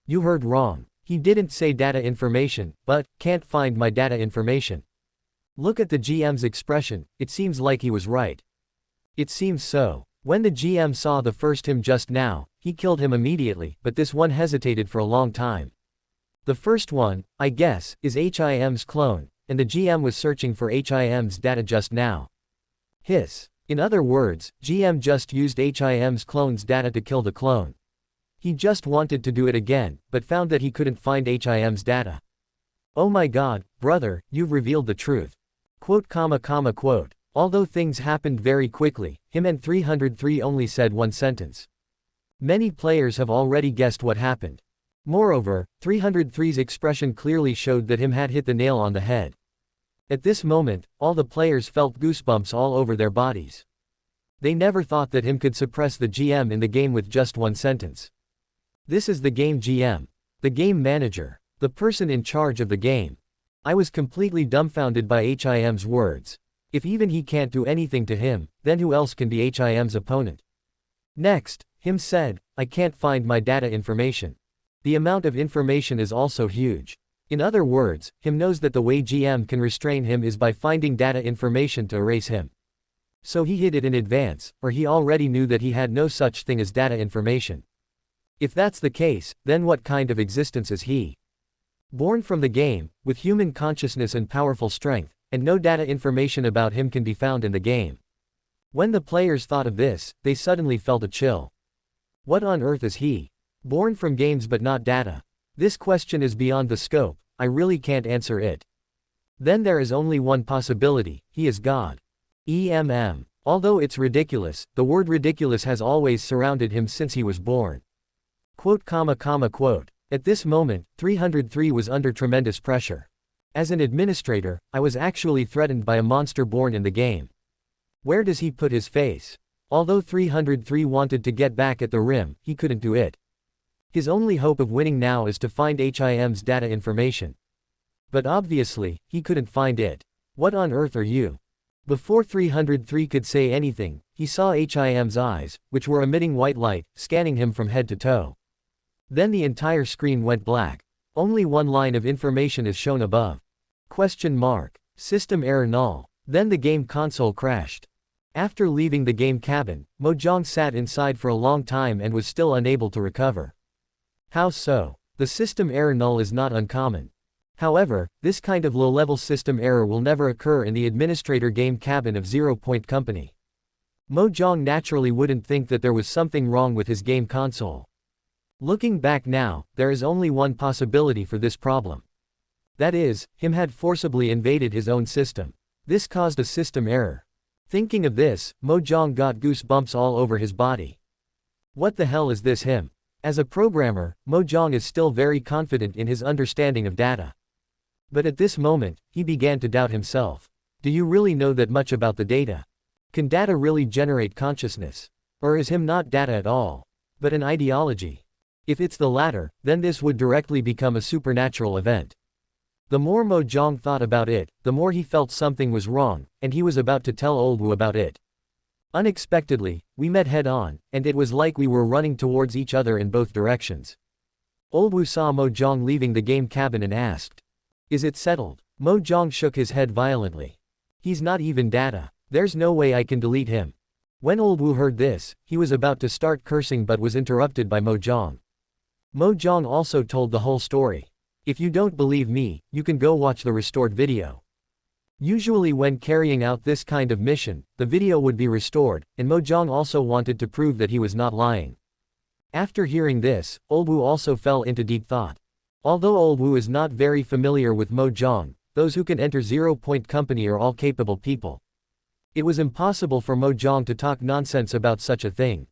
Speaker 1: You heard wrong. He didn't say data information, but, can't find my data information. Look at the GM's expression, it seems like he was right. It seems so. When the GM saw the first him just now, he killed him immediately, but this one hesitated for a long time. The first one, I guess, is him's clone, and the GM was searching for him's data just now. In other words, GM just used him's clone's data to kill the clone. He just wanted to do it again, but found that he couldn't find him's data. Oh my god, brother, you've revealed the truth. Although things happened very quickly, him and 303 only said one sentence. Many players have already guessed what happened. Moreover, 303's expression clearly showed that him had hit the nail on the head. At this moment, all the players felt goosebumps all over their bodies. They never thought that him could suppress the GM in the game with just one sentence. This is the game GM. The game manager. The person in charge of the game. I was completely dumbfounded by him's words. If even he can't do anything to him, then who else can be him's opponent? Next, him said, I can't find my data information. The amount of information is also huge. In other words, him knows that the way GM can restrain him is by finding data information to erase him. So he hid it in advance, or he already knew that he had no such thing as data information. If that's the case, then what kind of existence is he? Born from the game, with human consciousness and powerful strength, and no data information about him can be found in the game. When the players thought of this, they suddenly felt a chill. What on earth is he? Born from games but not data. This question is beyond the scope, I really can't answer it. Then there is only one possibility, he is God. Although it's ridiculous, the word ridiculous has always surrounded him since he was born. Quote. At this moment, 303 was under tremendous pressure. As an administrator, I was actually threatened by a monster born in the game. Where does he put his face? Although 303 wanted to get back at the rim, he couldn't do it. His only hope of winning now is to find HIM's data information. But obviously, he couldn't find it. What on earth are you? Before 303 could say anything, he saw HIM's eyes, which were emitting white light, scanning him from head to toe. Then the entire screen went black. Only one line of information is shown above. Question mark. System error null. Then the game console crashed. After leaving the game cabin, Mojang sat inside for a long time and was still unable to recover. How so? The system error null is not uncommon. However, this kind of low-level system error will never occur in the administrator game cabin of Zero Point Company. Mojang naturally wouldn't think that there was something wrong with his game console. Looking back now, there is only one possibility for this problem. That is, him had forcibly invaded his own system. This caused a system error. Thinking of this, Mojang got goosebumps all over his body. What the hell is this him? As a programmer, Mojang is still very confident in his understanding of data. But at this moment, he began to doubt himself. Do you really know that much about the data? Can data really generate consciousness? Or is him not data at all, but an ideology? If it's the latter, then this would directly become a supernatural event. The more Mojang thought about it, the more he felt something was wrong, and he was about to tell Old Wu about it. Unexpectedly, we met head-on, and it was like we were running towards each other in both directions. Old Wu saw Mojang leaving the game cabin and asked, "Is it settled?" Mojang shook his head violently. "He's not even data. There's no way I can delete him." When Old Wu heard this, he was about to start cursing but was interrupted by Mojang. Mojang also told the whole story. If you don't believe me, you can go watch the restored video. Usually when carrying out this kind of mission, the video would be restored, and Mojang also wanted to prove that he was not lying. After hearing this, Old Wu also fell into deep thought. Although Old Wu is not very familiar with Mojang, those who can enter Zero Point Company are all capable people. It was impossible for Mojang to talk nonsense about such a thing.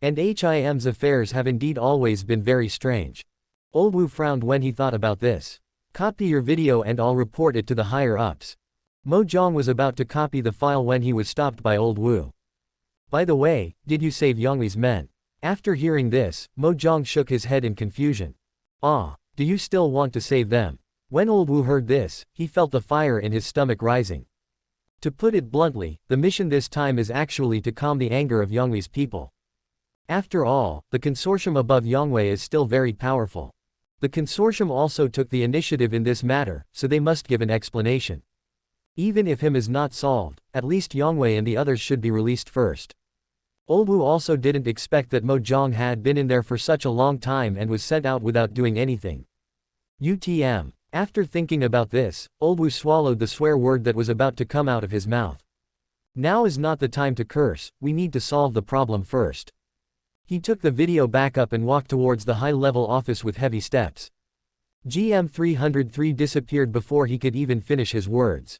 Speaker 1: And HIM's affairs have indeed always been very strange. Old Wu frowned when he thought about this. Copy your video and I'll report it to the higher-ups. Mojang was about to copy the file when he was stopped by Old Wu. By the way, did you save Yongwei's men? After hearing this, Mojang shook his head in confusion. Do you still want to save them? When Old Wu heard this, he felt the fire in his stomach rising. To put it bluntly, the mission this time is actually to calm the anger of Yongwei's people. After all, the consortium above Yongwei is still very powerful. The consortium also took the initiative in this matter, so they must give an explanation. Even if him is not solved, at least Yongwei and the others should be released first. Old Wu also didn't expect that Mojang had been in there for such a long time and was sent out without doing anything. After thinking about this, Old Wu swallowed the swear word that was about to come out of his mouth. Now is not the time to curse, we need to solve the problem first. He took the video back up and walked towards the high-level office with heavy steps. GM 303 disappeared before he could even finish his words.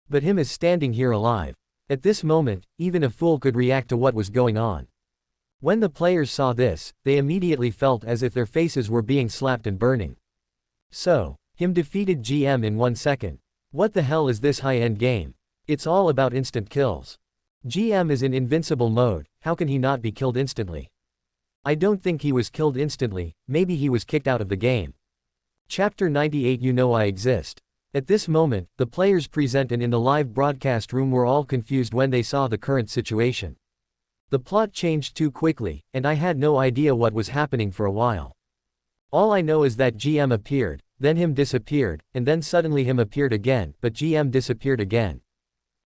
Speaker 1: But him is standing here alive. At this moment, even a fool could react to what was going on. When the players saw this, they immediately felt as if their faces were being slapped and burning. So, him defeated GM in 1 second. What the hell is this high-end game? It's all about instant kills. GM is in invincible mode, how can he not be killed instantly? I don't think he was killed instantly, maybe he was kicked out of the game. Chapter 98. You know I exist. At this moment, the players present and in the live broadcast room were all confused when they saw the current situation. The plot changed too quickly, and I had no idea what was happening for a while. All I know is that GM appeared, then him disappeared, and then suddenly him appeared again, but GM disappeared again.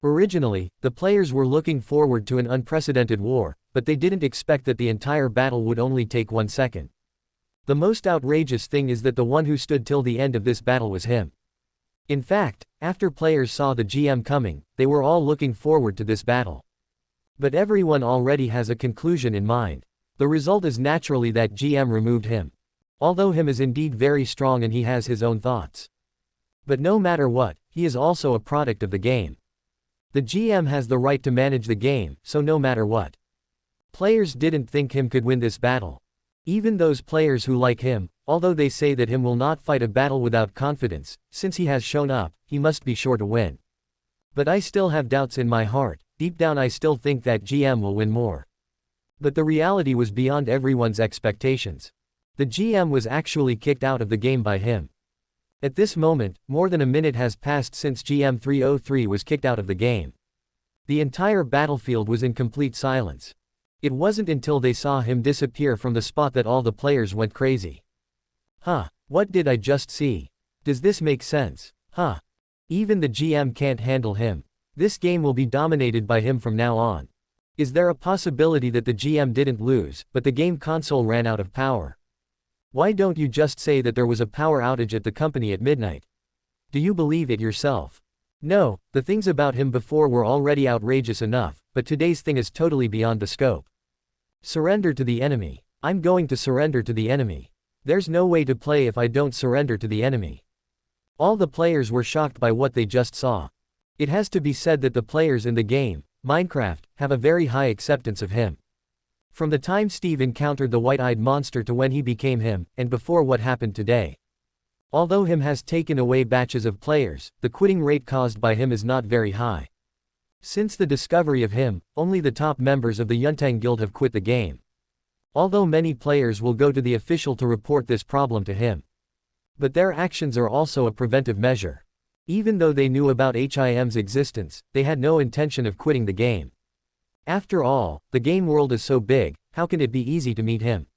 Speaker 1: Originally, the players were looking forward to an unprecedented war, but they didn't expect that the entire battle would only take 1 second. The most outrageous thing is that the one who stood till the end of this battle was him. In fact, after players saw the GM coming, they were all looking forward to this battle. But everyone already has a conclusion in mind. The result is naturally that GM removed him. Although him is indeed very strong and he has his own thoughts. But no matter what, he is also a product of the game. The GM has the right to manage the game, so no matter what. Players didn't think him could win this battle. Even those players who like him, although they say that him will not fight a battle without confidence, since he has shown up, he must be sure to win. But I still have doubts in my heart, deep down I still think that GM will win more. But the reality was beyond everyone's expectations. The GM was actually kicked out of the game by him. At this moment, more than a minute has passed since GM 303 was kicked out of the game. The entire battlefield was in complete silence. It wasn't until they saw him disappear from the spot that all the players went crazy. Huh, what did I just see? Does this make sense? Huh. Even the GM can't handle him. This game will be dominated by him from now on. Is there a possibility that the GM didn't lose, but the game console ran out of power? Why don't you just say that there was a power outage at the company at midnight? Do you believe it yourself? No, the things about him before were already outrageous enough, but today's thing is totally beyond the scope. Surrender to the enemy. I'm going to surrender to the enemy. There's no way to play if I don't surrender to the enemy. All the players were shocked by what they just saw. It has to be said that the players in the game, Minecraft, have a very high acceptance of him. From the time Steve encountered the white-eyed monster to when he became him, and before what happened today. Although him has taken away batches of players, the quitting rate caused by him is not very high. Since the discovery of him, only the top members of the Yuntang Guild have quit the game. Although many players will go to the official to report this problem to him. But their actions are also a preventive measure. Even though they knew about HIM's existence, they had no intention of quitting the game. After all, the game world is so big, how can it be easy to meet him?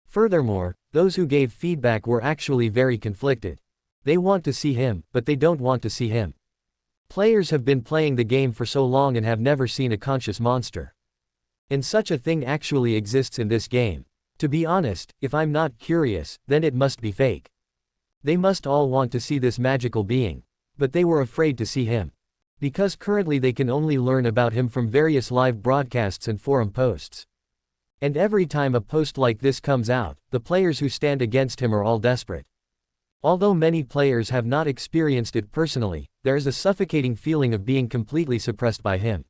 Speaker 1: Furthermore, those who gave feedback were actually very conflicted. They want to see him, but they don't want to see him. Players have been playing the game for so long and have never seen a conscious monster. And such a thing actually exists in this game. To be honest, if I'm not curious, then it must be fake. They must all want to see this magical being. But they were afraid to see him. Because currently they can only learn about him from various live broadcasts and forum posts. And every time a post like this comes out, the players who stand against him are all desperate. Although many players have not experienced it personally, there is a suffocating feeling of being completely suppressed by him.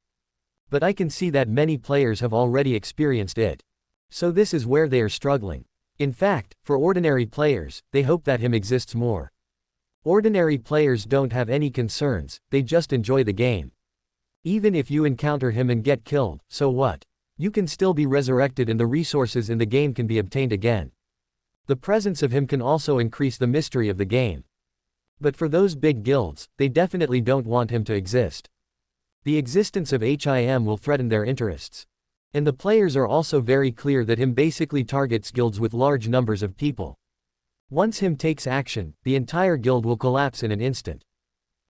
Speaker 1: But I can see that many players have already experienced it. So this is where they are struggling. In fact, for ordinary players, they hope that him exists more. Ordinary players don't have any concerns, they just enjoy the game. Even if you encounter him and get killed, so what? You can still be resurrected and the resources in the game can be obtained again. The presence of him can also increase the mystery of the game. But for those big guilds, they definitely don't want him to exist. The existence of HIM will threaten their interests. And the players are also very clear that him basically targets guilds with large numbers of people. Once him takes action, the entire guild will collapse in an instant.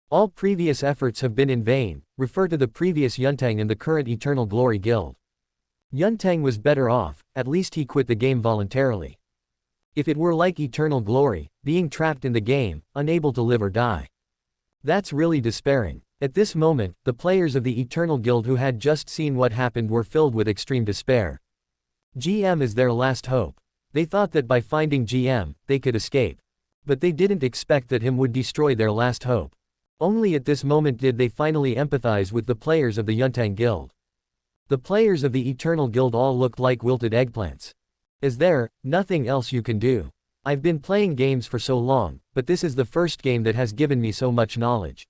Speaker 1: All previous efforts have been in vain, refer to the previous Yuntang and the current Eternal Glory Guild. Yuntang was better off, at least he quit the game voluntarily. If it were like Eternal Glory, being trapped in the game, unable to live or die. That's really despairing. At this moment, the players of the Eternal Guild who had just seen what happened were filled with extreme despair. GM is their last hope. They thought that by finding GM, they could escape. But they didn't expect that him would destroy their last hope. Only at this moment did they finally empathize with the players of the Yuntang Guild. The players of the Eternal Guild all looked like wilted eggplants. Is there nothing else you can do? I've been playing games for so long, but this is the first game that has given me so much knowledge.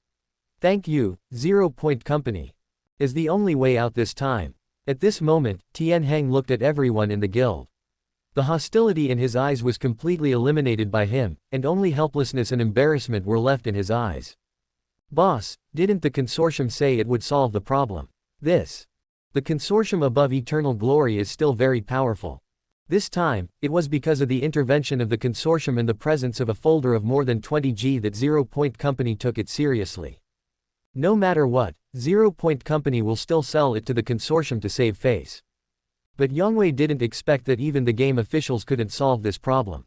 Speaker 1: Thank you, 0 Point Company. Is the only way out this time. At this moment, Tian Heng looked at everyone in the guild. The hostility in his eyes was completely eliminated by him, and only helplessness and embarrassment were left in his eyes. Boss, didn't the consortium say it would solve the problem? The consortium above Eternal Glory is still very powerful. This time, it was because of the intervention of the consortium and the presence of a folder of more than 20 G that 0 Point Company took it seriously. No matter what, Zero Point Company will still sell it to the consortium to save face. But Yongwei didn't expect that even the game officials couldn't solve this problem.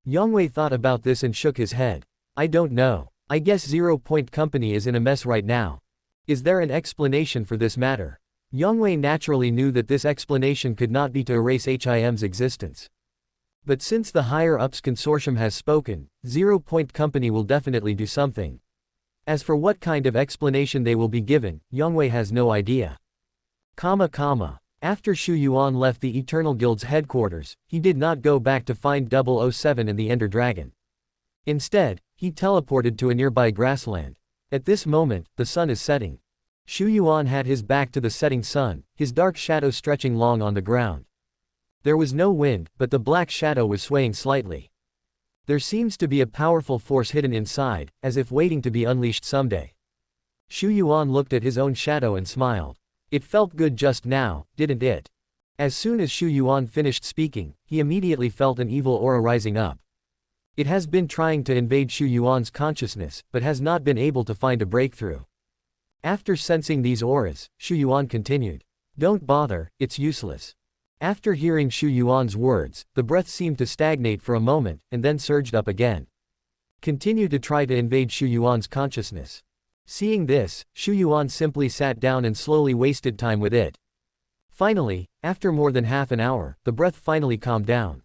Speaker 1: Yongwei thought about this and shook his head. I don't know. I guess Zero Point Company is in a mess right now. Is there an explanation for this matter? Yongwei naturally knew that this explanation could not be to erase HIM's existence. But since the higher-ups consortium has spoken, Zero Point Company will definitely do something. As for what kind of explanation they will be given, Yongwei has no idea. After Xu Yuan left the Eternal Guild's headquarters, he did not go back to find 007 and the Ender Dragon. Instead, he teleported to a nearby grassland. At this moment, the sun is setting. Xu Yuan had his back to the setting sun, his dark shadow stretching long on the ground. There was no wind, but the black shadow was swaying slightly. There seems to be a powerful force hidden inside, as if waiting to be unleashed someday. Xu Yuan looked at his own shadow and smiled. It felt good just now, didn't it? As soon as Xu Yuan finished speaking, he immediately felt an evil aura rising up. It has been trying to invade Xu Yuan's consciousness, but has not been able to find a breakthrough. After sensing these auras, Xu Yuan continued. Don't bother, it's useless. After hearing Xu Yuan's words, the breath seemed to stagnate for a moment, and then surged up again. Continue to try to invade Xu Yuan's consciousness. Seeing this, Xu Yuan simply sat down and slowly wasted time with it. Finally, after more than half an hour, the breath finally calmed down.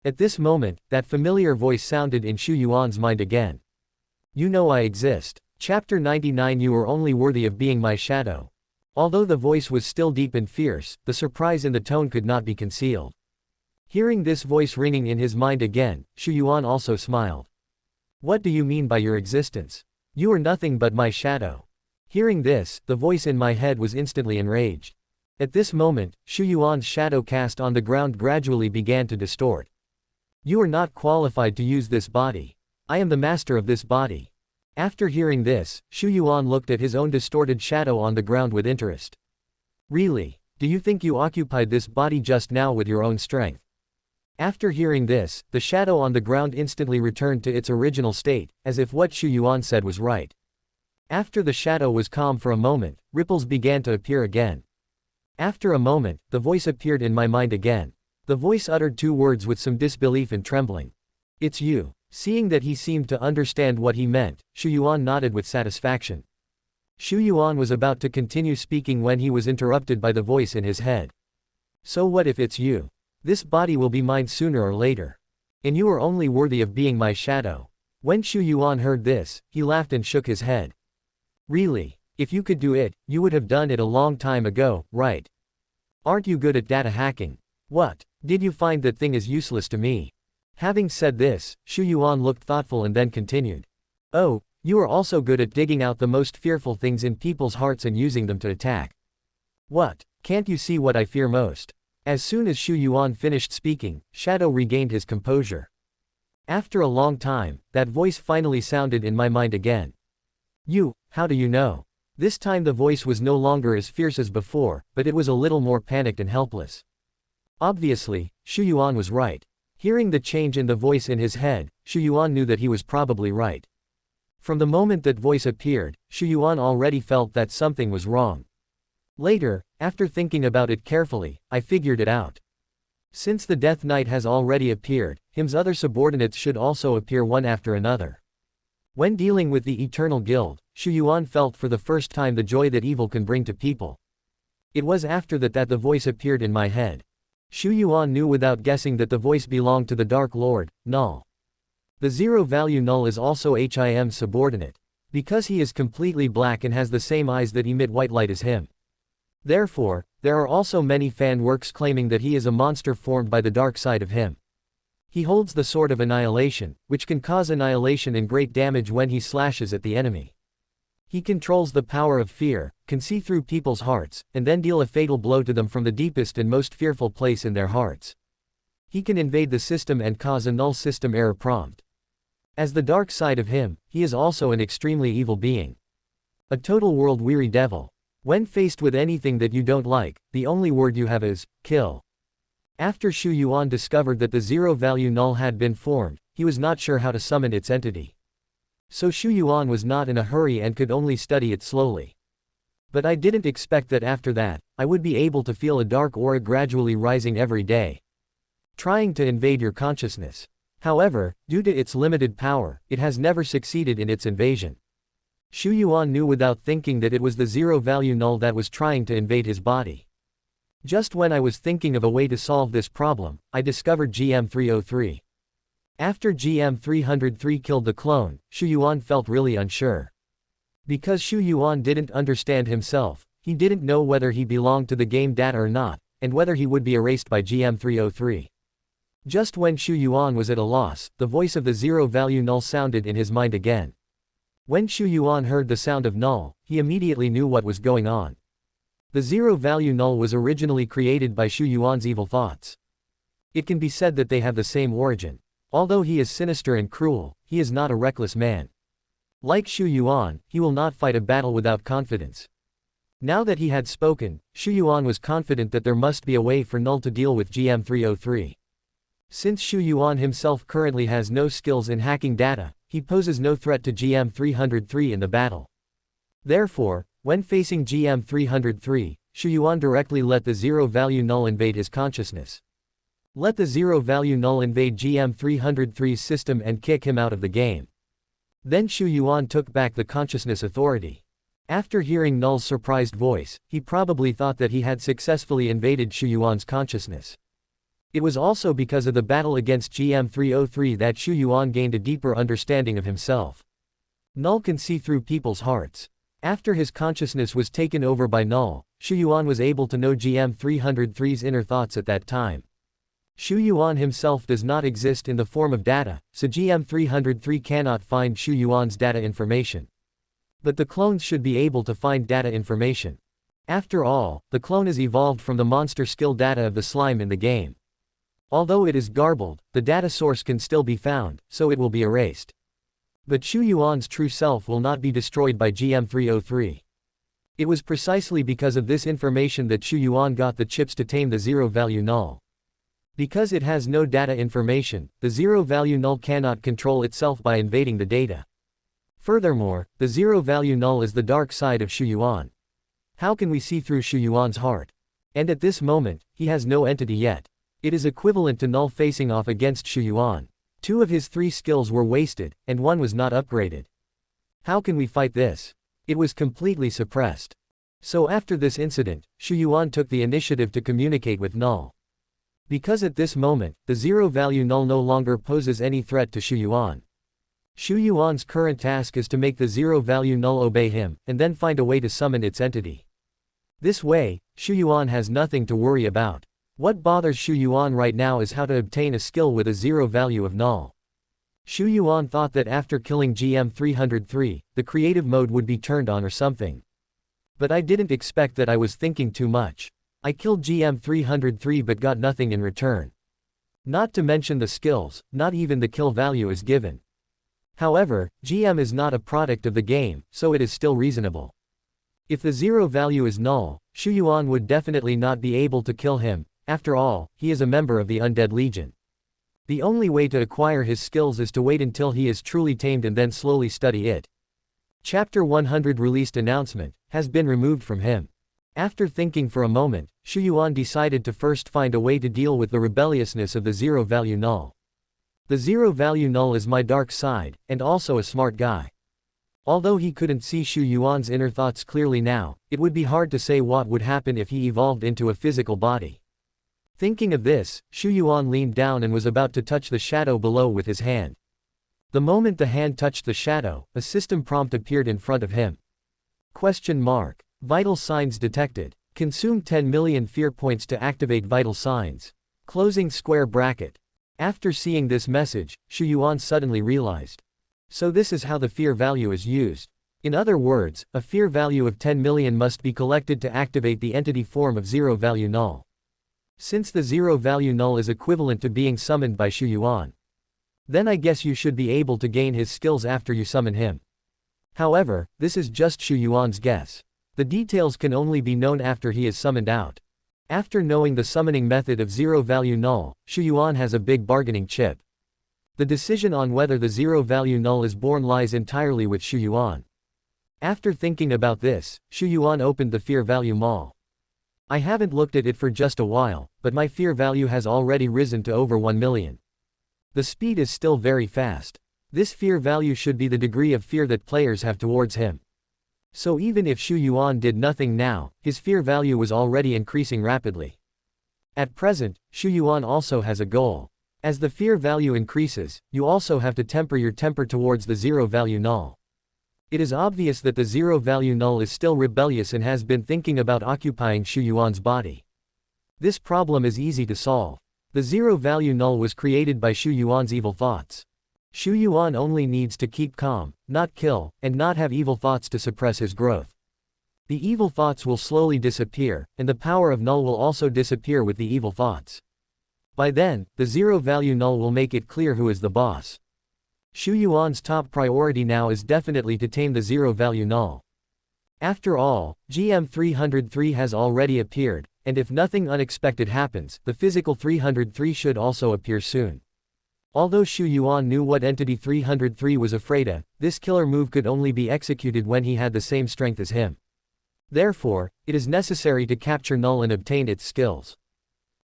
Speaker 1: At this moment, that familiar voice sounded in Xu Yuan's mind again. You know I exist. Chapter 99. You are only worthy of being my shadow. Although the voice was still deep and fierce, the surprise in the tone could not be concealed. Hearing this voice ringing in his mind again, Xu Yuan also smiled. What do you mean by your existence? You are nothing but my shadow. Hearing this, the voice in my head was instantly enraged. At this moment, Xu Yuan's shadow cast on the ground gradually began to distort. You are not qualified to use this body. I am the master of this body. After hearing this, Xu Yuan looked at his own distorted shadow on the ground with interest. Really? Do you think you occupied this body just now with your own strength? After hearing this, the shadow on the ground instantly returned to its original state, as if what Xu Yuan said was right. After the shadow was calm for a moment, ripples began to appear again. After a moment, the voice appeared in my mind again. The voice uttered two words with some disbelief and trembling. It's you. Seeing that he seemed to understand what he meant, Xu Yuan nodded with satisfaction. Xu Yuan was about to continue speaking when he was interrupted by the voice in his head. So what if it's you? This body will be mine sooner or later. And you are only worthy of being my shadow. When Xu Yuan heard this, he laughed and shook his head. Really? If you could do it, you would have done it a long time ago, right? Aren't you good at data hacking? What? Did you find that thing is useless to me? Having said this, Xu Yuan looked thoughtful and then continued. Oh, you are also good at digging out the most fearful things in people's hearts and using them to attack. What? Can't you see what I fear most? As soon as Xu Yuan finished speaking, Shadow regained his composure. After a long time, that voice finally sounded in my mind again. You, how do you know? This time the voice was no longer as fierce as before, but it was a little more panicked and helpless. Obviously, Xu Yuan was right. Hearing the change in the voice in his head, Xu Yuan knew that he was probably right. From the moment that voice appeared, Xu Yuan already felt that something was wrong. Later, after thinking about it carefully, I figured it out. Since the Death Knight has already appeared, him's other subordinates should also appear one after another. When dealing with the Eternal Guild, Xu Yuan felt for the first time the joy that evil can bring to people. It was after that the voice appeared in my head. Xu Yuan knew without guessing that the voice belonged to the Dark Lord, Null. The zero-value Null is also HIM's subordinate. Because he is completely black and has the same eyes that emit white light as him. Therefore, there are also many fan works claiming that he is a monster formed by the dark side of him. He holds the Sword of Annihilation, which can cause annihilation and great damage when he slashes at the enemy. He controls the power of fear, can see through people's hearts, and then deal a fatal blow to them from the deepest and most fearful place in their hearts. He can invade the system and cause a null system error prompt. As the dark side of him, he is also an extremely evil being. A total world-weary devil. When faced with anything that you don't like, the only word you have is, kill. After Xu Yuan discovered that the zero-value null had been formed, he was not sure how to summon its entity. So Xu Yuan was not in a hurry and could only study it slowly. But I didn't expect that after that, I would be able to feel a dark aura gradually rising every day, trying to invade your consciousness. However, due to its limited power, it has never succeeded in its invasion. Xu Yuan knew without thinking that it was the zero-value null that was trying to invade his body. Just when I was thinking of a way to solve this problem, I discovered GM303. After GM303 killed the clone, Xu Yuan felt really unsure. Because Xu Yuan didn't understand himself, he didn't know whether he belonged to the game data or not, and whether he would be erased by GM303. Just when Xu Yuan was at a loss, the voice of the zero-value null sounded in his mind again. When Xu Yuan heard the sound of null, he immediately knew what was going on. The zero-value null was originally created by Xu Yuan's evil thoughts. It can be said that they have the same origin. Although he is sinister and cruel, he is not a reckless man. Like Xu Yuan, he will not fight a battle without confidence. Now that he had spoken, Xu Yuan was confident that there must be a way for null to deal with GM303. Since Xu Yuan himself currently has no skills in hacking data, he poses no threat to GM303 in the battle. Therefore, when facing GM303, Xu Yuan directly let the zero-value null invade his consciousness. Let the zero-value null invade GM303's system and kick him out of the game. Then Xu Yuan took back the consciousness authority. After hearing null's surprised voice, he probably thought that he had successfully invaded Xu Yuan's consciousness. It was also because of the battle against GM303 that Xu Yuan gained a deeper understanding of himself. Null can see through people's hearts. After his consciousness was taken over by null, Xu Yuan was able to know GM303's inner thoughts at that time. Xu Yuan himself does not exist in the form of data, so GM303 cannot find Xu Yuan's data information. But the clones should be able to find data information. After all, the clone is evolved from the monster skill data of the slime in the game. Although it is garbled, the data source can still be found, so it will be erased. But Xu Yuan's true self will not be destroyed by GM303. It was precisely because of this information that Xu Yuan got the chips to tame the zero-value null. Because it has no data information, the zero-value null cannot control itself by invading the data. Furthermore, the zero-value null is the dark side of Xu Yuan. How can we see through Xu Yuan's heart? And at this moment, he has no entity yet. It is equivalent to null facing off against Xu Yuan. 2 of his 3 skills were wasted, and 1 was not upgraded. How can we fight this? It was completely suppressed. So after this incident, Xu Yuan took the initiative to communicate with null. Because at this moment, the zero-value null no longer poses any threat to Xu Yuan. Xu Yuan's current task is to make the zero-value null obey him, and then find a way to summon its entity. This way, Xu Yuan has nothing to worry about. What bothers Xu Yuan right now is how to obtain a skill with a zero value of null. Xu Yuan thought that after killing GM303, the creative mode would be turned on or something. But I didn't expect that. I was thinking too much. I killed GM303 but got nothing in return. Not to mention the skills, not even the kill value is given. However, GM is not a product of the game, so it is still reasonable. If the zero value is null, Xu Yuan would definitely not be able to kill him. After all, he is a member of the Undead Legion. The only way to acquire his skills is to wait until he is truly tamed and then slowly study it. Chapter 100 released announcement has been removed from him. After thinking for a moment, Xu Yuan decided to first find a way to deal with the rebelliousness of the zero-value null. The zero-value null is my dark side, and also a smart guy. Although he couldn't see Xu Yuan's inner thoughts clearly now, it would be hard to say what would happen if he evolved into a physical body. Thinking of this, Xu Yuan leaned down and was about to touch the shadow below with his hand. The moment the hand touched the shadow, a system prompt appeared in front of him. Question mark. Vital signs detected. Consume 10 million fear points to activate vital signs. Closing square bracket. After seeing this message, Xu Yuan suddenly realized. So this is how the fear value is used. In other words, a fear value of 10 million must be collected to activate the entity form of zero-value null. Since the zero-value null is equivalent to being summoned by Xu Yuan, then I guess you should be able to gain his skills after you summon him. However, this is just Xu Yuan's guess. The details can only be known after he is summoned out. After knowing the summoning method of zero-value null, Xu Yuan has a big bargaining chip. The decision on whether the zero-value null is born lies entirely with Xu Yuan. After thinking about this, Xu Yuan opened the fear value mall. I haven't looked at it for just a while, but my fear value has already risen to over 1 million. The speed is still very fast. This fear value should be the degree of fear that players have towards him. So even if Xu Yuan did nothing now, his fear value was already increasing rapidly. At present, Xu Yuan also has a goal. As the fear value increases, you also have to temper your temper towards the zero-value null. It is obvious that the zero-value null is still rebellious and has been thinking about occupying Xu Yuan's body. This problem is easy to solve. The zero-value null was created by Xu Yuan's evil thoughts. Xu Yuan only needs to keep calm, not kill, and not have evil thoughts to suppress his growth. The evil thoughts will slowly disappear, and the power of null will also disappear with the evil thoughts. By then, the zero-value null will make it clear who is the boss. Xu Yuan's top priority now is definitely to tame the zero-value null. After all, GM 303 has already appeared, and if nothing unexpected happens, the physical 303 should also appear soon. Although Xu Yuan knew what entity 303 was afraid of, this killer move could only be executed when he had the same strength as him. Therefore, it is necessary to capture null and obtain its skills.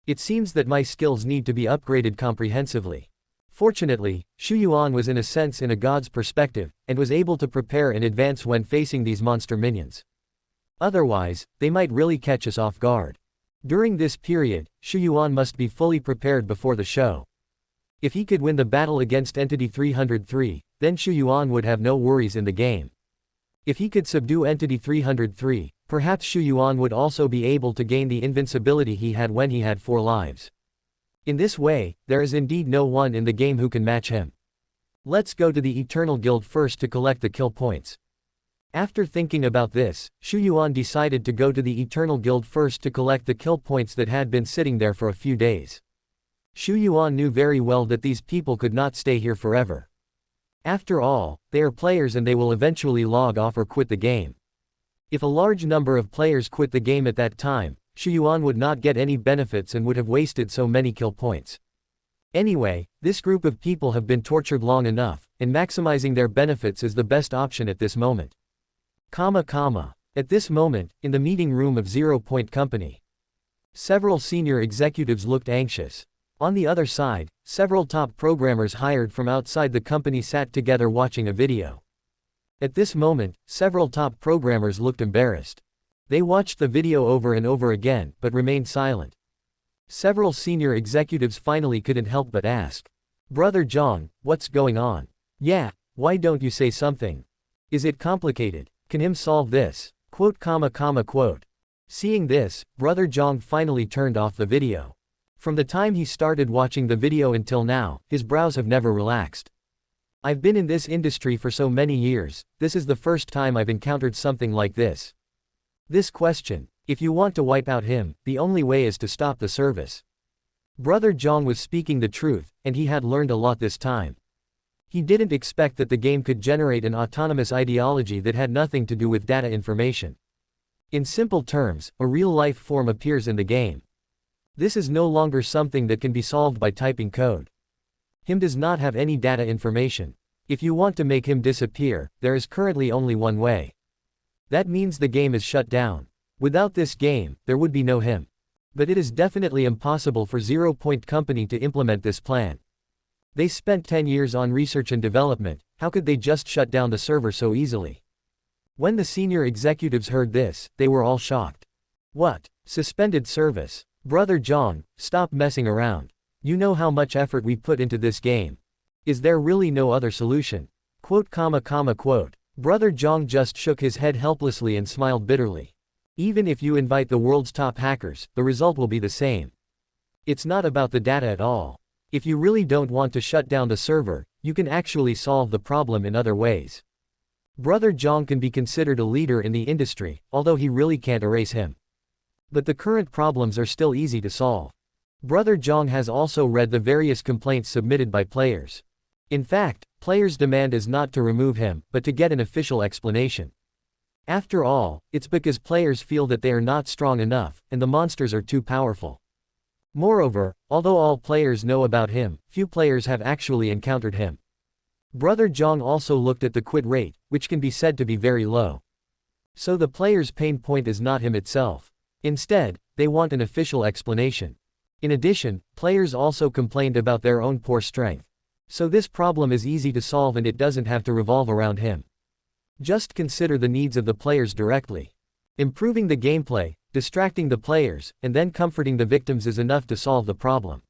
Speaker 1: It seems that my skills need to be upgraded comprehensively. Fortunately, Xu Yuan was in a sense in a god's perspective, and was able to prepare in advance when facing these monster minions. Otherwise, they might really catch us off guard. During this period, Xu Yuan must be fully prepared before the show. If he could win the battle against Entity 303, then Xu Yuan would have no worries in the game. If he could subdue Entity 303, perhaps Xu Yuan would also be able to gain the invincibility he had when he had 4 lives. In this way, there is indeed no one in the game who can match him. Let's go to the Eternal Guild first to collect the kill points. After thinking about this, Xu Yuan decided to go to the Eternal Guild first to collect the kill points that had been sitting there for a few days. Xu Yuan knew very well that these people could not stay here forever. After all, they are players and they will eventually log off or quit the game. If a large number of players quit the game at that time, Xu Yuan would not get any benefits and would have wasted so many kill points. Anyway, this group of people have been tortured long enough, and maximizing their benefits is the best option at this moment. At this moment, in the meeting room of 0 Point Company, several senior executives looked anxious. On the other side, several top programmers hired from outside the company sat together watching a video. At this moment, several top programmers looked embarrassed. They watched the video over and over again, but remained silent. Several senior executives finally couldn't help but ask, "Brother Zhang, what's going on? Yeah, why don't you say something? Is it complicated? Can him solve this?" Seeing this, Brother Zhang finally turned off the video. From the time he started watching the video until now, his brows have never relaxed. I've been in this industry for so many years, this is the first time I've encountered something like this. This question, if you want to wipe out him, the only way is to stop the service. Brother Zhang was speaking the truth, and he had learned a lot this time. He didn't expect that the game could generate an autonomous ideology that had nothing to do with data information. In simple terms, a real-life form appears in the game. This is no longer something that can be solved by typing code. Him does not have any data information. If you want to make him disappear, there is currently only one way. That means the game is shut down. Without this game, there would be no him. But it is definitely impossible for 0 Point Company to implement this plan. They spent 10 years on research and development, how could they just shut down the server so easily? When the senior executives heard this, they were all shocked. What? Suspended service? Brother Zhang, stop messing around. You know how much effort we put into this game. Is there really no other solution? Brother Zhang just shook his head helplessly and smiled bitterly. Even if you invite the world's top hackers, the result will be the same. It's not about the data at all. If you really don't want to shut down the server, you can actually solve the problem in other ways. Brother Zhang can be considered a leader in the industry, although he really can't erase him. But the current problems are still easy to solve. Brother Zhang has also read the various complaints submitted by players. In fact, players' demand is not to remove him, but to get an official explanation. After all, it's because players feel that they are not strong enough, and the monsters are too powerful. Moreover, although all players know about him, few players have actually encountered him. Brother Zhang also looked at the quit rate, which can be said to be very low. So the player's pain point is not him itself. Instead, they want an official explanation. In addition, players also complained about their own poor strength. So this problem is easy to solve and it doesn't have to revolve around him. Just consider the needs of the players directly. Improving the gameplay, distracting the players, and then comforting the victims is enough to solve the problem.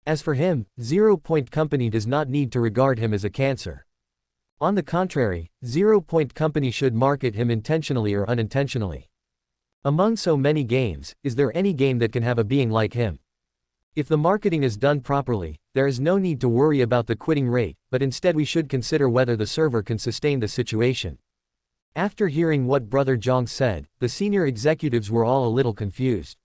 Speaker 1: As for him, 0 Point Company does not need to regard him as a cancer. On the contrary, 0 Point Company should market him intentionally or unintentionally. Among so many games, is there any game that can have a being like him? If the marketing is done properly, there is no need to worry about the quitting rate, but instead we should consider whether the server can sustain the situation. After hearing what Brother Zhang said, the senior executives were all a little confused.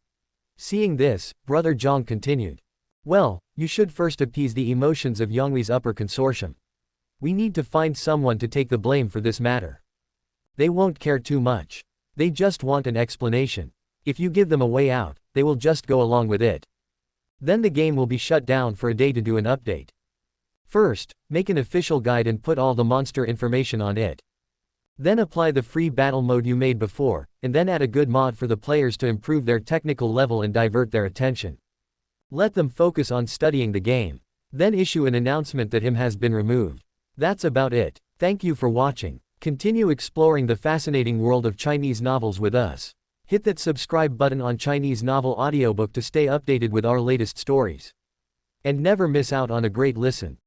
Speaker 1: Seeing this, Brother Zhang continued. Well, you should first appease the emotions of Yonghui's upper consortium. We need to find someone to take the blame for this matter. They won't care too much. They just want an explanation. If you give them a way out, they will just go along with it. Then the game will be shut down for a day to do an update. First, make an official guide and put all the monster information on it. Then apply the free battle mode you made before, and then add a good mod for the players to improve their technical level and divert their attention. Let them focus on studying the game. Then issue an announcement that him has been removed. That's about it. Thank you for watching. Continue exploring the fascinating world of Chinese novels with us. Hit that subscribe button on Chinese Novel Audiobook to stay updated with our latest stories. And never miss out on a great listen.